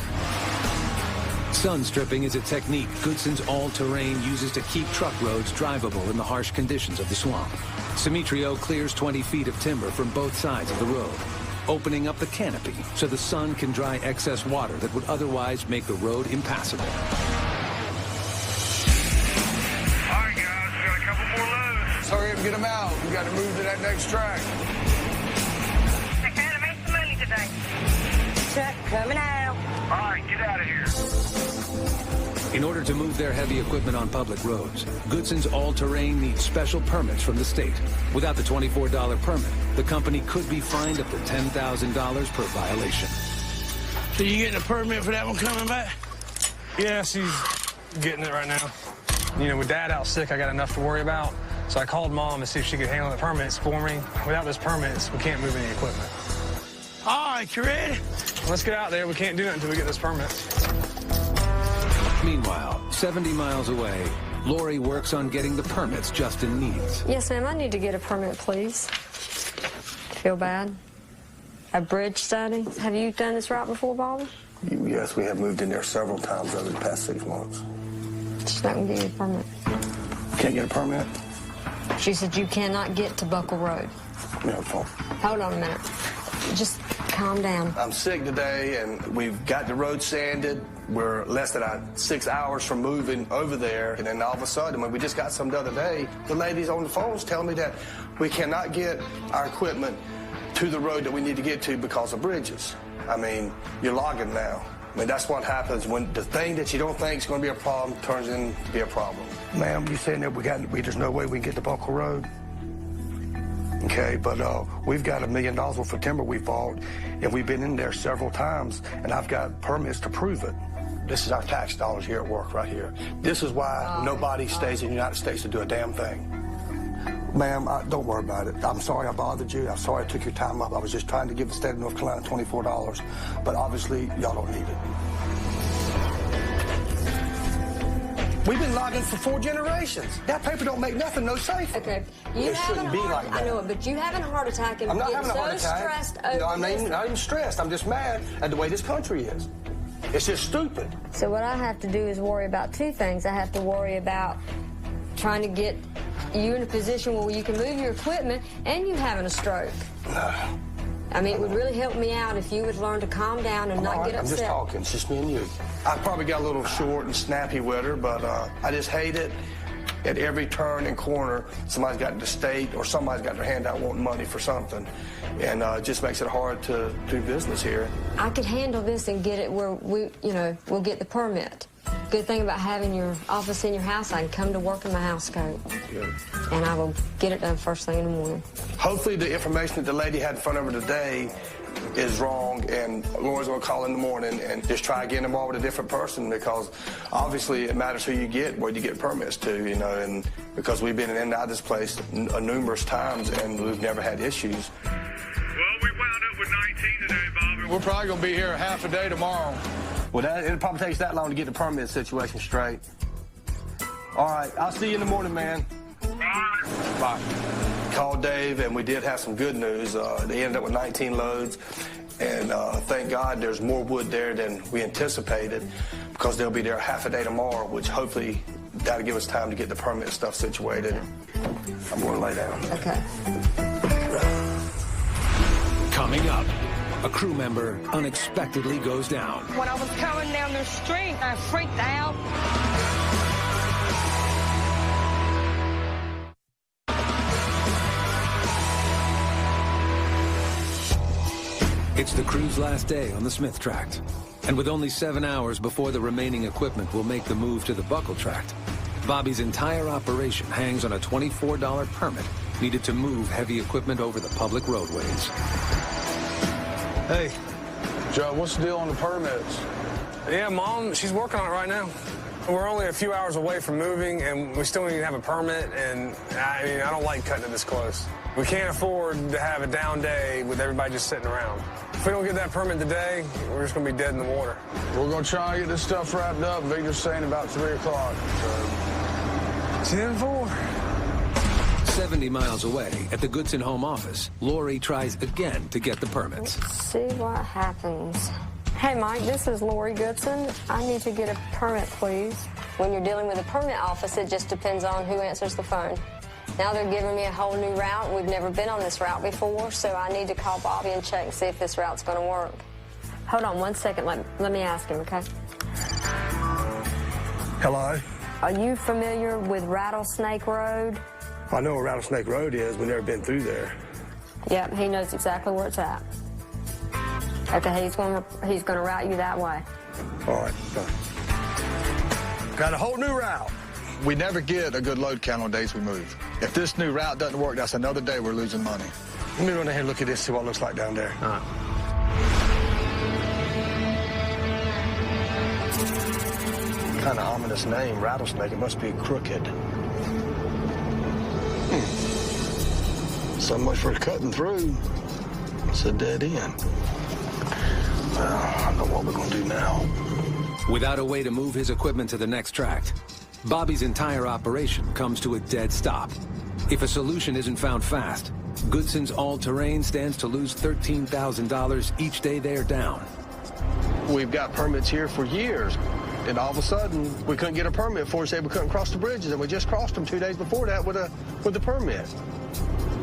Sun stripping is a technique Goodson's All-Terrain uses to keep truck roads drivable in the harsh conditions of the swamp. Demetrio clears 20 feet of timber from both sides of the road, opening up the canopy so the sun can dry excess water that would otherwise make the road impassable. All right, guys, we got a couple more loads. Let's hurry up and get them out. We got to move to that next track. I gotta make some money today. Truck coming out. All right, get out of here. In order to move their heavy equipment on public roads, Goodson's All-Terrain needs special permits from the state. Without the $24 permit, the company could be fined up to $10,000 per violation. So you getting a permit for that one coming back? Yeah, she's getting it right now. You know, with Dad out sick, I got enough to worry about. So I called Mom to see if she could handle the permits for me. Without those permits, we can't move any equipment. All right, you ready? Let's get out there. We can't do that until we get those permits. Meanwhile, 70 miles away, Lori works on getting the permits Justin needs. Yes, ma'am, I need to get a permit, please. Feel bad? A bridge study? Have you done this route before, Bobby? Yes, we have moved in there several times over the past 6 months. She's not going to give you a permit. Can't get a permit? She said you cannot get to Buckle Road. No fault. Hold on a minute. Just calm down. I'm sick today, and we've got the road sanded. We're less than 6 hours from moving over there, and then all of a sudden, when we just got some the other day, the ladies on the phones tell me that we cannot get our equipment to the road that we need to get to because of bridges. I mean, you're logging now. I mean, that's what happens when the thing that you don't think is going to be a problem turns into be a problem. Ma'am, you saying that there's no way we can get to Buckle Road? Okay, but we've got $1 million worth of timber we bought, and we've been in there several times, and I've got permits to prove it. This is our tax dollars here at work right here. This is why nobody stays in the United States to do a damn thing. Ma'am, don't worry about it. I'm sorry I bothered you. I'm sorry I took your time up. I was just trying to give the state of North Carolina $24, but obviously y'all don't need it. We've been logging for 4 generations. That paper don't make nothing no safer. Okay, it shouldn't be like that. I know it, but you having a heart attack and I'm not getting having a heart so attack. stressed over No, I'm this. not even stressed. I'm just mad at the way this country is. It's just stupid. So what I have to do is worry about 2 things. I have to worry about trying to get you in a position where you can move your equipment and you having a stroke. I mean, it would really help me out if you would learn to calm down and not get upset. I'm just talking. It's just me and you. I probably got a little short and snappy with her, but I just hate it. At every turn and corner, somebody's got the state or somebody's got their hand out wanting money for something. And it just makes it hard to do business here. I could handle this and get it where we'll get the permit. Good thing about having your office in your house, I can come to work in my house coat. Good. And I will get it done first thing in the morning. Hopefully the information that the lady had in front of her today is wrong, and Laura's going to call in the morning and just try again tomorrow with a different person, because obviously it matters who you get, where you get permits to, and because we've been in and out of this place numerous times and we've never had issues. Well, we wound up with 19 today, Bobby. We're probably going to be here half a day tomorrow. Well, it'll probably take us that long to get the permit situation straight. All right, I'll see you in the morning, man. Bye. Bye. Called Dave, and we did have some good news. They ended up with 19 loads, and thank God there's more wood there than we anticipated, because they'll be there half a day tomorrow, which hopefully that'll give us time to get the permit stuff situated. I'm going to lay down. Okay. Coming up, a crew member unexpectedly goes down. When I was coming down the street, I freaked out. It's the crew's last day on the Smith tract. And with only 7 hours before the remaining equipment will make the move to the Buckle tract, Bobby's entire operation hangs on a $24 permit needed to move heavy equipment over the public roadways. Hey, Joe, what's the deal on the permits? Yeah, Mom, she's working on it right now. We're only a few hours away from moving, and we still need to have a permit, and I don't like cutting it this close. We can't afford to have a down day with everybody just sitting around. If we don't get that permit today, we're just going to be dead in the water. We're going to try and get this stuff wrapped up. Victor's saying about 3 o'clock. So. 10-4. 70 miles away at the Goodson home office, Lori tries again to get the permits. Let's see what happens. Hey, Mike, this is Lori Goodson. I need to get a permit, please. When you're dealing with a permit office, it just depends on who answers the phone. Now they're giving me a whole new route. We've never been on this route before, so I need to call Bobby and check and see if this route's going to work. Hold on 1 second. Let me ask him, okay? Hello? Are you familiar with Rattlesnake Road? I know where Rattlesnake Road is. We've never been through there. Yep, he knows exactly where it's at. Okay, he's going to route you that way. All right, done. Got a whole new route. We never get a good load count on days we move. If this new route doesn't work, that's another day we're losing money. Let me run ahead and look at this, see what it looks like down there. All right. Kind of ominous name, Rattlesnake. It must be crooked. So much for cutting through. It's a dead end. Well, I know what we're going to do now. Without a way to move his equipment to the next tract, Bobby's entire operation comes to a dead stop. If a solution isn't found fast, Goodson's all-terrain stands to lose $13,000 each day they're down. We've got permits here for years, and all of a sudden, we couldn't get a permit for us. Said we couldn't cross the bridges, and we just crossed them 2 days before that with the permit.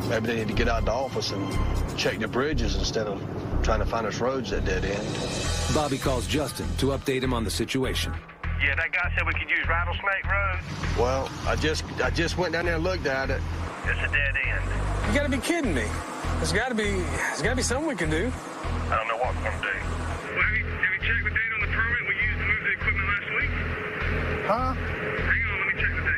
Maybe they need to get out of the office and check the bridges instead of trying to find us roads that dead end. Bobby calls Justin to update him on the situation. Yeah, that guy said we could use Rattlesnake Road. Well, I just went down there and looked at it. It's a dead end. You gotta be kidding me. There's gotta be something we can do. I don't know what we're gonna do. Well, have you checked the date on the permit we used to move the equipment last week? Huh? Hang on, let me check the date.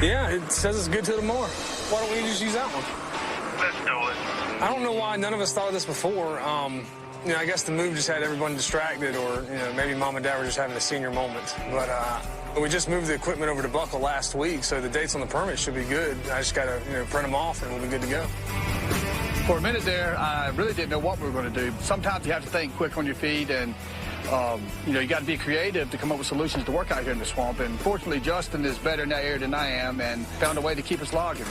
Yeah, it says it's good till tomorrow. Why don't we just use that one? Let's do it. I don't know why none of us thought of this before. You know, I guess the move just had everyone distracted, or, you know, maybe Mom and Dad were just having a senior moment. But we just moved the equipment over to Buckle last week, so the dates on the permit should be good. I just got to, you know, print them off, and we'll be good to go. For a minute there, I really didn't know what we were going to do. Sometimes you have to think quick on your feet, and you know, you got to be creative to come up with solutions to work out here in the swamp. And fortunately, Justin is better in that area than I am, and found a way to keep us logging.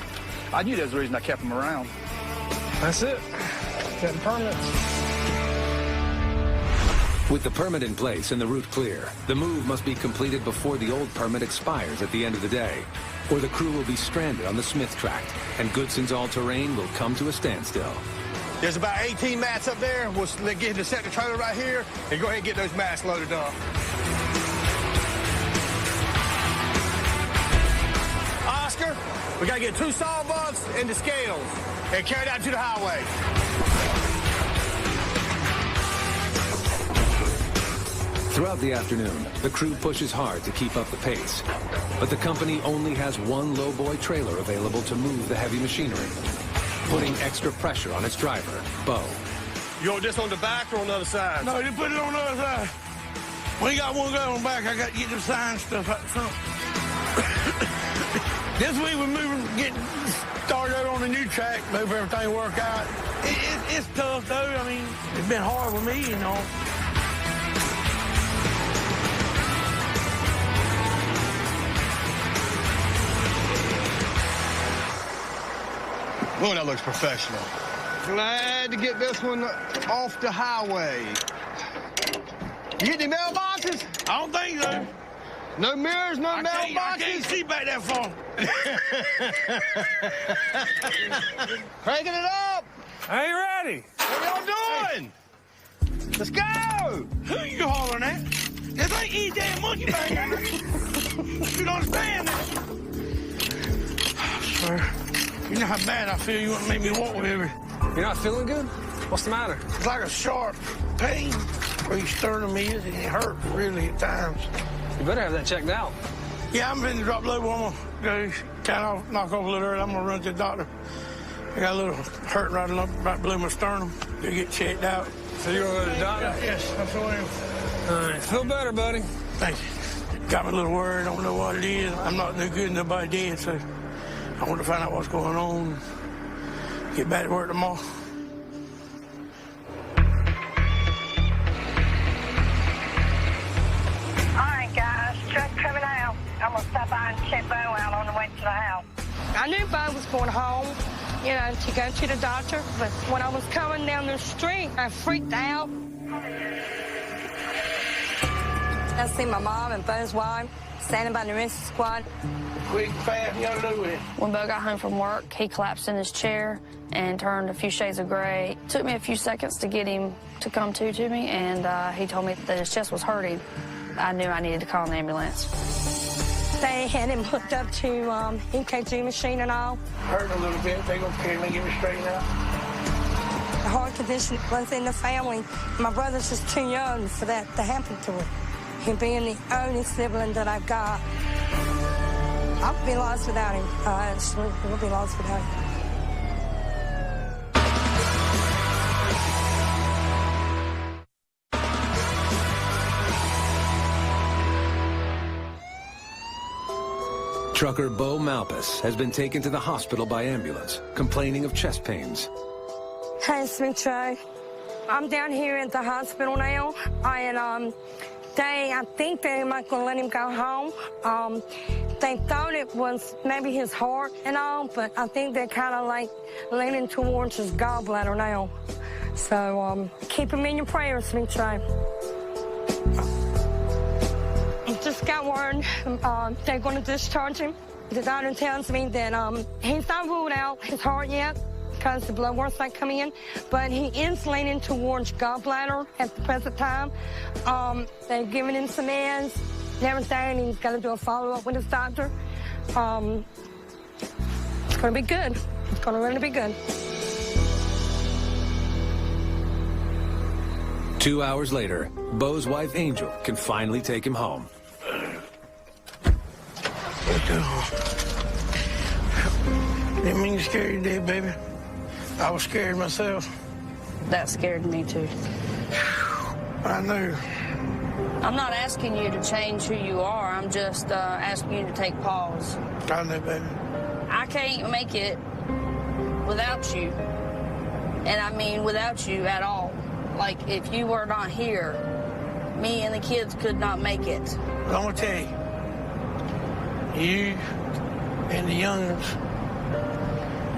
I knew that was the reason I kept him around. That's it. Getting permits. With the permit in place and the route clear, the move must be completed before the old permit expires at the end of the day, or the crew will be stranded on the Smith tract, and Goodson's all-terrain will come to a standstill. There's about 18 mats up there. We'll get him to set the trailer right here and go ahead and get those mats loaded up. Oscar, we got to get 2 sawbucks and the scales and carry that to the highway. Throughout the afternoon, the crew pushes hard to keep up the pace. But the company only has one lowboy trailer available to move the heavy machinery, putting extra pressure on its driver, Bo. You want this on the back or on the other side? No, you put it on the other side. We got one guy on the back. I got to get the sign stuff out front. This week we're getting started on the new track, hope everything work out. It's tough, though. I mean, it's been hard with me, you know. Boy, that looks professional. Glad to get this one off the highway. You get any mailboxes? I don't think so. No mirrors, no mailboxes? I can't see back that far. Cranking it up. I ain't ready. What y'all doing? Let's go. Who you hollering at? This ain't eat damn monkey banger. You don't understand that. Sir, you know how bad I feel. You want to make me walk with every. You're not feeling good? What's the matter? It's like a sharp pain where your sternum is, and it hurts really at times. You better have that checked out. Yeah, I'm finna drop low. I'm gonna go kind of knock off a little early. I'm gonna run to the doctor. I got a little hurt right below my sternum. To get checked out. So you're gonna go to the doctor? Yes, that's what I am. All right, feel better, buddy. Thank you. Got me a little worried. Don't know what it is. I'm not no good. Nobody did, so I want to find out what's going on. Get back to work tomorrow. I'm gonna stop by and check Bo out on the way to the house. I knew Bo was going home, you know, to go to the doctor, but when I was coming down the street, I freaked out. I see my mom and Bo's wife standing by the rescue squad. Quick, fast, you gotta do with it. When Bo got home from work, he collapsed in his chair and turned a few shades of gray. It took me a few seconds to get him to come to me, and he told me that his chest was hurting. I knew I needed to call an ambulance. They had him hooked up to EKG machine and all. Hurting a little bit. They gonna carry me, get me straightened out. The heart condition runs in the family. My brother's just too young for that to happen to him. Him being the only sibling that I've got. I'll be lost without him. We'll be lost without him. Trucker Bo Malpas has been taken to the hospital by ambulance, complaining of chest pains. Hey, Smith. I'm down here at the hospital now, and I think they're not going to let him go home. They thought it was maybe his heart and all, but I think they're kind of like leaning towards his gallbladder now. So keep him in your prayers, Smith. Just got word they're going to discharge him. The doctor tells me that he's not ruled out his heart yet because the blood work's not coming in, but he is leaning towards gallbladder at the present time. They're giving him some meds and everything, and he's got to do a follow-up with his doctor. It's going to be good. It's going to really be good. 2 hours later, Bo's wife, Angel, can finally take him home. Didn't mean to scare you today, baby. I was scared myself. That scared me too. I know. I'm not asking you to change who you are. I'm just asking you to take pause. I know, baby. I can't make it without you. And I mean without you at all. Like, if you were not here, me and the kids could not make it. But I'm going to tell you, you and the youngers,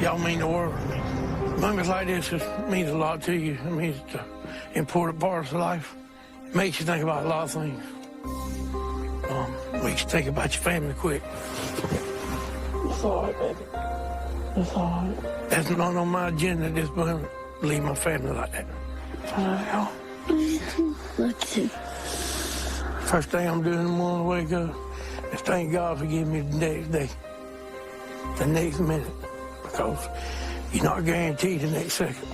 y'all mean the world to me. Moments like this just means a lot to you. It means it's an important part of life. It makes you think about a lot of things. Makes you think about your family quick. It's all right, baby. It's all right. That's not on my agenda, just leave my family like that. I love you. First thing I'm doing in the morning when I wake up is thank God for giving me the next day, the next minute, because you're not guaranteed the next second.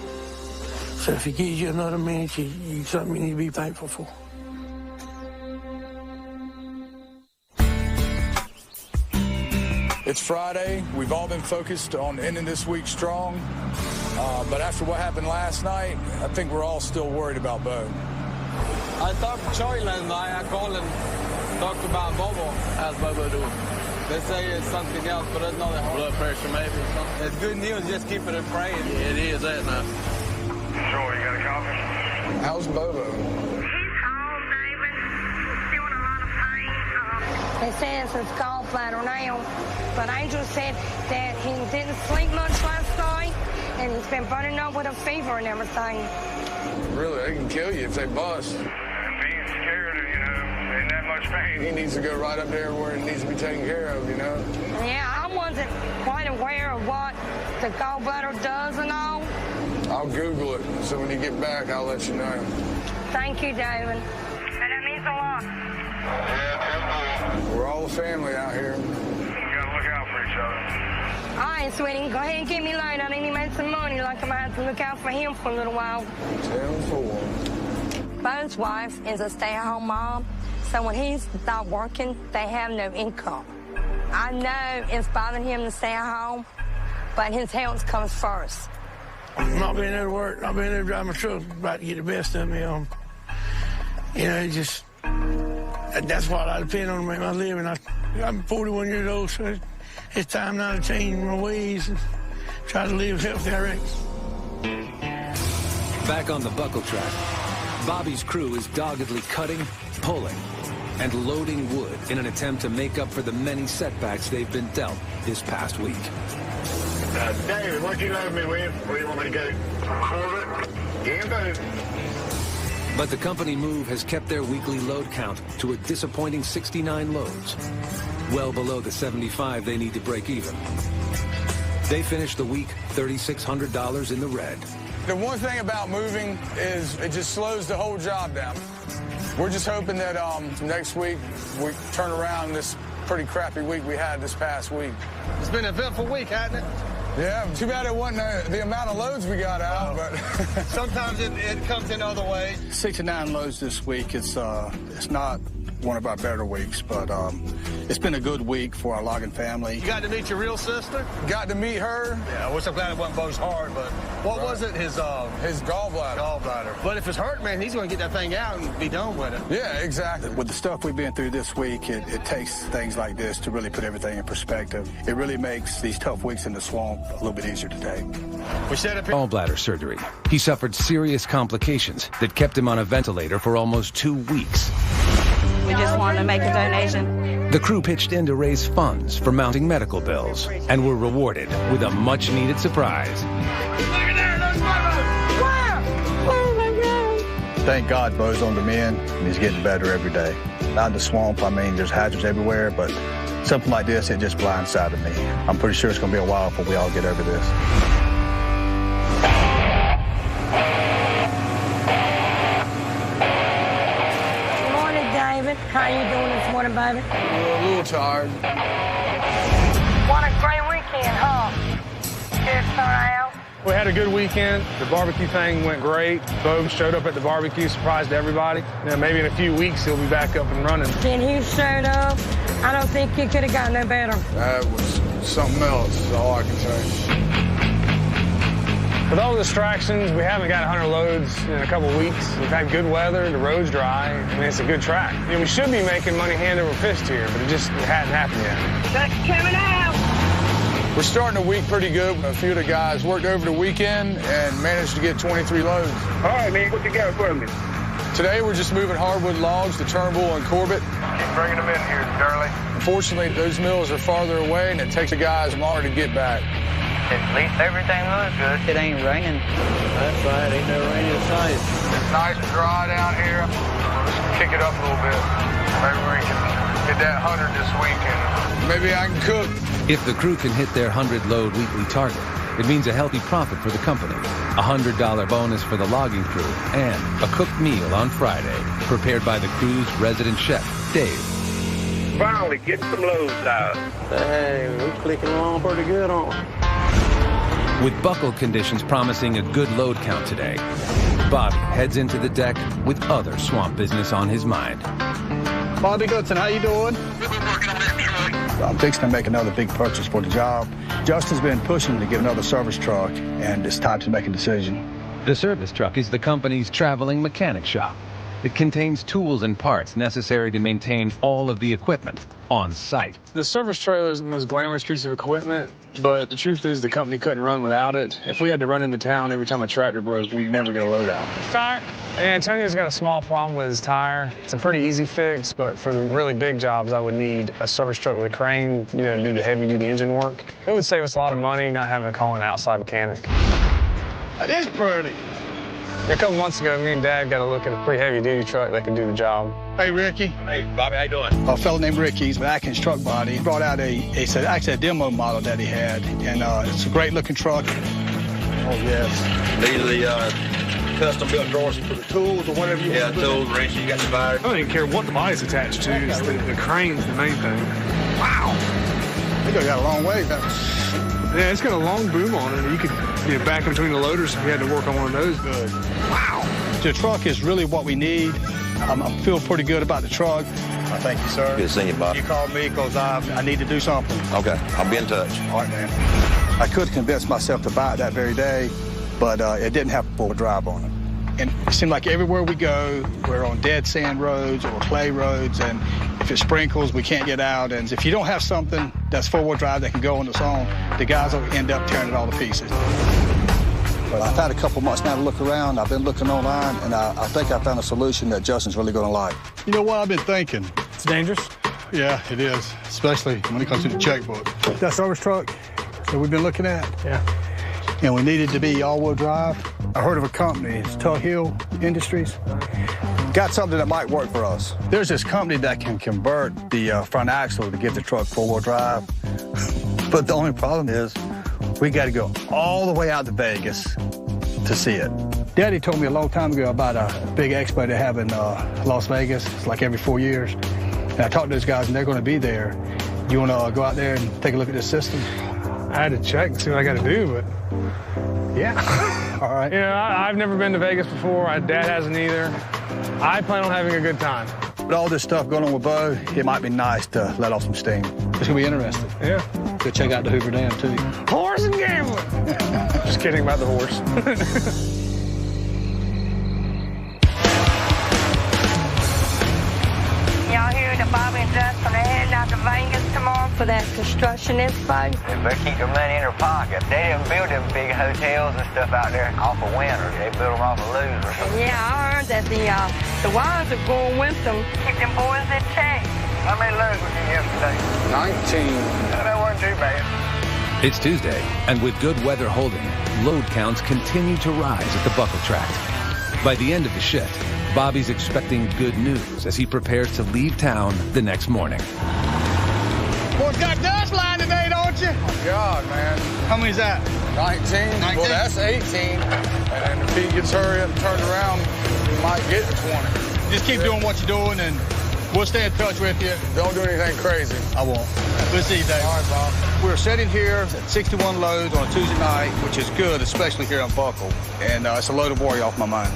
So if he gives you another minute, something you need to be thankful for. It's Friday. We've all been focused on ending this week strong. But after what happened last night, I think we're all still worried about Bo. I talked to Charlie last night. I called and talked about Bobo. How's Bobo doing? They say it's something else, but it's not that blood pressure maybe or something. It's good news. Just keep it in praying. Yeah, it is that now. Sure, you got a copy? How's Bobo? They say it's his gallbladder now, but Angel said that he didn't sleep much last night, and he's been burning up with a fever and everything. Really, they can kill you if they bust. Being scared of, in that much pain. He needs to go right up there where it needs to be taken care of, Yeah, I wasn't quite aware of what the gallbladder does and all. I'll Google it, so when you get back, I'll let you know. Thank you, David. And that means a lot. We're all a family out here. You gotta look out for each other. All right, sweetie, go ahead and get me later. I need to make some money, like I'm going to have to look out for him for a little while. 10-4. Bo's wife is a stay-at-home mom, so when he's not working, they have no income. I know it's bothering him to stay at home, but his health comes first. Not being able to work, not being able to drive my truck, about to get the best of me. That's what I depend on to make my living. I'm 41 years old, so it's time now to change my ways and try to live healthy, I reckon. Back on the buckle track, Bobby's crew is doggedly cutting, pulling, and loading wood in an attempt to make up for the many setbacks they've been dealt this past week. David, what you load me with? Where you want me to go? Quarter? Yeah, baby. But the company move has kept their weekly load count to a disappointing 69 loads, well below the 75 they need to break even. They finished the week $3,600 in the red. The one thing about moving is it just slows the whole job down. We're just hoping that next week we turn around this pretty crappy week we had this past week. It's been an eventful week, hasn't it? Yeah, too bad it wasn't the amount of loads we got out, but sometimes it comes in other ways. 69 loads this week. It's not one of our better weeks, but it's been a good week for our logging family. You got to meet your real sister? Got to meet her. Yeah, I wish I'm glad it wasn't Bo's heart, but what was it? His gallbladder. Gallbladder. But if it's hurt, man, he's going to get that thing out and be done with it. Yeah, exactly. With the stuff we've been through this week, it takes things like this to really put everything in perspective. It really makes these tough weeks in the swamp a little bit easier to take. We set up gallbladder surgery. He suffered serious complications that kept him on a ventilator for almost 2 weeks. We just wanted to make a donation. The crew pitched in to raise funds for mounting medical bills and were rewarded with a much-needed surprise. Thank God Bo's on the mend, and he's getting better every day. Out in the swamp, I mean, there's hazards everywhere, but something like this, it just blindsided me. I'm pretty sure it's going to be a while before we all get over this. How you doing this morning, baby? A little tired. What a great weekend, huh? Good start out. We had a good weekend. The barbecue thing went great. Bo showed up at the barbecue, surprised everybody. Maybe in a few weeks he'll be back up and running. When he showed up, I don't think it could have gotten no better. That was something else, is all I can say. With all the distractions, we haven't got 100 loads in a couple weeks. We've had good weather, the road's dry. I mean, it's a good track. We should be making money hand over fist here, but it hadn't happened yet. That's coming out. We're starting the week pretty good. A few of the guys worked over the weekend and managed to get 23 loads. All right, man, what you got for me? Today, we're just moving hardwood logs to Turnbull and Corbett. Keep bringing them in here, Darley. Unfortunately, those mills are farther away, and it takes the guys longer to get back. At least everything looks good. It ain't raining. That's right, ain't no rain in sight. It's nice and dry down here. Let's kick it up a little bit. Maybe we can get that 100 this weekend. Maybe I can cook. If the crew can hit their 100-load weekly target, it means a healthy profit for the company, a $100 bonus for the logging crew, and a cooked meal on Friday, prepared by the crew's resident chef, Dave. Finally, get some loads out. Hey, we're clicking along pretty good, aren't we? With buckle conditions promising a good load count today, Bobby heads into the deck with other swamp business on his mind. Bobby Goodson, how you doing? I'm fixing to make another big purchase for the job. Justin's been pushing to get another service truck, and it's time to make a decision. The service truck is the company's traveling mechanic shop. It contains tools and parts necessary to maintain all of the equipment on site. The service trailer is the most glamorous piece of equipment, but the truth is the company couldn't run without it. If we had to run into town every time a tractor broke, we'd never get a load out. Tire? Antonio's got a small problem with his tire. It's a pretty easy fix, but for the really big jobs, I would need a service truck with a crane, to do the heavy-duty engine work. It would save us a lot of money not having to call an outside mechanic. It is pretty. A couple months ago, me and Dad got a look at a pretty heavy-duty truck that could do the job. Hey, Ricky. Hey, Bobby, how you doing? A fellow named Ricky, he's back in his truck body. He brought out a demo model that he had, and it's a great-looking truck. Oh, yes. These are the custom-built drawers for the tools or whatever you want. Yeah, tools, wrenches, you got the wire. I don't even care what the body's attached to. It's the crane's the main thing. Wow. They got a long way. Yeah, it's got a long boom on it. You could get back in between the loaders if you had to work on one of those. Good. Wow. The truck is really what we need. I feel pretty good about the truck. Thank you, sir. Good seeing you, Bob. You called me because I need to do something. Okay, I'll be in touch. All right, man. I could convince myself to buy it that very day, but it didn't have four-wheel drive on it. And it seemed like everywhere we go, we're on dead sand roads or clay roads, and if it sprinkles, we can't get out. And if you don't have something that's four-wheel drive that can go on its own, the guys will end up tearing it all to pieces. But I've had a couple months now to look around. I've been looking online, and I think I found a solution that Justin's really going to like. You know what I've been thinking? It's dangerous? Yeah, it is, especially when it comes to the checkbook. That service truck that we've been looking at? Yeah. And we needed to be all-wheel drive. I heard of a company, it's Tug Hill Industries. Got something that might work for us. There's this company that can convert the front axle to give the truck four-wheel drive. But the only problem is we got to go all the way out to Vegas to see it. Daddy told me a long time ago about a big expo they have in Las Vegas. It's like every 4 years. And I talked to those guys, and they're going to be there. Do you want to go out there and take a look at this system? I had to check and see what I got to do, but yeah. All right. I've never been to Vegas before. My dad hasn't either. I plan on having a good time. With all this stuff going on with Bo, it might be nice to let off some steam. It's gonna be interesting. Yeah. Go check out the Hoover Dam, too. Horse and gambling. Just kidding about the horse. Y'all hear that Bobby and Justin are heading out to Vegas tomorrow for that construction expo? They better keep their money in their pocket. They didn't build them big hotels and stuff out there off of winners. They built them off of losers. Yeah, I heard that the wives are going with them. Keep them boys in check. How many loads was you yesterday? 19. That wasn't too bad. It's Tuesday, and with good weather holding, load counts continue to rise at the buckle tract. By the end of the shift, Bobby's expecting good news as he prepares to leave town the next morning. Boys got dust line today, don't you? Oh, God, man. How many's that? 19. 19? Well, that's 18. And then if he gets hurry up and turned around, he might get to 20. Just keep doing what you're doing, and we'll stay in touch with you. Don't do anything crazy. I won't. We'll see you, Dave. All right, Bob. We're sitting here at 61 loads on a Tuesday night, which is good, especially here on Buckle. And it's a load of worry off my mind.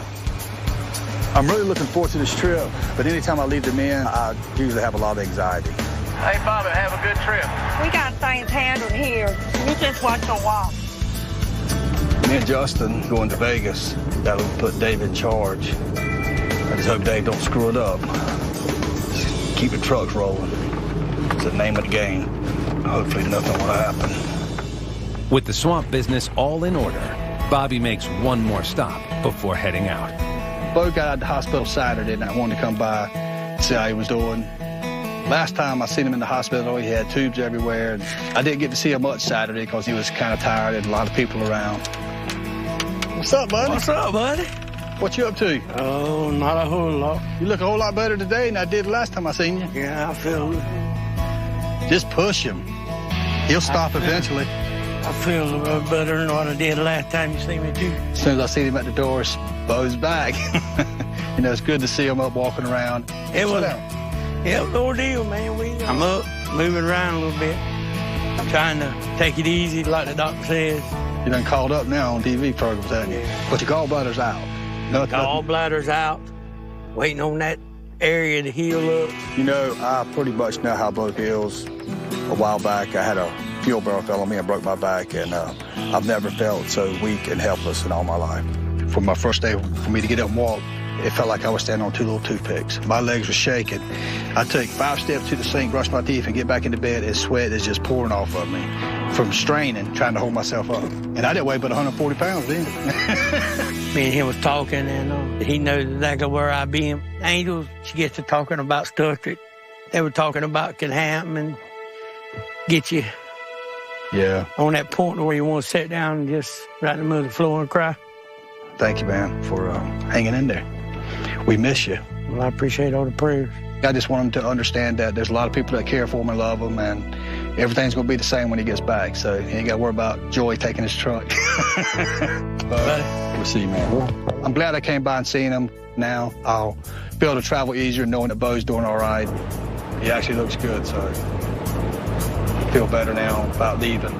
I'm really looking forward to this trip, but anytime I leave the men, I usually have a lot of anxiety. Hey, Bobby, have a good trip. We got things handled here. You just watch your walk. Me and Justin going to Vegas. That will put Dave in charge. I just hope Dave don't screw it up. Just keep the trucks rolling. It's the name of the game. Hopefully nothing will happen. With the swamp business all in order, Bobby makes one more stop before heading out. Bo got out of the hospital Saturday, and I wanted to come by, see how he was doing. Last time I seen him in the hospital, he had tubes everywhere. And I didn't get to see him much Saturday because he was kind of tired and a lot of people around. What's up, buddy? What's up, buddy? What you up to? Oh, not a whole lot. You look a whole lot better today than I did last time I seen you. Yeah, I feel it. Just push him. He'll stop eventually. I feel a little better than what I did last time you seen me, too. As soon as I seen him at the door, Bo's back. You know, it's good to see him up walking around. It was an ordeal, man. I'm up, moving around a little bit. I'm trying to take it easy, like the doctor says. You done called up now on TV programs, haven't you? But your gallbladder's out. Gallbladder's out. Waiting on that area to heal up. You know, I pretty much know how Bo feels. A while back, I had a fuel barrel fell on me and broke my back, and I've never felt so weak and helpless in all my life. For my first day, for me to get up and walk, it felt like I was standing on two little toothpicks. My legs were shaking. I took 5 steps to the sink, brushed my teeth, and get back into bed, and sweat is just pouring off of me from straining, trying to hold myself up. And I didn't weigh but 140 pounds then. Me and him was talking, and he knows exactly where I been. Angel, she gets to talking about stuff that they were talking about can happen and get you on that point where you want to sit down and just right in the middle of the floor and cry. Thank you, man, for hanging in there. We miss you. Well, I appreciate all the prayers. I just want him to understand that there's a lot of people that care for him and love him, and everything's going to be the same when he gets back, so he ain't got to worry about Joy taking his truck. We'll see you, man. I'm glad I came by and seen him now. I'll be able to travel easier knowing that Bo's doing all right. He actually looks good, so I feel better now about leaving.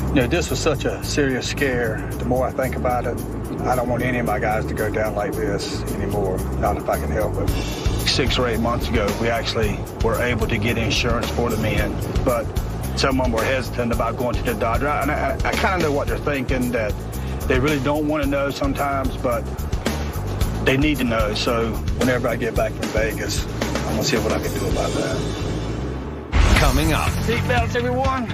You know, this was such a serious scare. The more I think about it, I don't want any of my guys to go down like this anymore, not if I can help it. 6 or 8 months ago, we actually were able to get insurance for the men, but some of them were hesitant about going to the Dodger. And I kind of know what they're thinking, that they really don't want to know sometimes, but they need to know. So whenever I get back from Vegas, I'm going to see what I can do about that. Coming up. Seatbelts, everyone.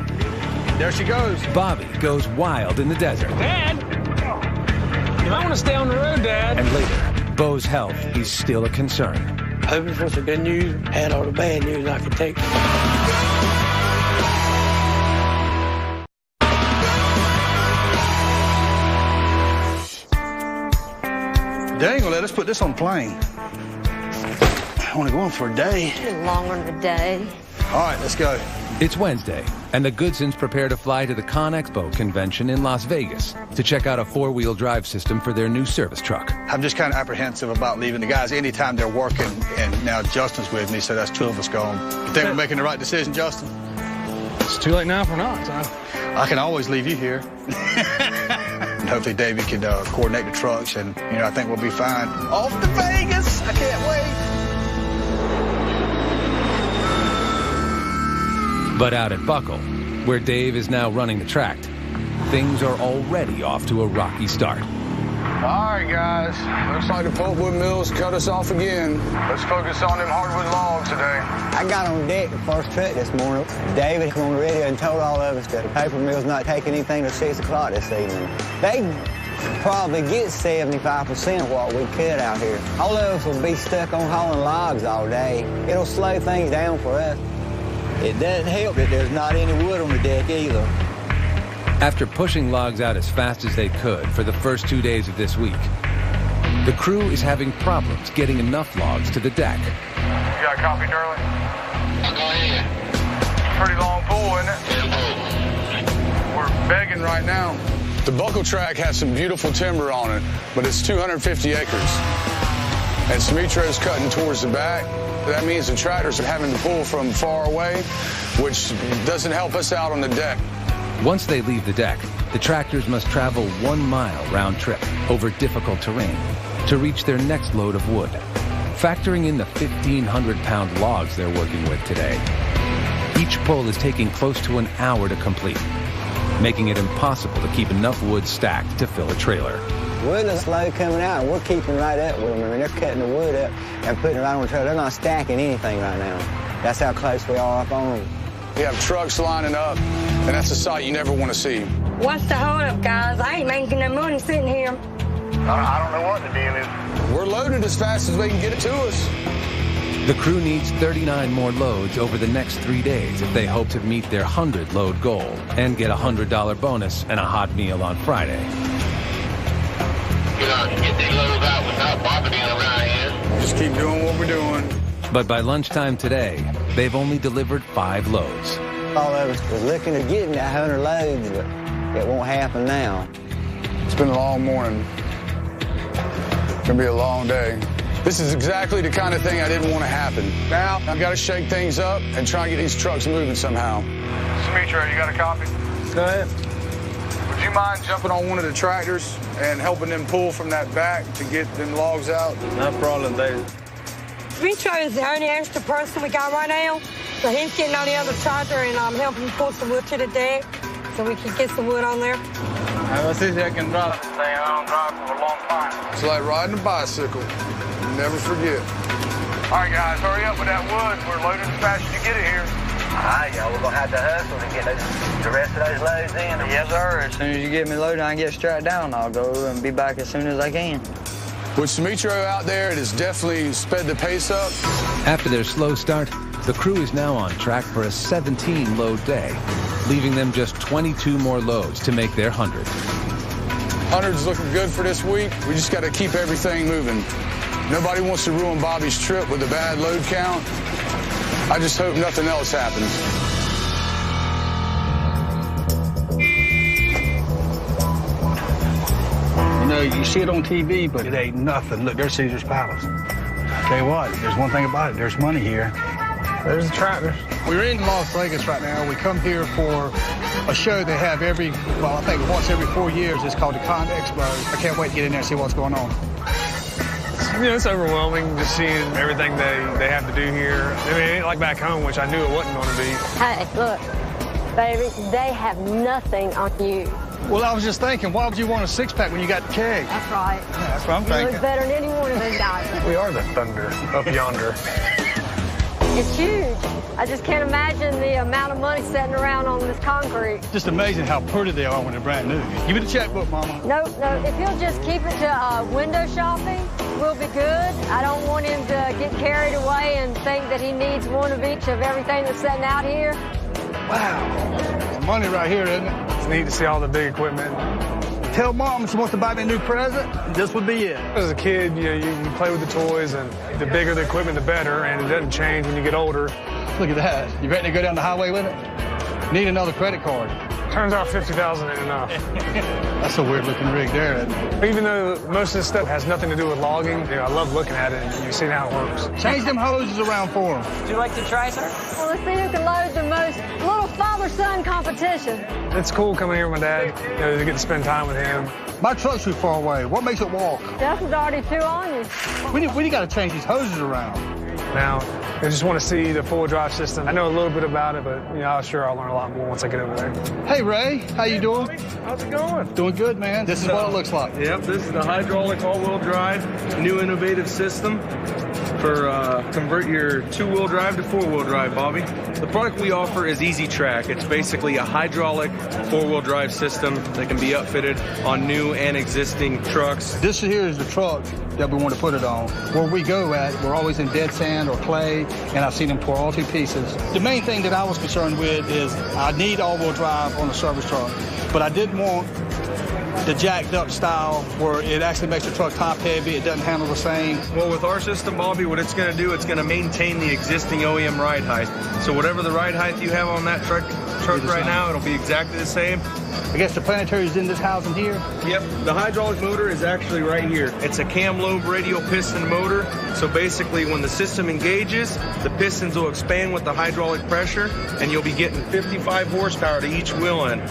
There she goes. Bobby goes wild in the desert. Dad! You might want to stay on the road, Dad. And later, Bo's health is still a concern. Hoping for some good news. Had all the bad news I could take. They ain't gonna let us put this on the plane. I want to go on for a day. It's been longer than a day. All right, let's go. It's Wednesday, and the Goodsons prepare to fly to the ConExpo convention in Las Vegas to check out a 4-wheel drive system for their new service truck. I'm just kind of apprehensive about leaving the guys anytime they're working, and now Justin's with me, so that's 2 of us gone. You think we're making the right decision, Justin? It's too late now for not, so. I can always leave you here. And hopefully Davey can coordinate the trucks, and, you know, I think we'll be fine. Off to Vegas! I can't wait! But out at Buckle, where Dave is now running the tract, things are already off to a rocky start. All right, guys. Looks like the pulpwood mills cut us off again. Let's focus on them hardwood logs today. I got on deck the first truck this morning. David came on the radio and told all of us that the paper mill's not taking anything till 6 o'clock this evening. They probably get 75% of what we cut out here. All of us will be stuck on hauling logs all day. It'll slow things down for us. It doesn't help that there's not any wood on the deck either. After pushing logs out as fast as they could for the first 2 days of this week, the crew is having problems getting enough logs to the deck. You got a copy, Darling? Pretty long pool, isn't it? We're begging right now. The Buckle track has some beautiful timber on it, but it's 250 acres. And Summitro's cutting towards the back. That means the tractors are having to pull from far away, which doesn't help us out on the deck. Once they leave the deck, the tractors must travel 1 mile round trip over difficult terrain to reach their next load of wood. Factoring in the 1,500-pound logs they're working with today, each pull is taking close to an hour to complete, making it impossible to keep enough wood stacked to fill a trailer. Wood is slow coming out, and we're keeping right up with them. I mean, they're cutting the wood up and putting it right on the trailer. They're not stacking anything right now. That's how close we are up on them. We have trucks lining up, and that's a sight you never want to see. What's the holdup, guys? I ain't making no money sitting here. I don't know what the deal is. We're loaded as fast as they can get it to us. The crew needs 39 more loads over the next 3 days if they hope to meet their 100-load goal and get a $100 bonus and a hot meal on Friday. You know, get these loads out without bobbing around here. Just keep doing what we're doing. But by lunchtime today, they've only delivered 5 loads. All of us was looking at getting that 100 loads, but it won't happen now. It's been a long morning. It's gonna be a long day. This is exactly the kind of thing I didn't want to happen. Now, I've got to shake things up and try and get these trucks moving somehow. Summitro, you got a copy? Go ahead. Would you mind jumping on one of the tractors and helping them pull from that back to get them logs out? No problem, David. Summitro is the only extra person we got right now. So he's getting on the other tractor, and I'm helping pull some wood to the deck so we can get some wood on there. Let's see if I can drive. I don't drive for a long time. It's like riding a bicycle. You never forget. All right, guys, hurry up with that wood. We're loaded as fast as you get it here. All right, y'all, we're going to have to hustle to get the rest of those loads in. Yes, sir. As soon as you get me loaded, I can get strapped down. I'll go and be back as soon as I can. With Summitro out there, it has definitely sped the pace up. After their slow start, the crew is now on track for a 17-load day, leaving them just 22 more loads to make their 100. 100's looking good for this week. We just got to keep everything moving. Nobody wants to ruin Bobby's trip with a bad load count. I just hope nothing else happens. You know, you see it on TV, but it ain't nothing. Look, there's Caesar's Palace. I'll tell you what, there's one thing about it. There's money here. There's the tractors. We're in Las Vegas right now. We come here for a show they have I think once every 4 years. It's called the Con Expo. I can't wait to get in there and see what's going on. You know, it's overwhelming just seeing everything they have to do here. I mean, it ain't like back home, which I knew it wasn't going to be. Hey, look, baby, they have nothing on you. Well, I was just thinking, why would you want a six-pack when you got the keg? That's right. Yeah, that's what I'm You thinking. look better than any one of those guys. We are the thunder up yonder. It's huge. I just can't imagine the amount of money sitting around on this concrete. Just amazing how pretty they are when they're brand new. Give me the checkbook, Mama. No, if he'll just keep it to window shopping, we'll be good. I don't want him to get carried away and think that he needs one of each of everything that's sitting out here. Wow. It's money right here, isn't it? It's neat to see all the big equipment. Tell Mom she wants to buy me a new present, this would be it. As a kid, you know, you play with the toys, and the bigger the equipment, the better, and it doesn't change when you get older. Look at that. You ready to go down the highway with it? Need another credit card. Turns out 50,000 ain't enough. That's a weird-looking rig there, isn't it? Even though most of this stuff has nothing to do with logging, you know, I love looking at it, and you see how it works. Change them hoses around for them. Would you like to try, sir? Well, let's see who can load the most little father-son competition. It's cool coming here with my dad, you know, to get to spend time with him. My truck's too far away. What makes it walk? Dustin's already two on you. We got to change these hoses around. now. I just want to see the four-wheel drive system. I know a little bit about it, but I'm sure I'll learn a lot more once I get over there. Hey, Ray, how you doing? How's it going? Doing good, man. This is what it looks like. Yep, this is the hydraulic all-wheel drive, new innovative system for convert your two-wheel drive to four-wheel drive, Bobby. The product we offer is Easy Track. It's basically a hydraulic four-wheel drive system that can be upfitted on new and existing trucks. This here is the truck that we want to put it on. Where we go at, we're always in dead sand or clay, and I've seen them pour all to pieces. The main thing that I was concerned with is I need all-wheel drive on a service truck, but I didn't want the jacked up style where it actually makes the truck top heavy, it doesn't handle the same. Well, with our system, Bobby, what it's going to do, it's going to maintain the existing OEM ride height. So whatever the ride height you have on that truck right now, it'll be exactly the same. I guess the planetary is in this housing here? Yep, the hydraulic motor is actually right here. It's a cam lobe radial piston motor. So basically when the system engages, the pistons will expand with the hydraulic pressure and you'll be getting 55 horsepower to each wheel end.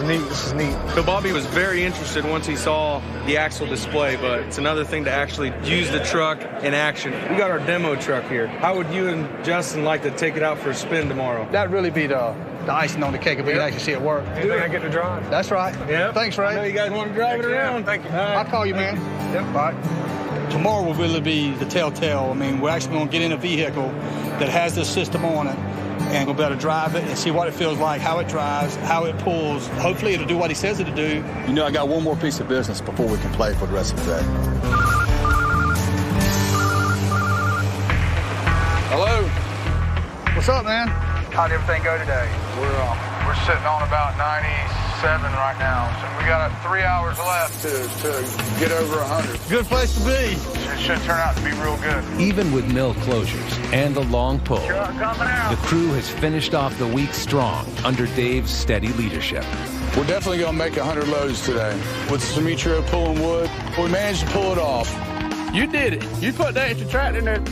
This is neat. So Bobby was very interested once he saw the axle display, but it's another thing to actually use the truck in action. We got our demo truck here. How would you and Justin like to take it out for a spin tomorrow? That'd really be the icing on the cake if we can actually see it work. Anything I get to drive. That's right. Yeah. Thanks, Ray. I know you guys want to drive it around. Thank you. I'll call you, man. Yep. All right. Tomorrow will really be the telltale. I mean, we're actually going to get in a vehicle that has this system on it, and we'll be able to drive it and see what it feels like, how it drives, how it pulls. Hopefully it'll do what he says it'll do. You know, I got one more piece of business before we can play for the rest of the day. Hello. What's up, man? How'd everything go today? We're sitting on about 97 right now, so we got 3 hours left to get over 100. Good place to be. It should turn out to be real good. Even with mill closures and the long pull, the crew has finished off the week strong under Dave's steady leadership. We're definitely going to make 100 loads today. With Demetrio pulling wood, we managed to pull it off. You did it. You put that extra tract in there.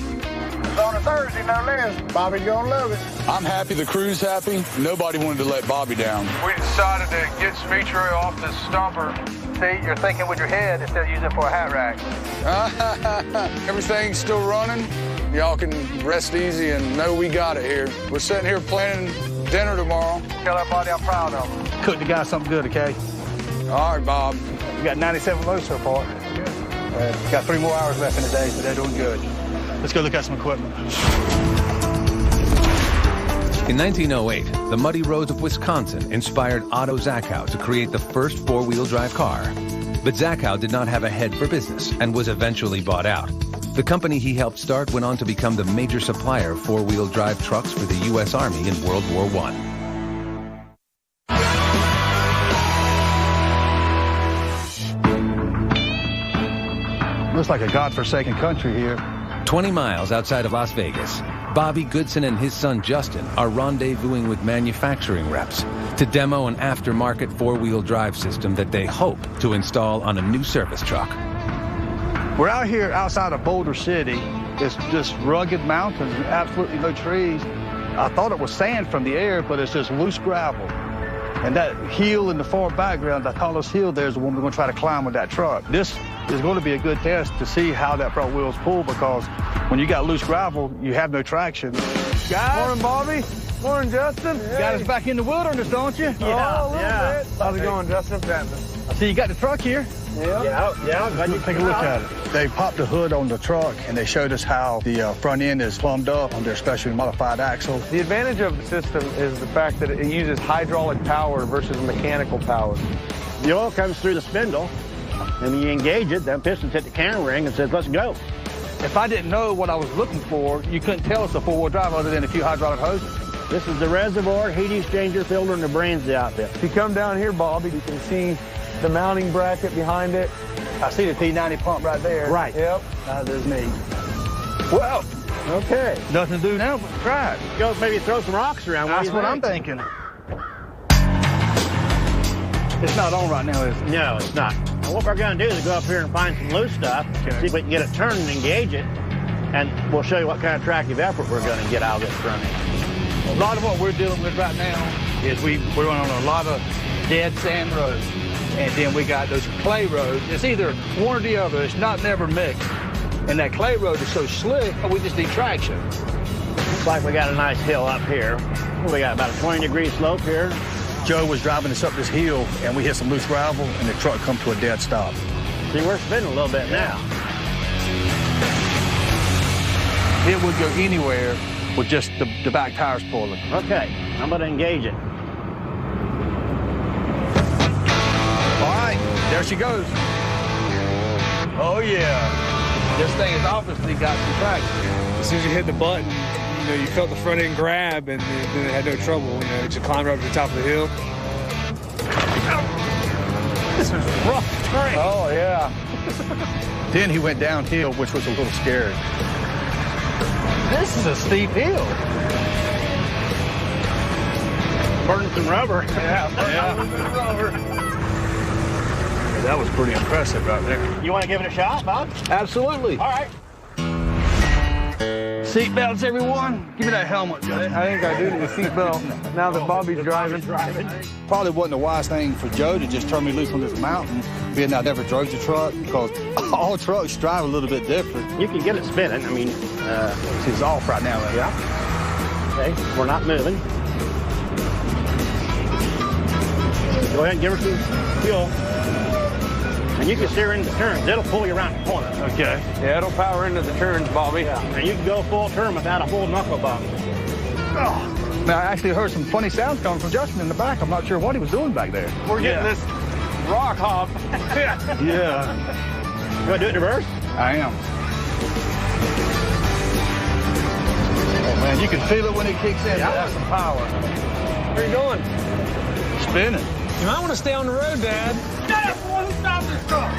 It's on a Thursday, no less. Bobby's gonna love it. I'm happy, the crew's happy. Nobody wanted to let Bobby down. We decided to get Demetrio off this stumper. See, you're thinking with your head instead of using it for a hat rack. Everything's still running. Y'all can rest easy and know we got it here. We're sitting here planning dinner tomorrow. Tell everybody I'm proud of them. Cook the guy something good, okay? All right, Bob. We got 97 loads so far. Got 3 more hours left in the day, so they're doing good. Let's go look at some equipment. In 1908, the muddy roads of Wisconsin inspired Otto Zachow to create the first four-wheel drive car. But Zachow did not have a head for business and was eventually bought out. The company he helped start went on to become the major supplier of four-wheel drive trucks for the U.S. Army in World War I. Looks like a godforsaken country here. 20 miles outside of Las Vegas, Bobby Goodson and his son Justin are rendezvousing with manufacturing reps to demo an aftermarket four-wheel drive system that they hope to install on a new service truck. We're out here outside of Boulder City. It's just rugged mountains and absolutely no trees. I thought it was sand from the air, but it's just loose gravel. And that hill in the far background, that tallest hill there, is the one we're going to try to climb with that truck. This is going to be a good test to see how that front wheels pull, because when you got loose gravel, you have no traction. Guys. Morning, Bobby. Morning, Justin. Hey. Got us back in the wilderness, don't you? Yeah, a little bit. How's it going, Justin? I see you got the truck here. Yeah. Glad you take a look at it. They popped the hood on the truck, and they showed us how the front end is plumbed up on their specially modified axle. The advantage of the system is the fact that it uses hydraulic power versus mechanical power. The oil comes through the spindle, and when you engage it, the pistons hit the cam ring and says, let's go. If I didn't know what I was looking for, you couldn't tell us a four-wheel drive other than a few hydraulic hoses. This is the reservoir, heat exchanger, filter, and the brains of the outfit. If you come down here, Bobby, you can see the mounting bracket behind it. I see the P90 pump right there. Right. Yep. There's me. Well, okay. Nothing to do now but try it. Go maybe throw some rocks around. That's what I'm thinking. It's not on right now, is it? No, it's not. And what we're going to do is go up here and find some loose stuff, see if we can get it turned and engage it, and we'll show you what kind of tractive effort we're going to get out of this front end. A lot of what we're dealing with right now is we're on a lot of dead sand roads, and then we got those clay roads. It's either one or the other. It's not never mixed. And that clay road is so slick, we just need traction. Looks like we got a nice hill up here. We got about a 20-degree slope here. Joe was driving us up this hill, and we hit some loose gravel, and the truck come to a dead stop. See, we're spinning a little bit now. It would go anywhere with just the back tires pulling. Okay, I'm going to engage it. All right, there she goes. Oh, yeah. This thing has obviously got some traction. As soon as you hit the button, you know, you felt the front end grab, and then it had no trouble. You know, just climbed up to the top of the hill. This is rough terrain. Oh, yeah. Then he went downhill, which was a little scary. This is a steep hill. Burning some rubber. Yeah, rubber. That was pretty impressive right there. You want to give it a shot, Bob? Absolutely. All right. Seatbelts, everyone. Give me that helmet, Joe. I think I do need a seatbelt now that Bobby's driving. Probably wasn't a wise thing for Joe to just turn me loose on this mountain, being I never drove the truck, because all trucks drive a little bit different. You can get it spinning. I mean, it's off right now. Yeah. Okay, we're not moving. Go ahead and give her some fuel. And you can steer into the turns. It'll pull you around the corner. Okay. Yeah, it'll power into the turns, Bobby. Yeah. And you can go full turn without a full knuckle bump. Oh. Now, I actually heard some funny sounds coming from Justin in the back. I'm not sure what he was doing back there. We're getting this rock hop. Yeah. You want to do it in reverse? I am. Oh, man, you can feel it when it kicks in. Yeah. It has some power. Where are you going? Spinning. You might want to stay on the road, Dad. Stop this truck.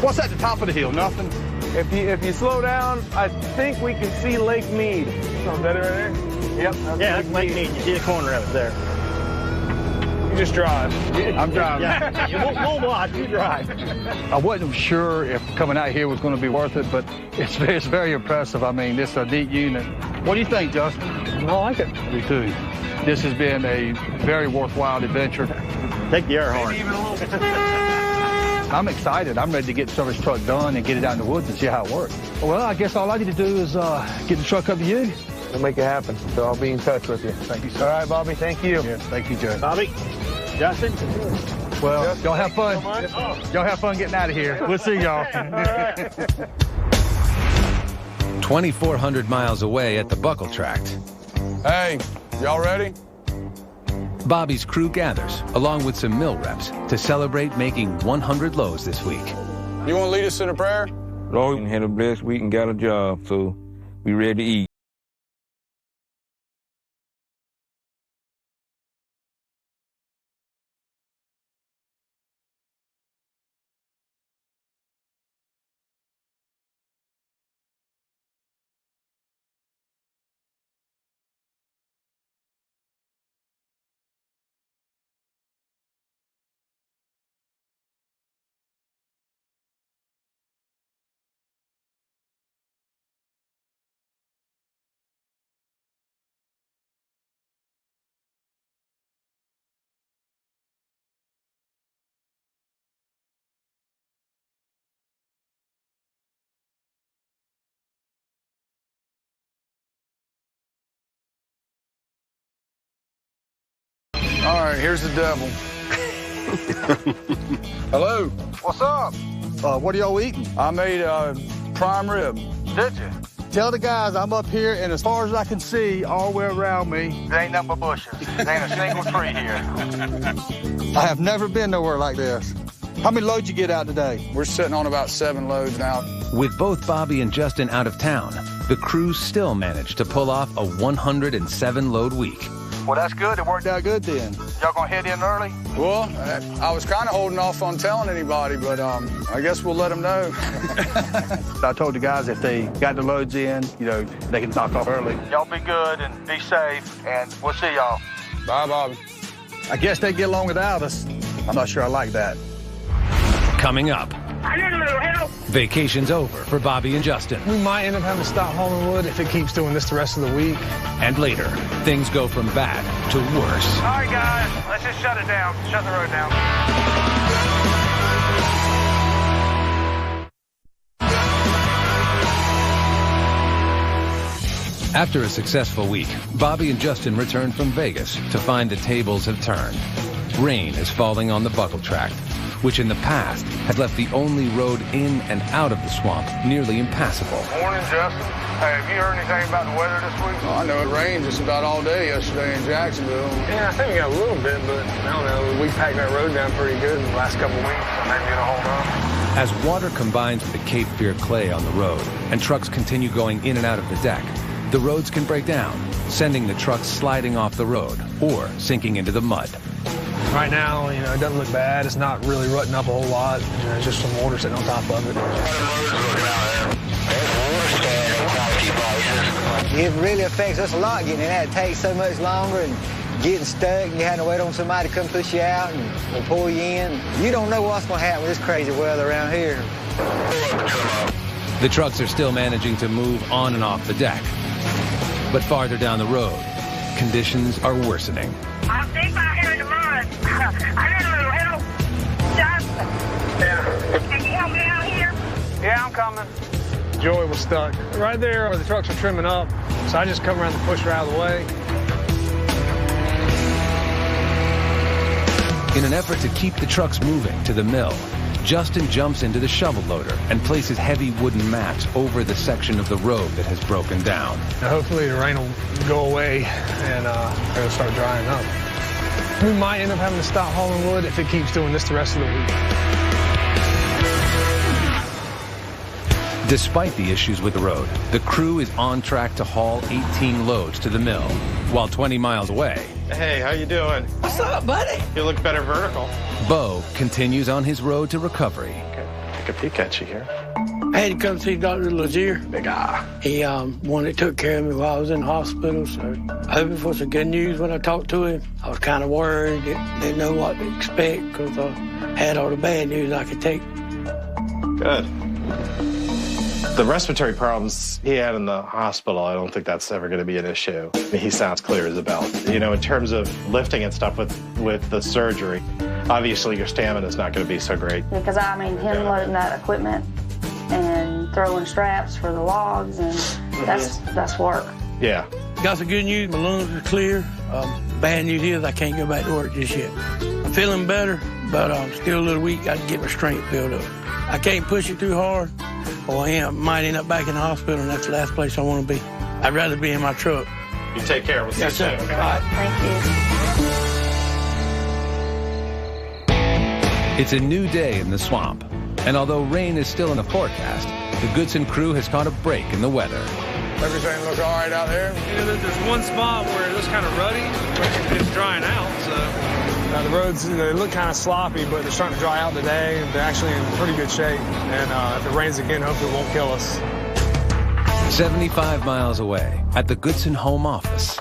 What's at the top of the hill? Nothing? If you slow down, I think we can see Lake Mead. Oh, is that it right there? Yep. Yeah, that's Lake Mead. You see the corner of it there. You just drive. I'm driving. Yeah. We'll watch. You drive. I wasn't sure if coming out here was going to be worth it, but it's very impressive. I mean, this is a neat unit. What do you think, Justin? I like it. Me too. This has been a very worthwhile adventure. Take the air horn. I'm excited. I'm ready to get the service truck done and get it out in the woods and see how it works. Well, I guess all I need to do is get the truck up to you. We'll make it happen. So I'll be in touch with you. Thank you, sir. All right, Bobby. Thank you. Yes, thank you, Joe. Bobby, Justin. Well, y'all have fun. Y'all have fun getting out of here. We'll see y'all. 2,400 miles away at the Buckle Tract. Hey, y'all ready? Bobby's crew gathers, along with some mill reps, to celebrate making 100 loads this week. You want to lead us in a prayer? Lord, we had a blessed week and got a job, so we ready to eat. All right, here's the devil. Hello. What's up? What are y'all eating? I made prime rib. Did you? Tell the guys I'm up here, and as far as I can see, all the way around me, there ain't nothing but bushes. There ain't a single tree here. I have never been nowhere like this. How many loads you get out today? We're sitting on about 7 loads now. With both Bobby and Justin out of town, the crew still managed to pull off a 107-load week. Well, that's good. It worked out good then. Y'all gonna head in early? Well, I was kind of holding off on telling anybody, but I guess we'll let them know. I told the guys if they got the loads in, you know, they can knock off early. Y'all be good and be safe, and we'll see y'all. Bye, Bobby. I guess they get along without us. I'm not sure I like that. Coming up, I need a little help. vacation's over for Bobby and Justin. We might end up having to stop hauling wood if it keeps doing this the rest of the week. And later, things go from bad to worse. All right, guys, let's just shut it down. Shut the road down. After a successful week, Bobby and Justin return from Vegas to find the tables have turned. Rain is falling on the buckle tract, which in the past had left the only road in and out of the swamp nearly impassable. Morning, Justin. Hey, have you heard anything about the weather this week? I know it rained just about all day yesterday in Jacksonville. Yeah, I think we got a little bit, but I don't know. We packed that road down pretty good in the last couple of weeks, so maybe it'll hold up. As water combines with the Cape Fear clay on the road and trucks continue going in and out of the deck, the roads can break down, sending the trucks sliding off the road or sinking into the mud. Right now, it doesn't look bad. It's not really rutting up a whole lot. It's just some water sitting on top of it. It really affects us a lot getting in that. It takes so much longer and getting stuck, and you have to wait on somebody to come push you out and pull you in. You don't know what's going to happen with this crazy weather around here. The trucks are still managing to move on and off the deck. But farther down the road, conditions are worsening. I'm deep out here in the mud. I need a little help. Justin. Yeah. Can you help me out here? Yeah, I'm coming. Joey was stuck right there where the trucks are trimming up, so I just come around and push her out of the way. In an effort to keep the trucks moving to the mill, Justin jumps into the shovel loader and places heavy wooden mats over the section of the road that has broken down. Now, hopefully the rain will go away and it'll start drying up. We might end up having to stop hauling wood if it keeps doing this the rest of the week. Despite the issues with the road, the crew is on track to haul 18 loads to the mill, while 20 miles away, Hey, how you doing? What's up, buddy? You look better vertical. Bo continues on his road to recovery. Take a peek at you here. I had to come see Dr. Lazier. Big eye. He one that took care of me while I was in the hospital, so hoping for some good news when I talked to him. I was kind of worried, didn't know what to expect because I had all the bad news I could take. Good. The respiratory problems he had in the hospital, I don't think that's ever going to be an issue. I mean, he sounds clear as a bell. You know, in terms of lifting and stuff with the surgery, obviously your stamina is not going to be so great. Because, I mean, him loading that equipment and throwing straps for the logs, and that's work. Yeah. Got some good news. My lungs are clear. Bad news is I can't go back to work just yet. I'm feeling better, but I'm still a little weak. I can get my strength built up. I can't push it too hard, or I might end up back in the hospital, and that's the last place I want to be. I'd rather be in my truck. You take care. We'll see you soon. All right. Thank you. It's a new day in the swamp, and although rain is still in the forecast, the Goodson crew has caught a break in the weather. Everything look all right out there? There's one spot where it looks kind of ruddy, but it's drying out, so. The roads, they look kind of sloppy, but they're starting to dry out today. They're actually in pretty good shape, and if it rains again, hopefully it won't kill us. 75 miles away, at the Goodson home office.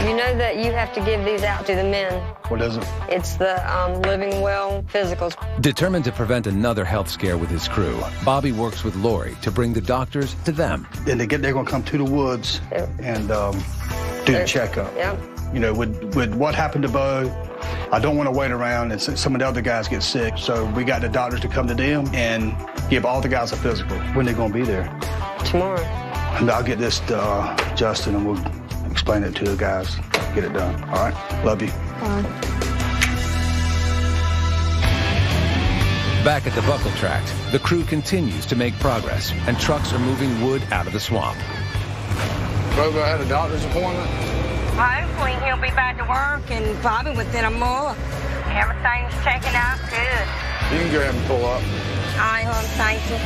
You know that you have to give these out to the men. What is it? It's the Living Well physicals. Determined to prevent another health scare with his crew, Bobby works with Lori to bring the doctors to them. Then they're going to come to the woods and do the checkup. Yeah. You know, with what happened to Bo, I don't want to wait around and some of the other guys get sick. So we got the doctors to come to them and give all the guys a physical. When they're going to be there? Tomorrow. And I'll get this to Justin and we'll explain it to the guys. Get it done. All right? Love you. Back at the buckle tract, the crew continues to make progress, and trucks are moving wood out of the swamp. Bobo had a doctor's appointment? Hopefully he'll be back to work and probably within a month. Everything's checking out good. You can go ahead and pull up. All right, hon, thank you.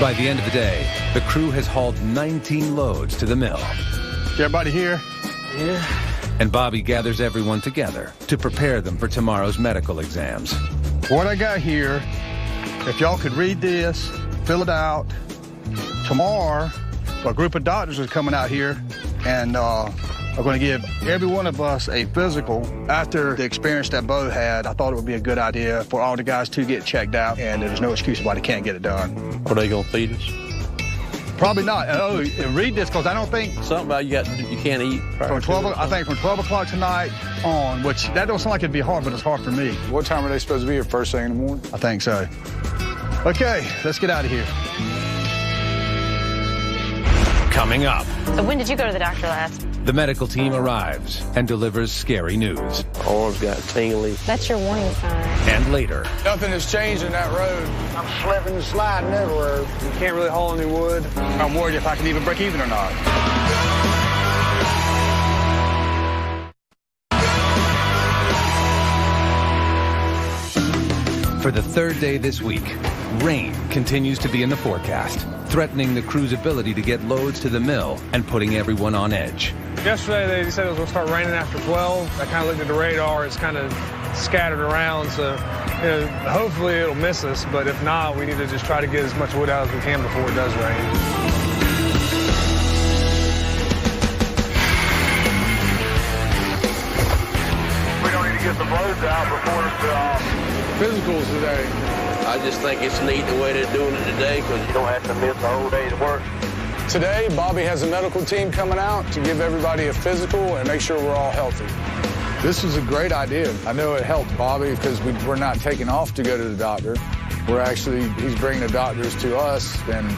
By the end of the day, the crew has hauled 19 loads to the mill. Is everybody here? Yeah. And Bobby gathers everyone together to prepare them for tomorrow's medical exams. What I got here, if y'all could read this, fill it out. Tomorrow, a group of doctors are coming out here and are going to give every one of us a physical. After the experience that Bo had, I thought it would be a good idea for all the guys to get checked out, and there's no excuse why they can't get it done. Are they going to feed us? Probably not. Oh, read this, because I don't think... Something about you can't eat. From 12, I think from 12 o'clock tonight on, which that don't sound like it'd be hard, but it's hard for me. What time are they supposed to be here, first thing in the morning? I think so. Okay, let's get out of here. Coming up, So when did you go to the doctor last? the medical team arrives and delivers scary news. Arms got tingly. That's your warning sign. And later, Nothing has changed in that road. I'm slipping and sliding everywhere. You can't really haul any wood. I'm worried if I can even break even or not. for the third day this week, rain continues to be in the forecast, threatening the crew's ability to get loads to the mill and putting everyone on edge. Yesterday, they said it was going to start raining after 12. I kind of looked at the radar. It's kind of scattered around, so hopefully it'll miss us. But if not, we need to just try to get as much wood out as we can before it does rain. We don't need to get the loads out before physicals today. I just think it's neat the way they're doing it today because you don't have to miss the whole day's work. Today, Bobby has a medical team coming out to give everybody a physical and make sure we're all healthy. This is a great idea. I know it helped Bobby because we're not taking off to go to the doctor. He's bringing the doctors to us, and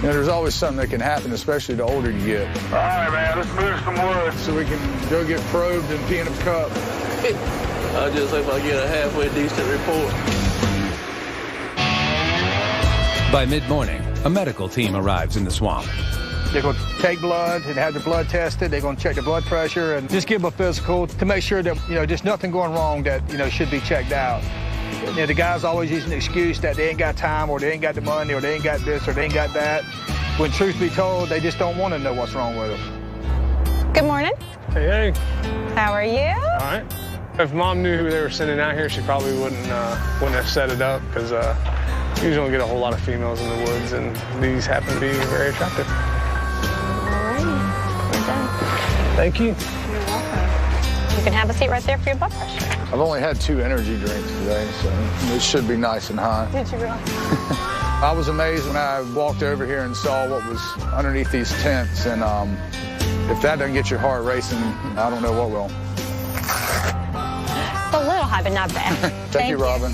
there's always something that can happen, especially the older you get. All right, man, let's move some wood. So we can go get probed and pee in a cup. I just hope I get a halfway decent report. By mid-morning, a medical team arrives in the swamp. They're going to take blood and have the blood tested. They're going to check the blood pressure and just give them a physical to make sure that, just nothing going wrong that, should be checked out. The guys always use an excuse that they ain't got time or they ain't got the money or they ain't got this or they ain't got that. When truth be told, they just don't want to know what's wrong with them. Good morning. Hey. How are you? All right. If Mom knew who they were sending out here, she probably wouldn't have set it up because you don't get a whole lot of females in the woods, and these happen to be very attractive. All right. We're done. Thank you. You're welcome. You can have a seat right there for your blood pressure. I've only had 2 energy drinks today, so it should be nice and high. Did you realize? I was amazed when I walked over here and saw what was underneath these tents, and if that doesn't get your heart racing, I don't know what will. It's a little high, but not bad. Thank you, Robin.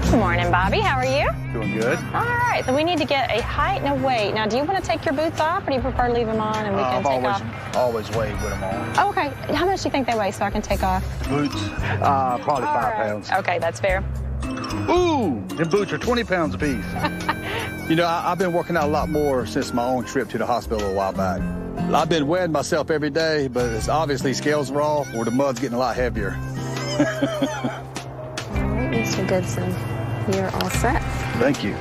Good morning, Bobby. How are you? Doing good. All right. So we need to get a height and a weight. Now, do you want to take your boots off, or do you prefer to leave them on and we can take off? Always weigh with them on. Oh, okay. How much do you think they weigh so I can take off? Boots? Probably 5 pounds. Okay, that's fair. Ooh, them boots are 20 pounds a piece. I've been working out a lot more since my own trip to the hospital a while back. I've been weighing myself every day, but it's obviously scales are off or the mud's getting a lot heavier. All right, Mr. Goodson, you're all set. Thank you.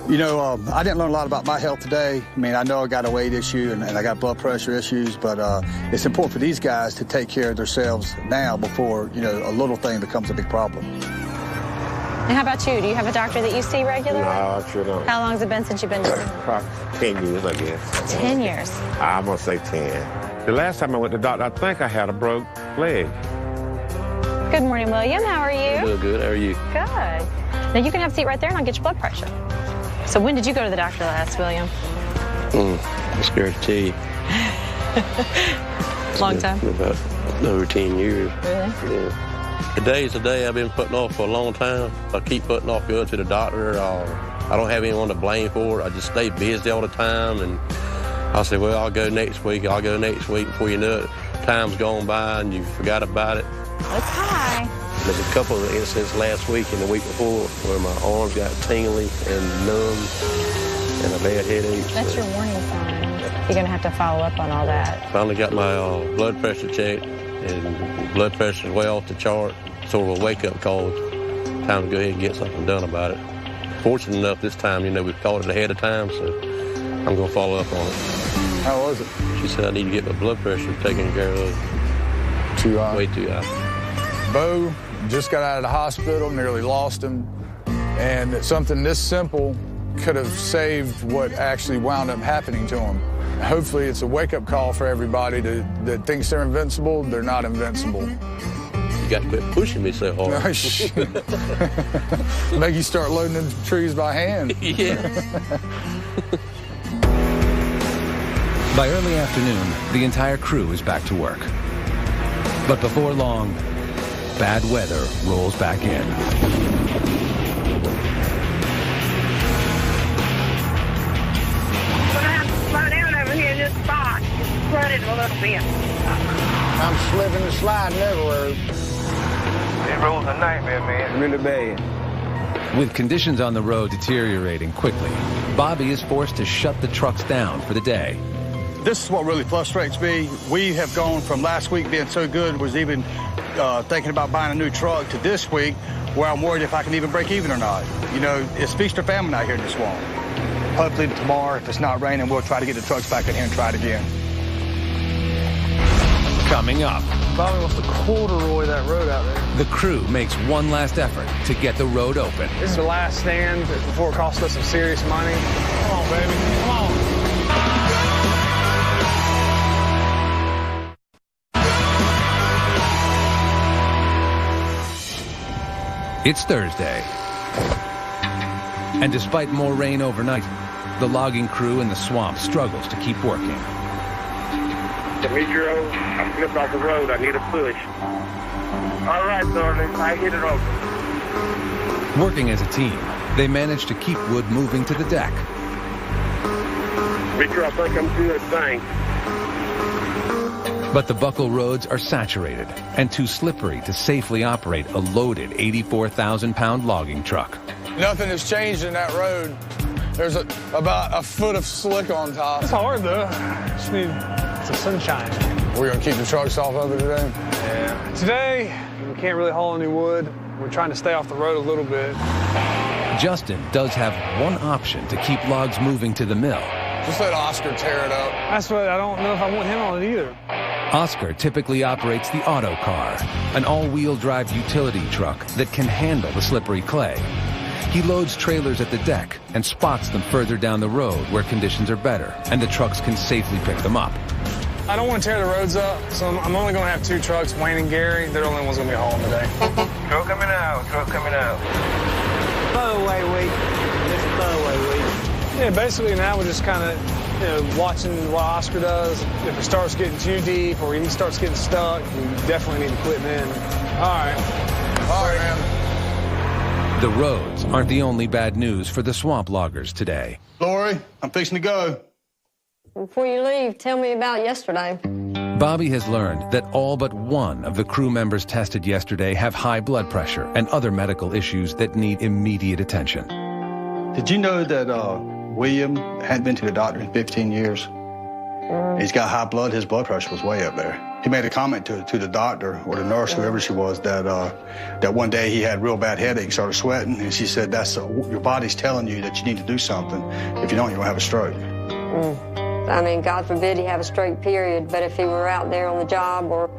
I didn't learn a lot about my health today. I mean, I know I got a weight issue and I got blood pressure issues, but it's important for these guys to take care of themselves now before, a little thing becomes a big problem. And how about you? Do you have a doctor that you see regularly? No, I sure don't. How long has it been since you've been to Probably 10 years, I guess. 10 years. I'm going to say 10. The last time I went to the doctor, I think I had a broke leg. Good morning, William. How are you? Doing good. How are you? Good. Now, you can have a seat right there, and I'll get your blood pressure. So when did you go to the doctor last, William? I'm scared to tell you. Long time? About over 10 years. Really? Yeah. Today's the day I've been putting off for a long time. I keep putting off going to the doctor. I don't have anyone to blame for it. I just stay busy all the time, and I'll say, well, I'll go next week. Before you know it, time's gone by, and you forgot about it. It's high. There's a couple of incidents last week and the week before where my arms got tingly and numb and a bad headache. That's your warning sign. You're going to have to follow up on all that. Finally got my blood pressure checked, and blood pressure is way off the chart. Sort of a wake-up call. Time to go ahead and get something done about it. Fortunate enough this time, we've caught it ahead of time, so I'm going to follow up on it. How was it? She said I need to get my blood pressure taken care of. Too high? Way too high. Bo just got out of the hospital, nearly lost him, and something this simple could have saved what actually wound up happening to him. Hopefully it's a wake-up call for everybody that thinks they're invincible. They're not invincible. You got to quit pushing me so hard. Make you start loading the trees by hand. Yeah. By early afternoon, the entire crew is back to work. But before long, bad weather rolls back in. We're gonna have to slow us in. I'm slipping and sliding everywhere. This road's a nightmare, man. Really bad. With conditions on the road deteriorating quickly, Bobby is forced to shut the trucks down for the day. This is what really frustrates me. We have gone from last week being so good, was even thinking about buying a new truck, to this week where I'm worried if I can even break even or not. You know, it's feast or famine out here in the swamp. Hopefully tomorrow, if it's not raining, we'll try to get the trucks back in here and try it again. Coming up, Bobby wants to corduroy that road out there. the crew makes one last effort to get the road open. This is the last stand before it costs us some serious money. Come on, baby. Come on. It's Thursday. And despite more rain overnight, the logging crew in the swamp struggles to keep working. Demetrio, I slipped off the road. I need a push. All right, darling. I hit it over. Working as a team, they manage to keep wood moving to the deck. Demetrio, I think I'm good. Thanks. But the buckle roads are saturated and too slippery to safely operate a loaded 84,000-pound logging truck. Nothing has changed in that road. There's about a foot of slick on top. It's hard, though. Just need some sunshine. We're going to keep the trucks off of it today? Yeah. Today, we can't really haul any wood. We're trying to stay off the road a little bit. Justin does have one option to keep logs moving to the mill. Just let Oscar tear it up. That's what I don't know if I want him on it either. Oscar typically operates the auto car, an all-wheel drive utility truck that can handle the slippery clay. He loads trailers at the deck and spots them further down the road where conditions are better and the trucks can safely pick them up. I don't want to tear the roads up, so I'm only going to have 2 trucks, Wayne and Gary. They're the only ones going to be hauling today. Truck coming out. Truck coming out. Throwaway week. Just throwaway week. Yeah, basically now we're just kind of, watching what Oscar does. If it starts getting too deep or he starts getting stuck, we definitely need to quit then. All right. All right, man. The roads aren't the only bad news for the swamp loggers today. Lori, I'm fixing to go. Before you leave, tell me about yesterday. Bobby has learned that all but one of the crew members tested yesterday have high blood pressure and other medical issues that need immediate attention. Did you know that William hadn't been to the doctor in 15 years? He's got high blood. His blood pressure was way up there. He made a comment to the doctor or the nurse, whoever she was, that one day he had real bad headache, started sweating, and she said, "That's your body's telling you that you need to do something. If you don't, you're gonna have a stroke." I mean, God forbid he have a stroke, period. But if he were out there on the job or,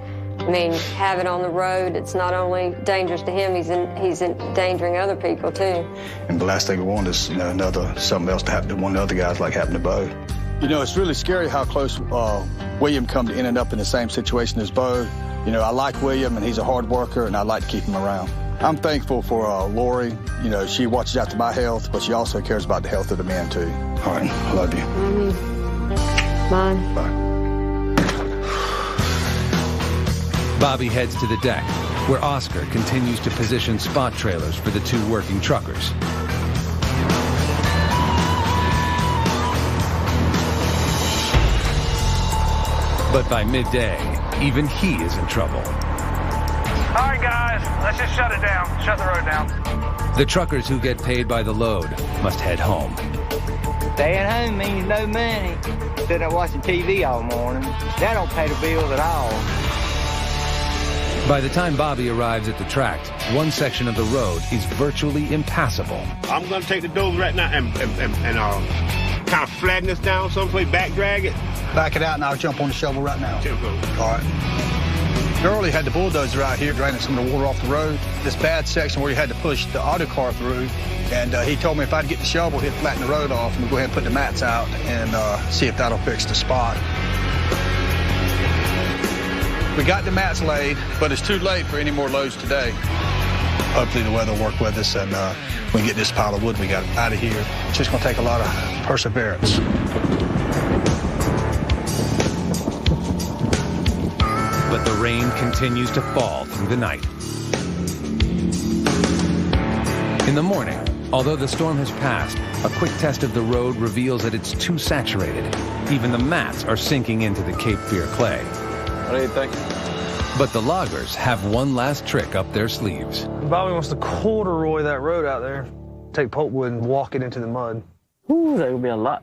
have it on the road, it's not only dangerous to him, he's endangering other people too. And the last thing we want is something else to happen to one of the other guys, like happened to Bo. It's really scary how close William come to ending up in the same situation as Bo. I like William, and he's a hard worker, and I'd like to keep him around. I'm thankful for Lori. She watches out for my health, but she also cares about the health of the men, too. All right, I love you. Bye. Bye. Bobby heads to the deck, where Oscar continues to position spot trailers for the 2 working truckers. But by midday, even he is in trouble. All right, guys. Let's just shut it down. Shut the road down. The truckers who get paid by the load must head home. Staying home means no money. Sitting up watching TV all morning. That don't pay the bills at all. By the time Bobby arrives at the tract, one section of the road is virtually impassable. I'm going to take the dozer right now and kind of flatten this down someplace, back drag it. Back it out, and I'll jump on the shovel right now. All right. Early had the bulldozer out here draining some of the water off the road. This bad section where you had to push the auto car through, and he told me if I'd get the shovel, he'd flatten the road off, and we'll go ahead and put the mats out and see if that'll fix the spot. We got the mats laid, but it's too late for any more loads today. Hopefully the weather will work with us, and we can get this pile of wood we got out of here. It's just going to take a lot of perseverance. But the rain continues to fall through the night. In the morning, although the storm has passed, a quick test of the road reveals that it's too saturated. Even the mats are sinking into the Cape Fear clay. What do you think? But the loggers have one last trick up their sleeves. Bobby wants to corduroy that road out there. Take pulpwood and walk it into the mud. Ooh, that would be a lot.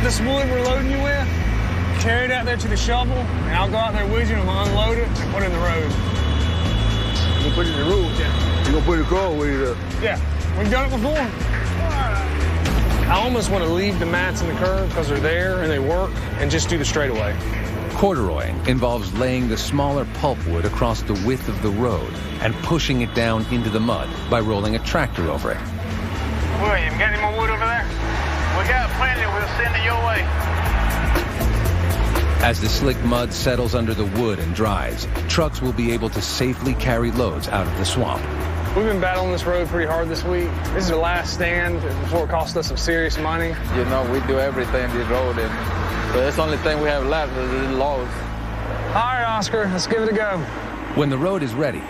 This wood we're loading you with, carry it out there to the shovel, and I'll go out there with you and we'll unload it and put it in the road. You put it in the road, yeah. You gonna put it across with it? Yeah, we've done it before. I almost want to leave the mats in the curb because they're there and they work, and just do the straightaway. Corduroying involves laying the smaller pulpwood across the width of the road and pushing it down into the mud by rolling a tractor over it. William, got any more wood over there? We got plenty. We'll send it your way. As the slick mud settles under the wood and dries, trucks will be able to safely carry loads out of the swamp. We've been battling this road pretty hard this week. This is the last stand before it costs us some serious money. You know, we do everything this road, and so that's the only thing we have left is the logs. All right, Oscar, let's give it a go. When the road is ready,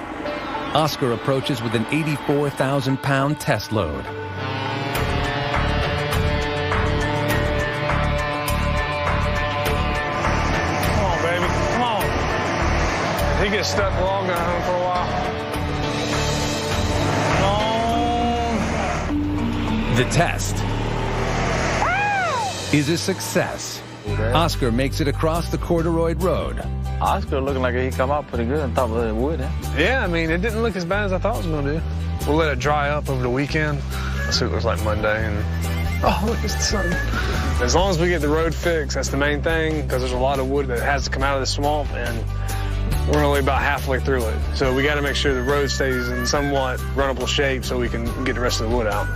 Oscar approaches with an 84,000-pound test load. Come on, baby, come on. If he gets stuck, we're all going home for a while. The test is a success. Oscar makes it across the corduroyed road. Oscar looking like he come out pretty good on top of the wood, huh? Yeah, I mean, it didn't look as bad as I thought it was going to do. We'll let it dry up over the weekend. Let's see what it looks like Monday. And oh, look, it's the sun. As long as we get the road fixed, that's the main thing, because there's a lot of wood that has to come out of the swamp, and we're only about halfway through it. So we got to make sure the road stays in somewhat runnable shape so we can get the rest of the wood out.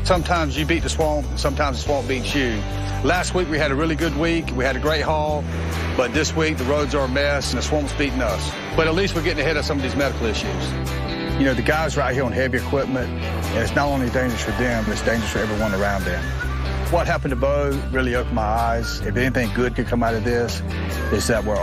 Sometimes you beat the swamp, sometimes the swamp beats you. Last week we had a really good week. We had a great haul, but this week the roads are a mess and the swamp's beating us. But at least we're getting ahead of some of these medical issues. You know, the guys right here on heavy equipment, and it's not only dangerous for them, but it's dangerous for everyone around them. What happened to Bo really opened my eyes. If anything good could come out of this, is that we're